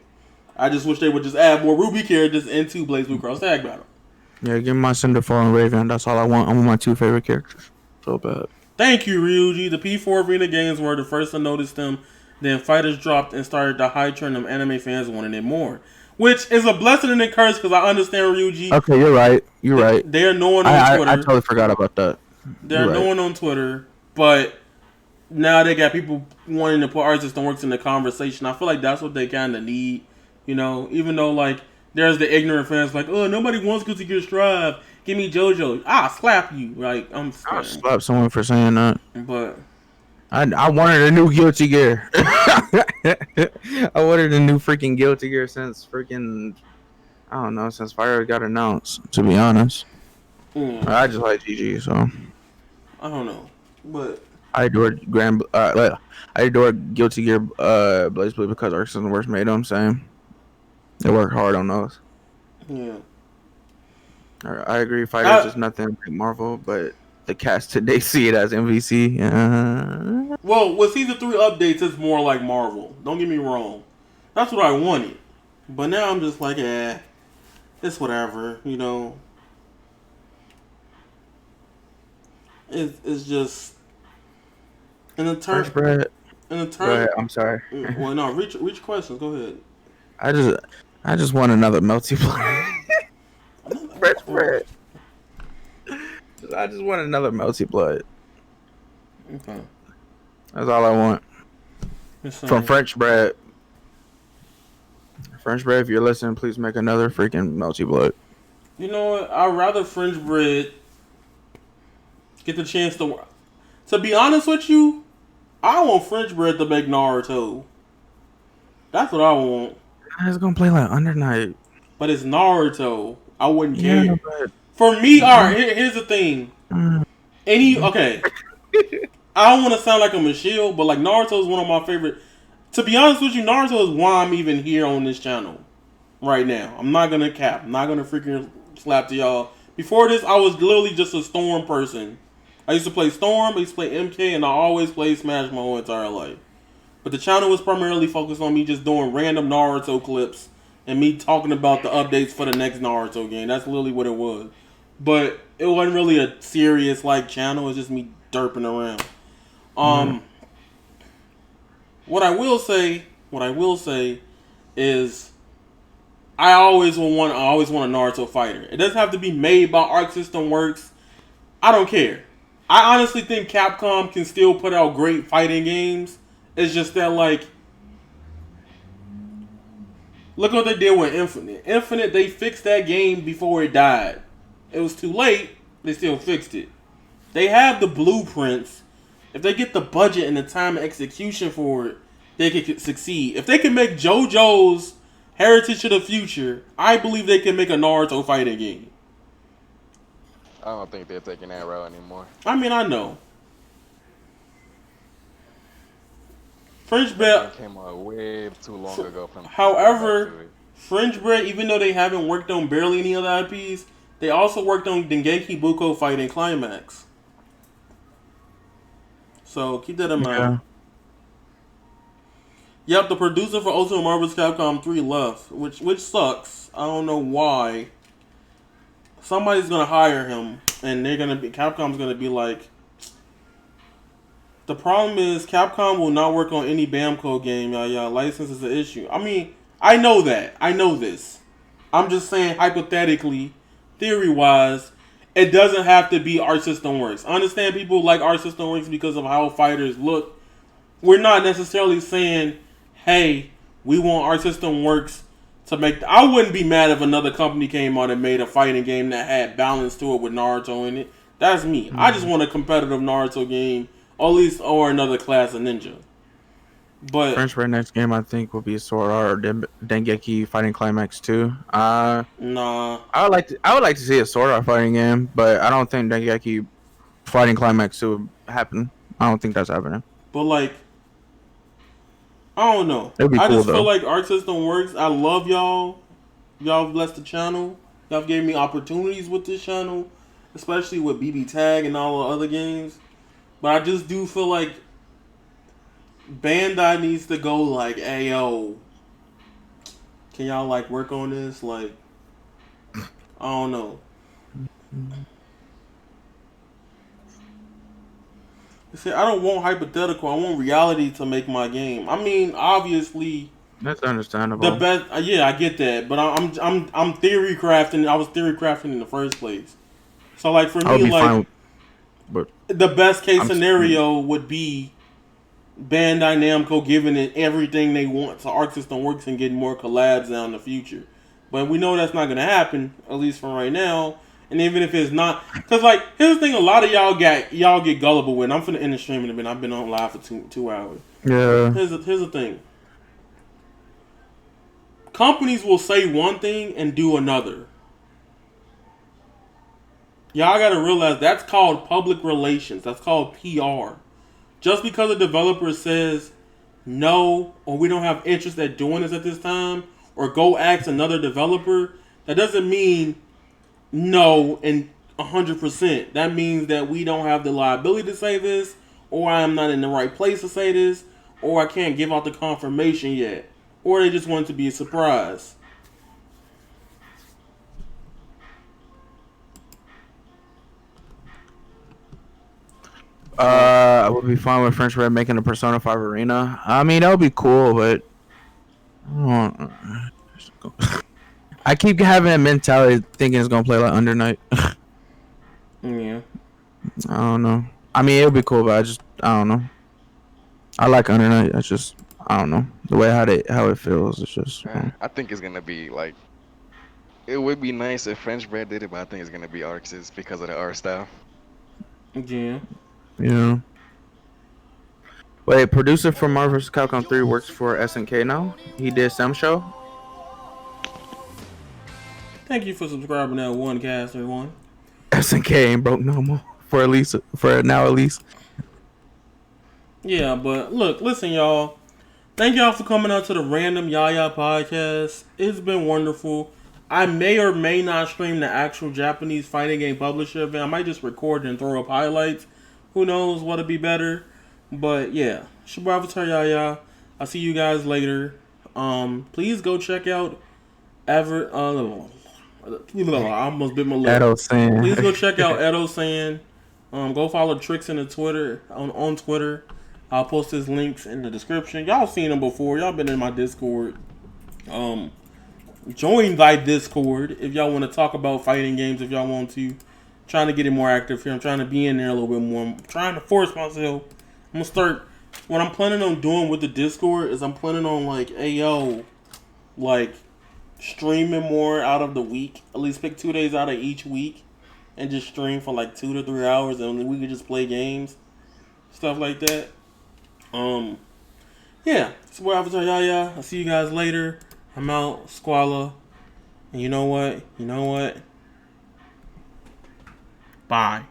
B: I just wish they would just add more Ruby characters into Blaze Blue Cross Tag Battle.
D: Yeah, give me my Cinderfall and Raven. That's all I want. I want my 2 favorite characters. So bad.
B: Thank you, Ryuji. The P4 Arena games were the first to notice them. Then fighters dropped and started the high trend of anime fans wanting it more. Which is a blessing and a curse because I understand Ryuji.
D: Okay, you're right. You're right.
B: They are known on Twitter.
D: I totally forgot about that.
B: They're known on Twitter, but now they got people wanting to put Arc System Works in the conversation. I feel like that's what they kind of need. Even though like there's the ignorant fans like, oh, nobody wants Guilty Gear Strive. Give me JoJo. I'll slap you. Like, I'll
D: slap someone for saying that.
B: But
D: I wanted a new Guilty Gear. I wanted a new freaking Guilty Gear since freaking I don't know, since Fire got announced, to be honest. I just like GG, so.
B: I don't know. But
D: I adore I adore Guilty Gear Blaze Blue because Arc System Works made them, same. They work hard on those.
B: yeah.
D: I agree, Fighter's is nothing like Marvel, but the cast today see it as MVC.
B: Well, with season 3 updates, it's more like Marvel. Don't get me wrong. That's what I wanted. But now I'm just like, it's whatever, you know. It's just in the turn.
D: Go ahead, I'm sorry.
B: Well, no, reach questions. Go ahead.
D: I just want another multiplayer. Fresh bread. I just want another melty blood.
B: Okay.
D: That's all I want. From French bread. French bread, if you're listening, please make another freaking melty blood.
B: You know what? I'd rather French bread get the chance to. To be honest with you, I want French bread to make Naruto. That's what I want.
D: I was gonna play like Under Night.
B: But it's Naruto. I wouldn't care.
D: Yeah, but...
B: For me, alright, here's the thing. Okay. I don't want to sound like I'm a shield, but like Naruto is one of my favorite. To be honest with you, Naruto is why I'm even here on this channel right now. I'm not gonna cap. I'm not gonna freaking slap to y'all. Before this, I was literally just a Storm person. I used to play Storm, I used to play MK, and I always played Smash my whole entire life. But the channel was primarily focused on me just doing random Naruto clips and me talking about the updates for the next Naruto game. That's literally what it was. But it wasn't really a serious like channel. It was just me derping around. What I will say is I always want a Naruto fighter. It doesn't have to be made by Arc System Works. I don't care. I honestly think Capcom can still put out great fighting games. It's just that like look what they did with Infinite. Infinite, they fixed that game before it died. It was too late. They still fixed it. They have the blueprints. If they get the budget and the time and execution for it, they could succeed. If they can make JoJo's Heritage of the Future, I believe they can make a Naruto fighting game.
C: I don't think they're taking that route anymore.
B: I mean, I know. French bread
C: came out way too long ago.
B: However, French bread, even though they haven't worked on barely any other IPs, they also worked on Dengeki Buko Fighting Climax. So keep that in mind. Yep, the producer for Ultimate Marvel's Capcom 3 left, which sucks. I don't know why. Somebody's gonna hire him, and Capcom's gonna be like. The problem is Capcom will not work on any Bamco game. License is an issue. I mean, I know that. I know this. I'm just saying hypothetically, theory-wise, it doesn't have to be Arc System Works. I understand people like Arc System Works because of how fighters look. We're not necessarily saying, hey, we want Arc System Works to make... I wouldn't be mad if another company came out and made a fighting game that had balance to it with Naruto in it. That's me. I just want a competitive Naruto game. Or another class of ninja. But
D: French bread next game I think will be Sword Art or Dengeki Fighting Climax 2. Nah. I would like to see a Sword Art fighting game, but I don't think Dengeki Fighting Climax 2 would happen. I don't think that's happening.
B: But like, I don't know. I just feel like Arc System Works. I love y'all. Y'all blessed the channel. Y'all gave me opportunities with this channel, especially with BB Tag and all the other games. But I just do feel like Bandai needs to go like, hey, yo, can y'all like work on this? Like, I don't know. See, I don't want hypothetical. I want reality to make my game. I mean, obviously,
D: that's understandable.
B: The best, yeah, I get that. But I'm theory crafting. I was theory crafting in the first place. So like for me, like. But the best case scenario would be Bandai Namco giving it everything they want to Arc System Works and getting more collabs down in the future. But we know that's not going to happen, at least for right now. And even if it's not... Because, like, here's the thing a lot of y'all get gullible with. I'm finna end the stream in a minute. I've been on live for two hours.
D: Yeah.
B: Here's the thing. companies will say one thing and do another. Y'all gotta realize that's called public relations. That's called PR. Just because a developer says no, or we don't have interest at doing this at this time, or go ask another developer, that doesn't mean no and 100%. That means that we don't have the liability to say this, or I'm not in the right place to say this, or I can't give out the confirmation yet, or they just want it to be a surprise.
D: I would be fine with French Red making a Persona 5 arena. I mean, that would be cool, but I keep having a mentality thinking it's gonna play like Under Night.
B: Yeah.
D: I don't know. I mean, it would be cool, but I don't know. I like Under Night. I don't know the way how it feels. It's just.
C: I think it's gonna be like. It would be nice if French Bread did it, but I think it's gonna be Arx's because of the art style.
B: Yeah.
D: Yeah. Wait, producer for Marvel vs. Capcom 3 works for SNK now? He did some show?
B: Thank you for subscribing to that one cast, everyone.
D: SNK ain't broke no more. For now at least.
B: Yeah, but look, listen, y'all. Thank y'all for coming out to the Random Yaya podcast. It's been wonderful. I may or may not stream the actual Japanese fighting game publisher event. I might just record and throw up highlights. Who knows what'll be better. But yeah, it's your boy Avataryaya. I'll see you guys later. Please go check out I almost bit my lip.
D: Edo-san.
B: Please go check out Edo-san. Go follow Trix in the Twitter on Twitter. I'll post his links in the description. Y'all seen him before. Y'all been in my Discord. Join thy Discord if y'all want to talk about fighting games. If y'all want to, trying to get it more active here. I'm trying to be in there a little bit more. I'm trying to force myself. I'm gonna start. What I'm planning on doing with the Discord is I'm planning on streaming more out of the week. At least pick 2 days out of each week and just stream for like 2 to 3 hours, and then we could just play games, stuff like that. Yeah. It's your boy Avataryaya. I'll see you guys later. I'm out, Squala. And you know what? Bye.